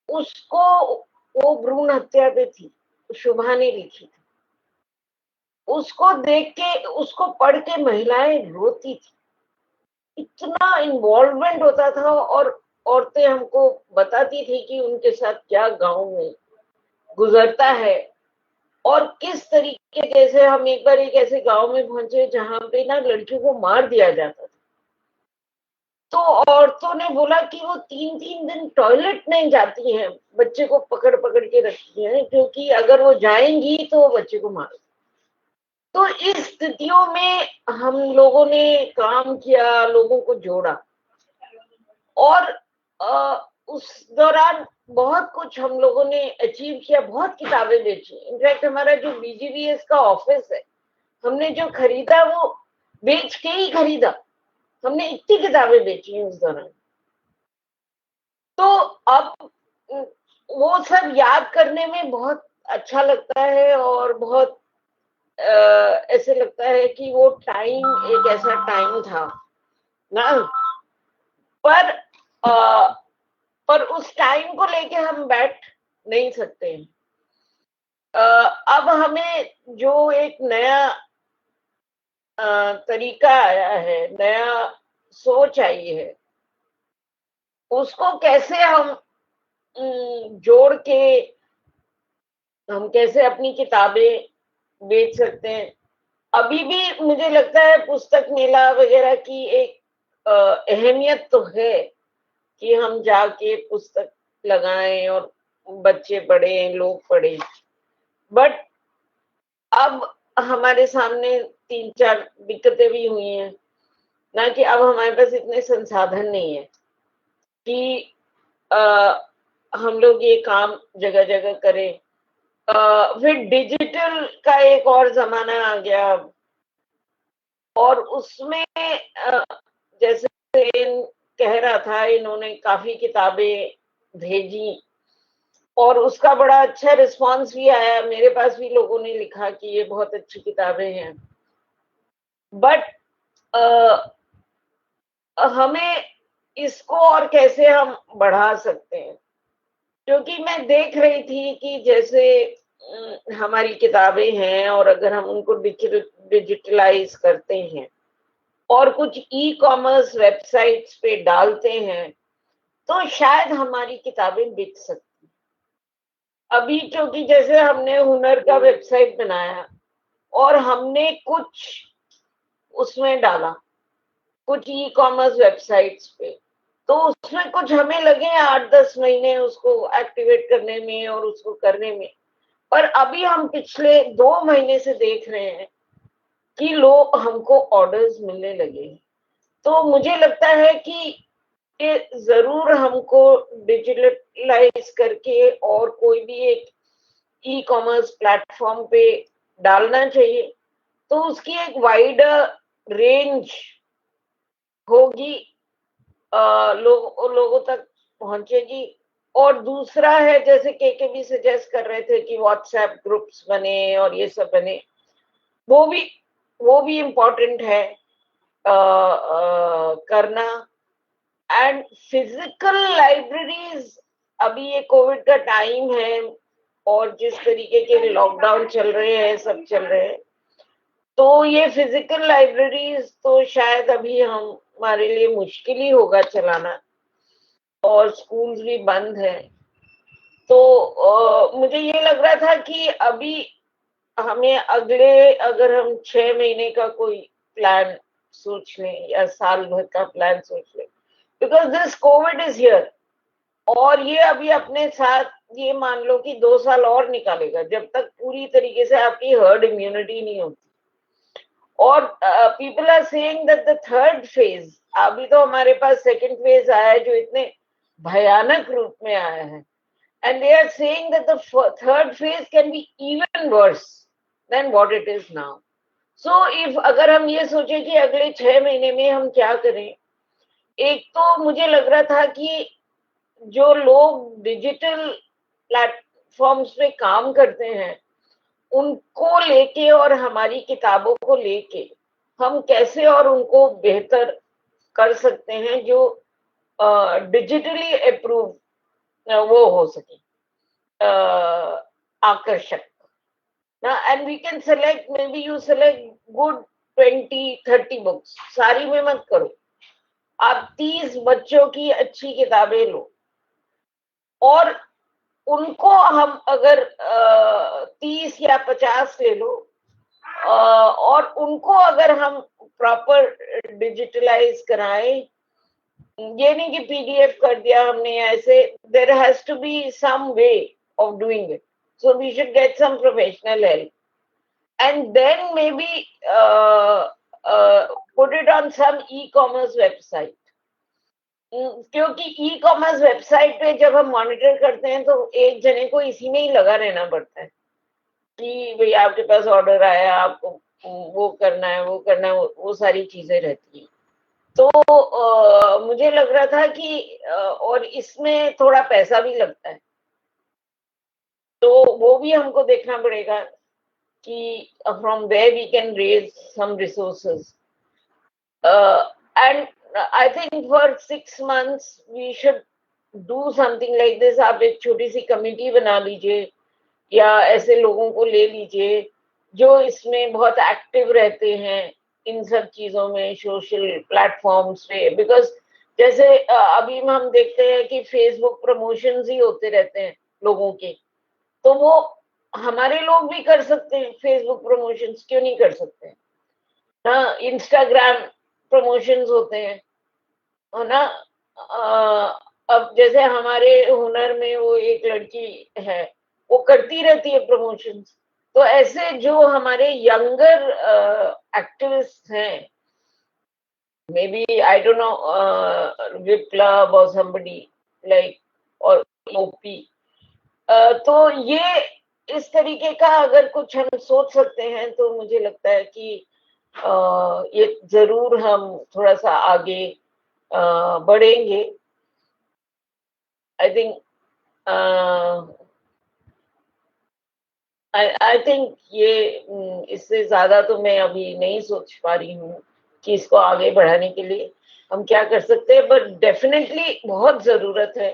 उसको वो भ्रूण हत्या पे थी, शुभा ने लिखी थी। उसको देख के, उसको पढ़ के महिलाएं रोती थी, इतना इन्वॉल्वमेंट होता था और औरतें हमको बताती थी कि उनके साथ क्या गांव में गुजरता है और किस तरीके। जैसे हम एक बार एक ऐसे गांव में पहुंचे जहां पे ना लड़कियों को मार दिया जाता था, तो औरतों ने बोला कि वो 3-3 दिन टॉयलेट नहीं जाती हैं, बच्चे को पकड़ पकड़ के रखती हैं क्योंकि अगर वो जाएंगी तो वो बच्चे को मार। तो इस स्थितियों में हम लोगों ने काम किया, लोगों को जोड़ा और उस दौरान बहुत कुछ हम लोगों ने अचीव किया, बहुत किताबें बेची। इनफैक्ट हमारा जो बीजीवीएस का ऑफिस है, हमने जो खरीदा वो बेच के ही खरीदा, हमने इतनी किताबें बेची उस दौरान। तो अब वो सब याद करने में बहुत अच्छा लगता है और बहुत ऐसे लगता है कि वो टाइम एक ऐसा टाइम था ना। पर उस टाइम को लेके हम बैठ नहीं सकते हैं। अब हमें जो एक नया तरीका आया है, नया सोच आई है, उसको कैसे हम जोड़ के हम कैसे अपनी किताबें बेच सकते हैं। अभी भी मुझे लगता है पुस्तक मेला वगैरह की एक अहमियत तो है कि हम जाके पुस्तक लगाएं और बच्चे पढ़ें, लोग पढ़ें। बट अब हमारे सामने 3-4 दिक्कतें भी हुई हैं ना, कि अब हमारे पास इतने संसाधन नहीं है कि हम लोग ये काम जगह जगह करें। फिर डिजिटल का एक और जमाना आ गया और उसमें जैसे कह रहा था, इन्होंने काफी किताबें भेजी और उसका बड़ा अच्छा रिस्पांस भी आया। मेरे पास भी लोगों ने लिखा कि ये बहुत अच्छी किताबें हैं। बट हमें इसको और कैसे हम बढ़ा सकते हैं, क्योंकि मैं देख रही थी कि जैसे हमारी किताबें हैं और अगर हम उनको डिजिटलाइज करते हैं और कुछ ई कॉमर्स वेबसाइट्स पे डालते हैं तो शायद हमारी किताबें बिक सकती। अभी क्योंकि जैसे हमने हुनर का वेबसाइट बनाया और हमने कुछ उसमें डाला, कुछ ई कॉमर्स वेबसाइट्स पे, तो उसमें कुछ हमें लगे 8-10 महीने उसको एक्टिवेट करने में और उसको करने में, पर अभी हम पिछले 2 महीने से देख रहे हैं कि लोग हमको ऑर्डर्स मिलने लगे। तो मुझे लगता है कि ये जरूर हमको डिजिटलाइज करके और कोई भी एक ई कॉमर्स प्लेटफॉर्म पे डालना चाहिए, तो उसकी एक वाइडर रेंज होगी, लोगों तक पहुंचेगी। और दूसरा है, जैसे के भी सजेस्ट कर रहे थे कि व्हाट्सएप ग्रुप्स बने और ये सब बने, वो भी इम्पोर्टेंट है करना। एंड फिजिकल लाइब्रेरीज, अभी ये कोविड का टाइम है और जिस तरीके के लॉकडाउन चल रहे हैं, सब चल रहे हैं, तो ये फिजिकल लाइब्रेरीज तो शायद अभी हमारे लिए मुश्किल ही होगा चलाना, और स्कूल्स भी बंद है। तो मुझे ये लग रहा था कि अभी हमें अगर हम 6 महीने का कोई प्लान सोच लें या साल भर का प्लान सोच लें, because this Covid is here, और ये अभी अपने साथ ये मान लो कि 2 साल और निकालेगा जब तक पूरी तरीके से आपकी हर्ड इम्यूनिटी नहीं होती। और people are saying that the third phase, अभी तो हमारे पास सेकंड फेज आया है जो इतने भयानक रूप में आया है, and they are saying that the third phase can be even worse than what it is now. So if अगर हम ये सोचे कि अगले 6 महीने में हम क्या करें, एक तो मुझे लग रहा था कि जो लोग डिजिटल प्लेटफॉर्म्स पे काम करते हैं उनको लेके और हमारी किताबों को लेके हम कैसे और उनको बेहतर कर सकते हैं, जो डिजिटली अप्रूव वो हो सके, आकर्षक ना। And we can select, maybe you select good 20-30 books, सारी में मत करो, आप 30 बच्चों की अच्छी किताबें लो और उनको हम अगर 30 या 50 ले लो, और उनको अगर हम प्रॉपर डिजिटलाइज कराएं, ये नहीं कि पीडीएफ कर दिया हमने ऐसे, there has to be some way of doing it, so we should get some professional help and then maybe put it on some e commerce website. क्योंकि ई कॉमर्स वेबसाइट पे जब हम monitor करते हैं तो एक जने को इसी में ही लगा रहना पड़ता है कि भाई आपके पास ऑर्डर आया, आपको वो करना है, वो करना है, वो सारी चीजें रहती हैं। तो मुझे लग रहा था कि और इसमें थोड़ा पैसा भी लगता है, तो वो भी हमको देखना पड़ेगा कि from where we can raise some resources. And I think for 6 months we should do something like this. आप एक छोटी सी कमेटी बना लीजिए या ऐसे लोगों को ले लीजिए जो इसमें बहुत एक्टिव रहते हैं इन सब चीजों में, सोशल प्लेटफॉर्म्स पे। बिकॉज जैसे अभी हम देखते हैं कि फेसबुक प्रमोशंस ही होते रहते हैं लोगों के, तो वो हमारे लोग भी कर सकते हैं फेसबुक प्रमोशंस, क्यों नहीं कर सकते हैं ना। इंस्टाग्राम प्रमोशंस होते हैं ना। अब जैसे हमारे हुनर में वो एक लड़की है, वो करती रहती है प्रमोशंस, तो ऐसे जो हमारे यंगर एक्टिविस्ट हैं, maybe I don't know Viplab और somebody like और ओपी, तो ये इस तरीके का अगर कुछ हम सोच सकते हैं तो मुझे लगता है कि ये जरूर हम थोड़ा सा आगे बढ़ेंगे। आई थिंक आई थिंक ये इससे ज्यादा तो मैं अभी नहीं सोच पा रही हूँ कि इसको आगे बढ़ाने के लिए हम क्या कर सकते हैं, बट डेफिनेटली बहुत जरूरत है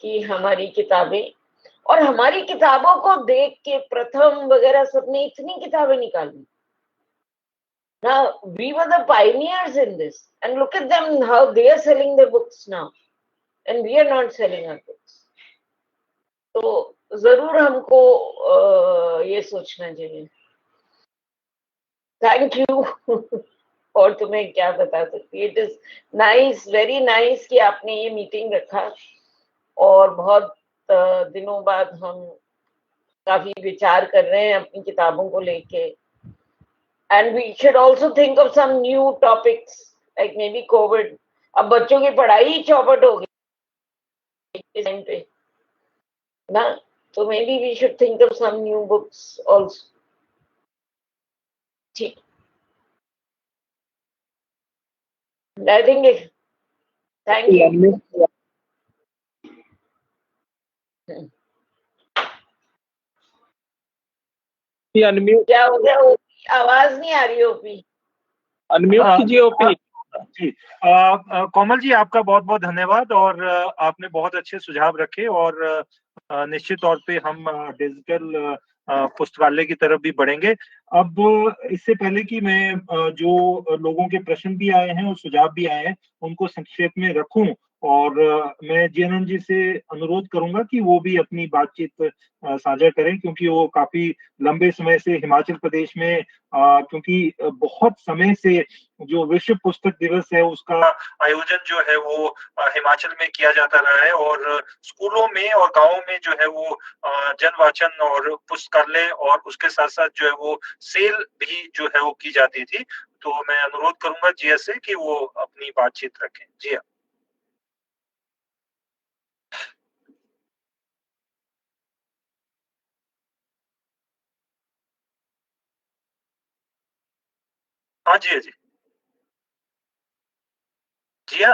कि हमारी किताबें, और हमारी किताबों को देख के प्रथम वगैरह सबने इतनी किताबें निकाली ना. We were the pioneers in this, and look at them how they are selling their books now, and we are not selling our books. तो जरूर हमको ये सोचना चाहिए. Thank you. और तुम्हें क्या बता सकती. It is nice, very nice कि आपने ये मीटिंग रखा, और बहुत दिनों बाद हम काफी विचार कर रहे हैं अपनी किताबों को लेके. And we should also think of some new topics like maybe covid. अब बच्चों की पढ़ाई ही चौपट हो गई इस टाइम पे ना, तो maybe we should think of some new books also. ठीक, I think thank you. Unmute क्या हो गया? आवाज नहीं आ रही. ओपी अनम्यूट कीजिए. ओपी जी, कोमल जी आपका बहुत बहुत धन्यवाद, और आपने बहुत अच्छे सुझाव रखे, और निश्चित तौर पे हम डिजिटल पुस्तकालय की तरफ भी बढ़ेंगे. अब इससे पहले कि मैं जो लोगों के प्रश्न भी आए हैं और सुझाव भी आए हैं उनको संक्षेप में रखूं, और मैं जीएनएन जी से अनुरोध करूंगा कि वो भी अपनी बातचीत साझा करें, क्योंकि वो काफी लंबे समय से हिमाचल प्रदेश में क्योंकि बहुत समय से जो विश्व पुस्तक दिवस है उसका आयोजन जो है वो हिमाचल में किया जाता रहा है, और स्कूलों में और गांवों में जो है वो जनवाचन और पुस्तकालय और उसके साथ साथ जो है वो सेल भी जो है वो की जाती थी. तो मैं अनुरोध करूंगा जिया से कि वो अपनी बातचीत रखें. जिया. हाँ जी, जी जिया,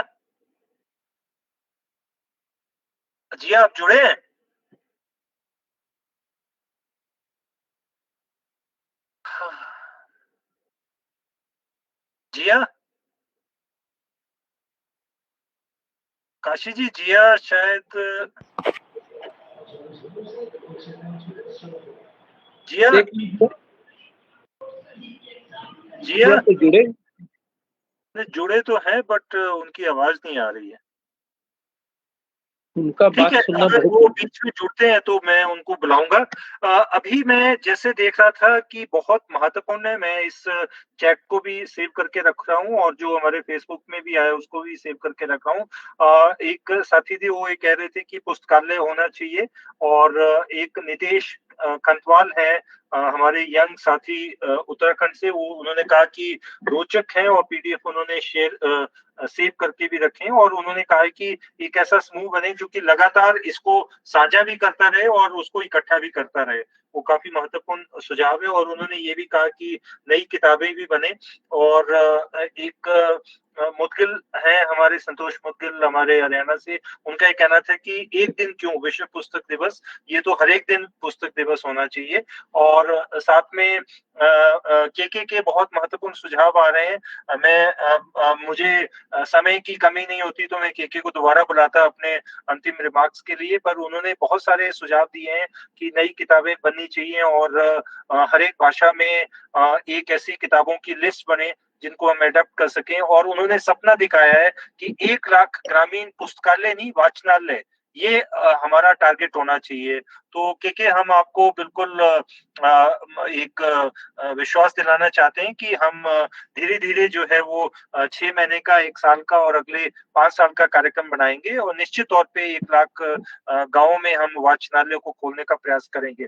जिया आप जुड़े हैं? जिया, काशी जी, जिया शायद. जिया, जिया तो जुड़े तो हैं, बट उनकी आवाज नहीं आ रही है. उनका ठीक बात है, सुनना अगर बहुत वो बीच में जुड़ते हैं तो मैं उनको बुलाऊंगा. अभी मैं जैसे देख रहा था कि बहुत महत्वपूर्ण है, मैं इस चैट को भी सेव करके रख रहा हूँ, और जो हमारे फेसबुक में भी आया उसको भी सेव करके रखा हूँ. एक साथी थे, वो ये कह रहे थे कि पुस्तकालय होना चाहिए, और एक नितेश खंतवाल है हमारे यंग साथी उत्तराखंड से, वो उन्होंने कहा कि रोचक है, और पीडीएफ उन्होंने शेयर सेव करके भी रखे हैं, और उन्होंने कहा है कि एक ऐसा समूह बने जो कि लगातार इसको साझा भी करता रहे और उसको इकट्ठा भी करता रहे. वो काफी महत्वपूर्ण सुझाव है, और उन्होंने ये भी कहा कि नई किताबें भी बने. और एक मुदगिल है हमारे, संतोष मुदगिल हमारे हरियाणा से, उनका ये कहना था कि एक दिन क्यों विश्व पुस्तक दिवस, ये तो हर एक दिन पुस्तक दिवस होना चाहिए. और साथ में के बहुत महत्वपूर्ण सुझाव आ रहे हैं. मुझे समय की कमी नहीं होती तो मैं के को दोबारा बुलाता अपने अंतिम रिमार्क्स के लिए, पर उन्होंने बहुत सारे सुझाव दिए हैं कि नई किताबें बननी चाहिए, और हर एक भाषा में एक ऐसी किताबों की लिस्ट बने जिनको हम एडप्ट कर सकें. और उन्होंने सपना दिखाया है कि 1 लाख ग्रामीण पुस्तकालय नहीं, वाचनालय, ये हमारा टारगेट होना चाहिए. तो के हम आपको बिल्कुल एक विश्वास दिलाना चाहते हैं कि हम धीरे धीरे जो है वो 6 महीने का, 1 साल का और अगले 5 साल का कार्यक्रम बनाएंगे, और निश्चित तौर पे 1 लाख गाँवों में हम वाचनालय को खोलने का प्रयास करेंगे.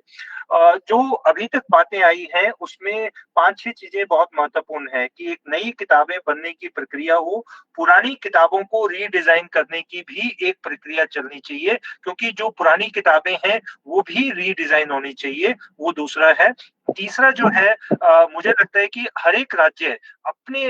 जो अभी तक बातें आई हैं उसमें 5-6 चीजें बहुत महत्वपूर्ण है कि एक नई किताबें बनने की प्रक्रिया हो, पुरानी किताबों को रीडिजाइन करने की भी एक प्रक्रिया चलनी चाहिए, क्योंकि जो पुरानी किताबें हैं वो भी रीडिजाइन होनी चाहिए. वो दूसरा है. तीसरा जो है मुझे लगता है कि हर एक राज्य अपने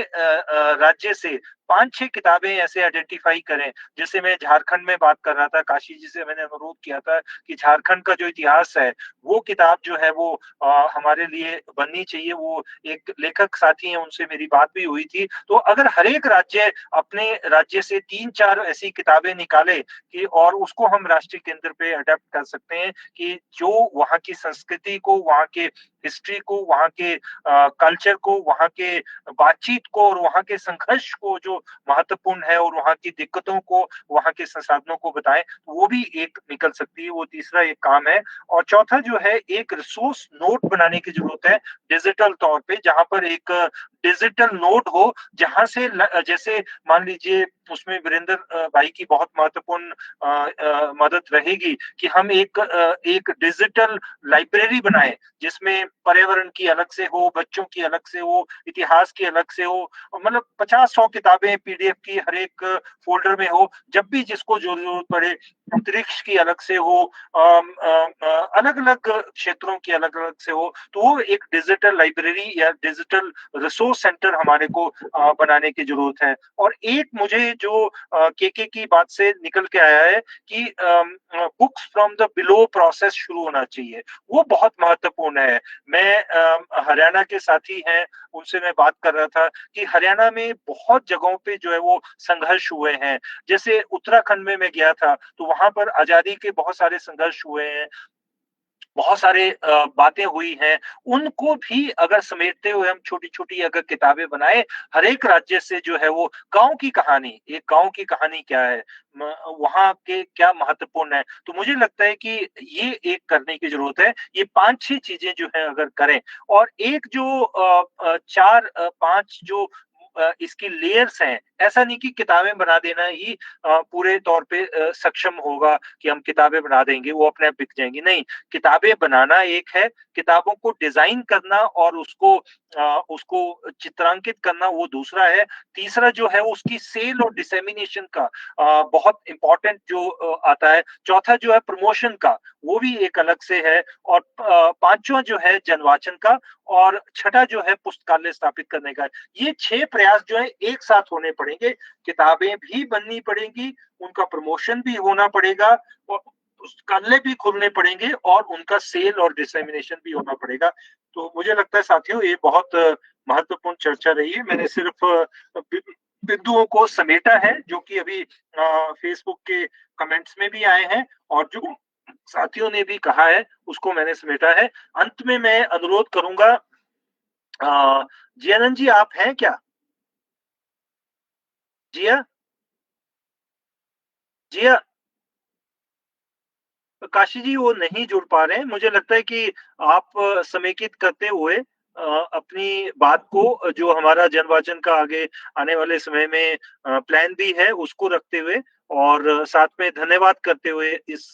राज्य से 5-6 किताबें ऐसे आइडेंटिफाई करें। जैसे मैं झारखंड में बात कर रहा था, काशी जी से मैंने अनुरोध किया था कि झारखंड का जो इतिहास है, वो किताब जो है वो हमारे लिए बननी चाहिए। वो एक लेखक साथी हैं, उनसे मेरी बात भी हुई थी। तो अगर हर एक राज्य अपने राज्य से 3-4 ऐसी किताबें निकाले कि और उसको हम राष्ट्रीय केंद्र पे अडॉप्ट कर सकते हैं कि जो वहाँ की संस्कृति को, वहाँ के हिस्ट्री को, वहाँ के कल्चर को, वहाँ के बातचीत को और वहाँ के संघर्ष को जो महत्वपूर्ण है और वहाँ की दिक्कतों को, वहाँ के संसाधनों को बताएं, वो भी एक निकल सकती है। वो तीसरा एक काम है। और चौथा जो है, एक रिसोर्स नोट बनाने की जरूरत है डिजिटल तौर पे, जहां पर एक डिजिटल नोट हो, जहां से जैसे मान लीजिए उसमें वीरेंद्र भाई की बहुत महत्वपूर्ण मदद रहेगी कि हम एक डिजिटल लाइब्रेरी बनाएं जिसमें पर्यावरण की अलग से हो, बच्चों की अलग से हो, इतिहास की अलग से हो, मतलब 50-100 किताबें पीडीएफ की हर एक फोल्डर में हो, जब भी जिसको जो जरूरत पड़े। अंतरिक्ष की अलग से हो, अलग-अलग क्षेत्रों की अलग-अलग से हो, तो वो एक डिजिटल लाइब्रेरी या डिजिटल रिसोर्स सेंटर हमारे को बनाने की जरूरत है। और एक मुझे जो केके की बात से निकल के आया है कि books from the below process शुरू होना चाहिए, वो बहुत महत्वपूर्ण है। मैं हरियाणा के साथी हैं, उनसे मैं बात कर रहा था कि हरियाणा में बहुत जगहों पे जो है वो संघर्ष हुए हैं। जैसे उत्तराखंड में मैं गया था, तो वहां पर आजादी के बहुत सारे संघर्ष हुए हैं, बहुत सारे बातें हुई हैं। उनको भी अगर समेटते हुए हम छोटी-छोटी अगर किताबें बनाएँ, हर एक राज्य से जो है वो गाँव की कहानी, एक गाँव की कहानी क्या है, वहाँ के क्या महत्वपूर्ण है। तो मुझे लगता है कि ये एक करने की ज़रूरत है। ये 5-6 चीज़ें जो हैं अगर करें, और एक जो 4-5 जो इसकी लेयर्स हैं, ऐसा नहीं कि किताबें बना देना ही पूरे तौर पे सक्षम होगा कि हम किताबें बना देंगे, वो अपने आप बिक जाएँगी। नहीं, किताबें बनाना एक है, किताबों को डिज़ाइन करना और उसको चित्रांकित करना वो दूसरा है। तीसरा जो है उसकी सेल और डिसेमिनेशन का बहुत इम्पोर्टेंट जो आता है। चौथा जो है प्रमोशन का, वो भी एक अलग से है। और पाँचवां जो है जनवाचन का, और छठा जो है पुस्तकालय स्थापित करने का। ये 6 प्रयास जो है एक साथ होने पड़ेंगे। किताबें भी बननी पड़ेंगी, उनका प्रमोशन भी होना पड़ेगा, और पुस्तकालय भी खुलने पड़ेंगे, और उनका सेल और डिसेमिनेशन भी होना पड़ेगा। तो मुझे लगता है साथियों, ये बहुत महत्वपूर्ण चर्चा रही है। मैंने सिर्फ बिंदुओं को समेटा है जो कि अभी फेसबुक के कमेंट्स में भी आए हैं, और जो साथियों ने भी कहा है उसको मैंने समेटा है। अंत में मैं अनुरोध करूंगा, जियानंद जी आप हैं क्या? जिया जिया काशी जी वो नहीं जुड़ पा रहे हैं। मुझे लगता है कि आप समेकित करते हुए अपनी बात को, जो हमारा जनवाचन का आगे आने वाले समय में प्लान भी है, उसको रखते हुए और साथ में धन्यवाद करते हुए इस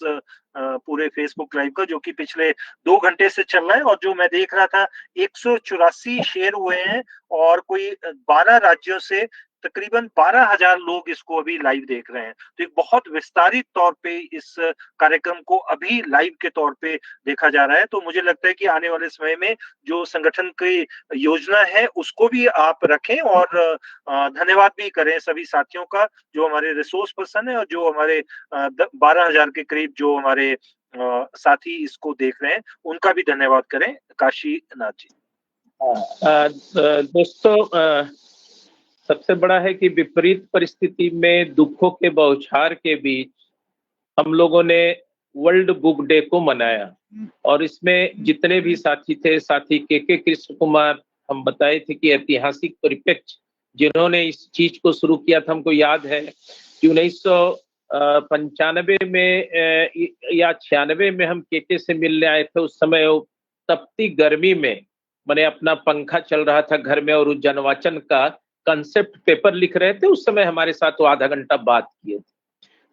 पूरे फेसबुक लाइव का, जो कि पिछले 2 घंटे से चल रहा है, और जो मैं देख रहा था 184 शेयर हुए हैं, और कोई 12 राज्यों से तकरीबन 12,000 लोग इसको अभी लाइव देख रहे हैं। तो एक बहुत विस्तारित तौर पे इस कार्यक्रम को अभी लाइव के तौर पे देखा जा रहा है। तो मुझे लगता है कि आने वाले समय में जो संगठन की योजना है उसको भी आप रखें, और धन्यवाद भी करें सभी साथियों का जो हमारे रिसोर्स पर्सन है, और जो हमारे 12,000 के करीब जो हमारे साथी इसको देख रहे हैं, उनका भी धन्यवाद करें। काशी नाथ जी। दोस्तों, सबसे बड़ा है कि विपरीत परिस्थिति में दुखों के बौछार के बीच हम लोगों ने वर्ल्ड बुक डे को मनाया, और इसमें जितने भी साथी थे, साथी के कृष्ण कुमार, हम बताए थे कि ऐतिहासिक परिप्रेक्ष्य जिन्होंने इस चीज को शुरू किया था। हमको याद है कि 1995 में या 96 में हम केके से मिलने आए थे। उस समय तपती गर्मी में मैंने अपना पंखा चल रहा था घर में, और उस जनवाचन का कंसेप्ट पेपर लिख रहे थे। उस समय हमारे साथ वो आधा घंटा बात किए थे।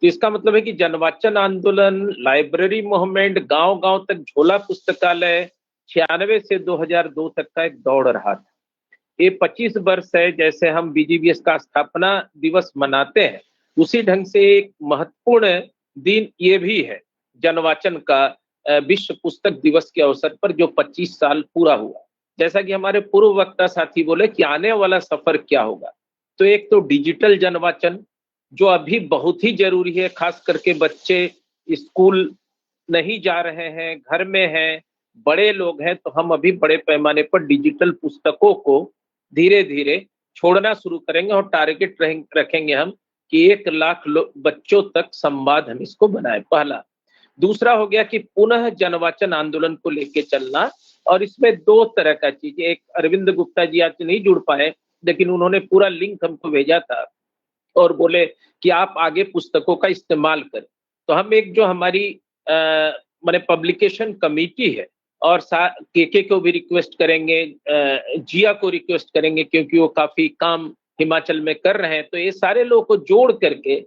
तो इसका मतलब है कि जनवाचन आंदोलन, लाइब्रेरी मूवमेंट, गांव-गांव तक झोला पुस्तकालय 96 से 2002 तक का एक दौड़ रहा था। ये 25 वर्ष है जैसे हम बीजीबीएस का स्थापना दिवस मनाते हैं, उसी ढंग से एक महत्वपूर्ण दिन ये भी है जनवाचन का, विश्व पुस्तक दिवस के अवसर पर जो 25 साल पूरा हुआ। जैसा कि हमारे पूर्व वक्ता साथी बोले कि आने वाला सफर क्या होगा, तो एक तो डिजिटल जनवाचन जो अभी बहुत ही जरूरी है, खास करके बच्चे स्कूल नहीं जा रहे हैं, घर में हैं, बड़े लोग हैं, तो हम अभी बड़े पैमाने पर डिजिटल पुस्तकों को धीरे धीरे छोड़ना शुरू करेंगे और टारगेट रखेंगे हम कि 1 लाख बच्चों तक संवाद हम इसको बनाए, पहला। दूसरा हो गया कि पुनः जनवाचन आंदोलन को लेके चलना, और इसमें 2 तरह का चीज, एक अरविंद गुप्ता जी आज नहीं जुड़ पाए, लेकिन उन्होंने पूरा लिंक हमको भेजा था और बोले कि आप आगे पुस्तकों का इस्तेमाल करें। तो हम एक जो हमारी माने पब्लिकेशन कमेटी है, और केके को भी रिक्वेस्ट करेंगे, जिया को रिक्वेस्ट करेंगे, क्योंकि वो काफी काम हिमाचल में कर रहे हैं, तो ये सारे लोगों को जोड़ करके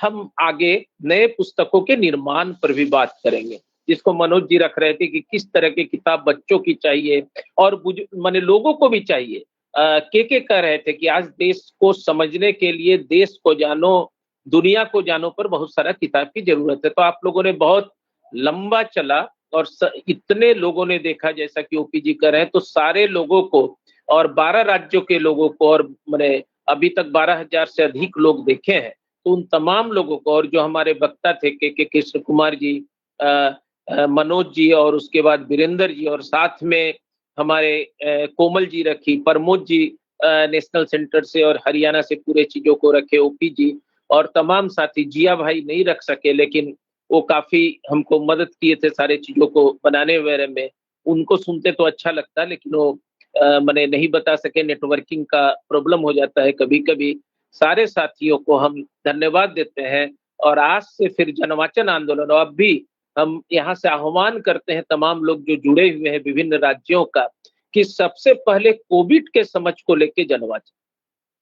हम आगे नए पुस्तकों के निर्माण पर भी बात करेंगे, जिसको मनोज जी रख रहे थे कि किस तरह की किताब बच्चों की चाहिए और माने लोगों को भी चाहिए। के कह रहे थे कि आज देश को समझने के लिए देश को जानो, दुनिया को जानो पर बहुत सारा किताब की जरूरत है। तो आप लोगों ने बहुत लंबा चला और इतने लोगों ने देखा, जैसा कि ओपी जी कह रहे हैं, तो सारे लोगों को और 12 राज्यों के लोगों को, और मैंने अभी तक 12,000 से अधिक लोग देखे हैं, तो उन तमाम लोगों को, और जो हमारे वक्ता थे के कृष्ण कुमार जी, मनोज जी, और उसके बाद वीरेंद्र जी, और साथ में हमारे कोमल जी रखी, प्रमोद जी नेशनल सेंटर से और हरियाणा से पूरे चीजों को रखे, ओपी जी और तमाम साथी, जिया भाई नहीं रख सके लेकिन वो काफी हमको मदद किए थे सारे चीजों को बनाने वगैरह में। उनको सुनते तो अच्छा लगता, लेकिन वो मैंने नहीं बता सके, नेटवर्किंग का प्रॉब्लम हो जाता है कभी कभी। सारे साथियों को हम धन्यवाद देते हैं, और आज से फिर जनवाचन आंदोलन, और अब भी हम यहाँ से आह्वान करते हैं तमाम लोग जो जुड़े हुए हैं विभिन्न राज्यों का, कि सबसे पहले कोविड के समझ को लेके जनवाचन,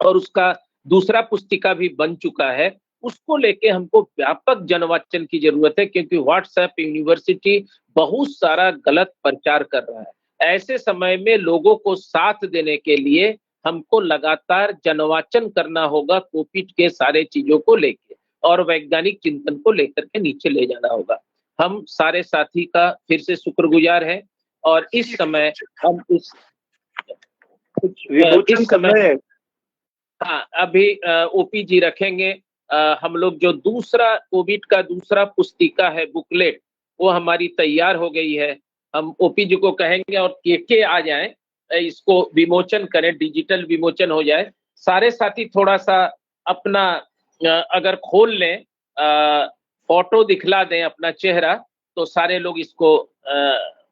और उसका दूसरा पुस्तिका भी बन चुका है, उसको लेके हमको व्यापक जनवाचन की जरूरत है, क्योंकि व्हाट्सएप यूनिवर्सिटी बहुत सारा गलत प्रचार कर रहा है। ऐसे समय में लोगों को साथ देने के लिए हमको लगातार जनवाचन करना होगा, कोविड के सारे चीजों को लेके और वैज्ञानिक चिंतन को लेकर के नीचे ले जाना होगा। हम सारे साथी का फिर से शुक्रगुजार हैं, और इस समय हम इस समय हाँ, अभी ओपी जी रखेंगे। हम लोग जो दूसरा कोविड का दूसरा पुस्तिका है, बुकलेट, वो हमारी तैयार हो गई है। हम ओपी जी को कहेंगे और के आ जाएं, इसको विमोचन करें, डिजिटल विमोचन हो जाए। सारे साथी थोड़ा सा अपना अगर खोल लें, फोटो दिखला दें अपना चेहरा, तो सारे लोग इसको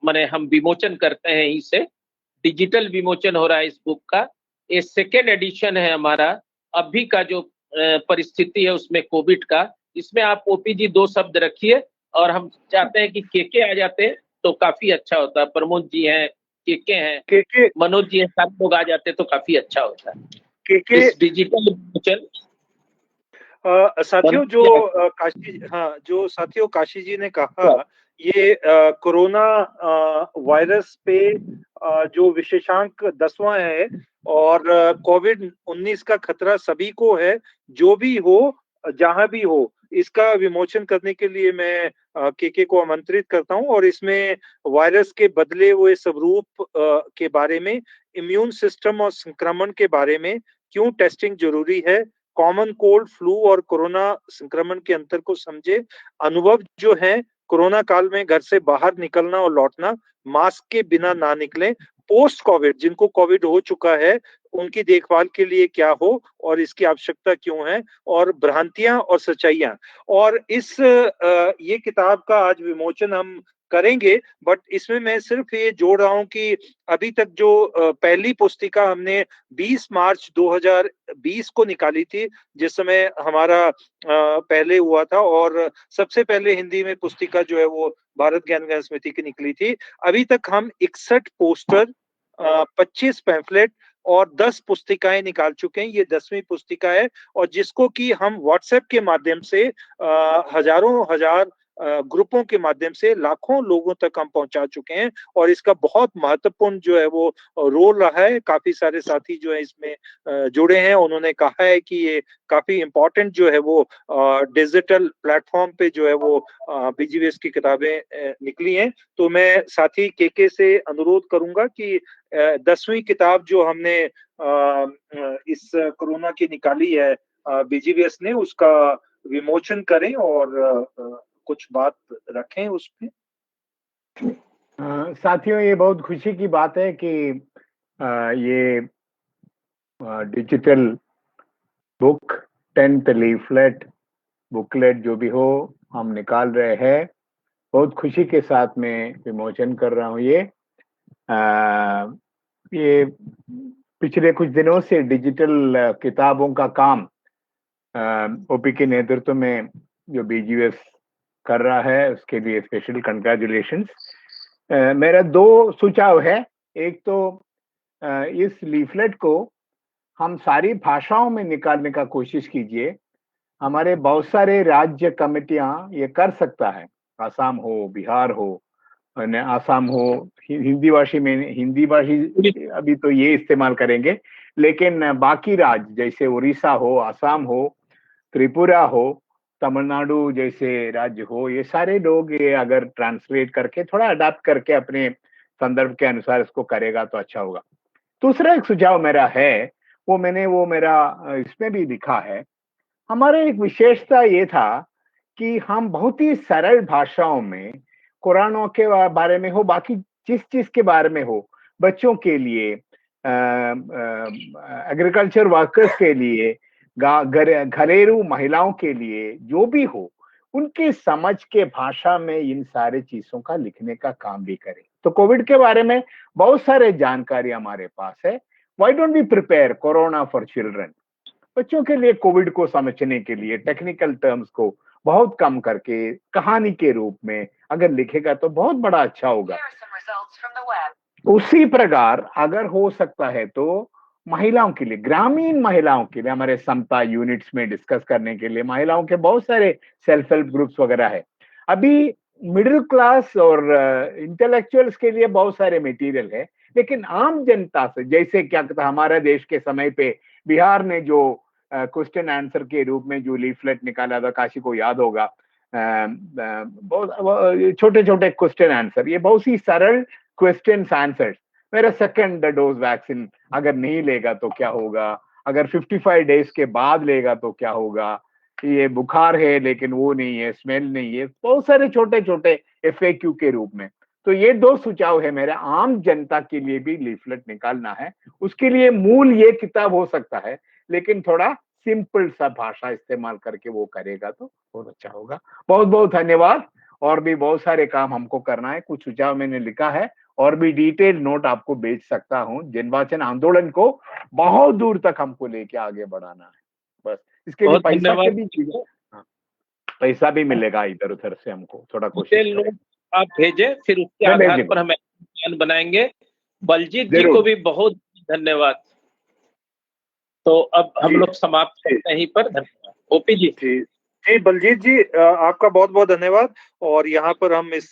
माने हम विमोचन करते हैं। इसे डिजिटल विमोचन हो रहा है इस बुक का। ये 2nd एडिशन है हमारा। अभी का जो परिस्थिति है उसमें कोविड का, इसमें आप ओपी जी 2 शब्द रखिए, और हम चाहते हैं कि के आ जाते तो काफी अच्छा होता। प्रमोद जी हैं, के हैं, मनोज जी हैं, सारे लोग आ जाते तो काफी अच्छा होता है इस डिजिटल विमोचन। साथियों, जो साथियों काशी जी ने कहा, ये कोरोना वायरस पे जो विशेषांक 10वां है, और कोविड-19 का खतरा सभी को है, जो भी हो, जहां भी हो। इसका विमोचन करने के लिए मैं के को आमंत्रित करता हूं, और इसमें वायरस के बदले हुए स्वरूप के बारे में, इम्यून सिस्टम और संक्रमण के बारे में, क्यों टेस्टिंग जरूरी है, कॉमन कोल्ड, फ्लू और कोरोना संक्रमण के अंतर को समझे, अनुभव जो है कोरोना काल में घर से बाहर निकलना और लौटना, मास्क के बिना ना निकलें, पोस्ट कोविड, जिनको कोविड हो चुका है, उनकी देखभाल के लिए क्या हो और इसकी आवश्यकता क्यों है, और भ्रांतियां और सच्चाइयां। और ये किताब का आज विमोचन हम करेंगे, बट इसमें मैं सिर्फ ये जोड़ रहा हूं कि अभी तक जो पहली पुस्तिका हमने 20 मार्च 2020 को निकाली थी, जिस समय हमारा पहले हुआ था, और सबसे पहले हिंदी में पुस्तिका जो है वो भारत ज्ञान विज्ञान समिति की निकली थी। अभी तक हम 61 पोस्टर, 25 पैम्फलेट और 10 पुस्तिकाएं निकाल चुके हैं। ये 10वीं पुस्तिका है, और जिसको कि हम व्हाट्सएप के माध्यम से हजारों हजार ग्रुपों के माध्यम से लाखों लोगों तक हम पहुंचा चुके हैं, और इसका बहुत महत्वपूर्ण जो है वो रोल रहा है। काफी सारे साथी जो है इसमें जुड़े हैं, उन्होंने कहा है कि ये काफी इम्पोर्टेंट जो है वो डिजिटल प्लेटफॉर्म पे जो है वो बीजीवीएस की किताबें निकली हैं। तो मैं साथी के से अनुरोध करूंगा कि 10वीं किताब जो हमने इस कोरोना की निकाली है बीजीवीएस ने, उसका विमोचन करें और कुछ बात रखें उस पे। साथियों, ये बहुत खुशी की बात है कि ये digital book 10th leaflet booklet जो भी हो हम निकाल रहे हैं। बहुत खुशी के साथ में विमोचन कर रहा हूँ। ये पिछले कुछ दिनों से डिजिटल किताबों का काम ओपी के नेतृत्व में जो बीजीवीएस कर रहा है, उसके लिए स्पेशल कंग्रेचुलेशंस। मेरा 2 सुझाव है। एक तो इस लीफलेट को हम सारी भाषाओं में निकालने का कोशिश कीजिए। हमारे बहुत सारे राज्य कमेटियां ये कर सकता है, आसाम हो, बिहार हो, आसाम हो, हिंदी भाषी अभी तो ये इस्तेमाल करेंगे, लेकिन बाकी राज्य जैसे उड़ीसा हो, आसाम हो, त्रिपुरा हो, तमिलनाडु जैसे राज्य हो, ये सारे लोग ये अगर ट्रांसलेट करके थोड़ा अडाप्ट करके अपने संदर्भ के अनुसार इसको करेगा तो अच्छा होगा। दूसरा एक सुझाव मेरा है, वो मेरा इसमें भी लिखा है। हमारे एक विशेषता ये था कि हम बहुत ही सरल भाषाओं में कुरानों के बारे में हो, बाकी जिस चीज के बारे में हो, बच्चों के लिए, एग्रीकल्चर वर्कर्स के लिए, घरेलू महिलाओं के लिए, जो भी हो, उनकी समझ के भाषा में इन सारे चीजों का लिखने का काम भी करें। तो कोविड के बारे में बहुत सारे जानकारी हमारे पास है। Why don't we prepare corona for children? बच्चों के लिए कोविड को समझने के लिए टेक्निकल टर्म्स को बहुत कम करके कहानी के रूप में अगर लिखेगा तो बहुत बड़ा अच्छा होगा। उसी प्रकार अगर हो सकता है तो महिलाओं के लिए, ग्रामीण महिलाओं के लिए, हमारे समता यूनिट्स में डिस्कस करने के लिए महिलाओं के बहुत सारे सेल्फ हेल्प ग्रुप्स वगैरह है। अभी मिडिल क्लास और इंटेलेक्चुअल्स के लिए बहुत सारे मटेरियल है, लेकिन आम जनता से, जैसे क्या कहता हमारे देश के समय पे बिहार ने जो क्वेश्चन आंसर के रूप में जो लीफलेट निकाला था, काशी को याद होगा, बहुत छोटे छोटे क्वेश्चन आंसर, ये बहुत ही सरल क्वेश्चन आंसर। मेरा सेकंड डोज वैक्सीन अगर नहीं लेगा तो क्या होगा, अगर 55 डेज के बाद लेगा तो क्या होगा, ये बुखार है लेकिन वो नहीं है, स्मेल नहीं है, बहुत सारे छोटे छोटे FAQ के रूप में। तो ये 2 सुझाव है मेरा, आम जनता के लिए भी लीफलेट निकालना है। उसके लिए मूल ये किताब हो सकता है, लेकिन थोड़ा सिंपल सा भाषा इस्तेमाल करके वो करेगा तो बहुत अच्छा होगा। बहुत बहुत धन्यवाद। और भी बहुत सारे काम हमको करना है, कुछ सुझाव मैंने लिखा है और भी डिटेल नोट आपको भेज सकता हूँ। जनवाचन आंदोलन को बहुत दूर तक हमको लेके आगे बढ़ाना है, बस इसके लिए पैसा के भी चीजें, पैसा भी मिलेगा इधर उधर से, हमको थोड़ा कोशिश करें। आप भेजें, फिर उसके आधार पर हम प्लान बनाएंगे। बलजीत जी को भी बहुत धन्यवाद। तो अब हम लोग समाप्त करते हैं यहीं पर। धन्यवाद ओपी जी। जी बलजीत जी, आपका बहुत बहुत धन्यवाद। और यहाँ पर हम इस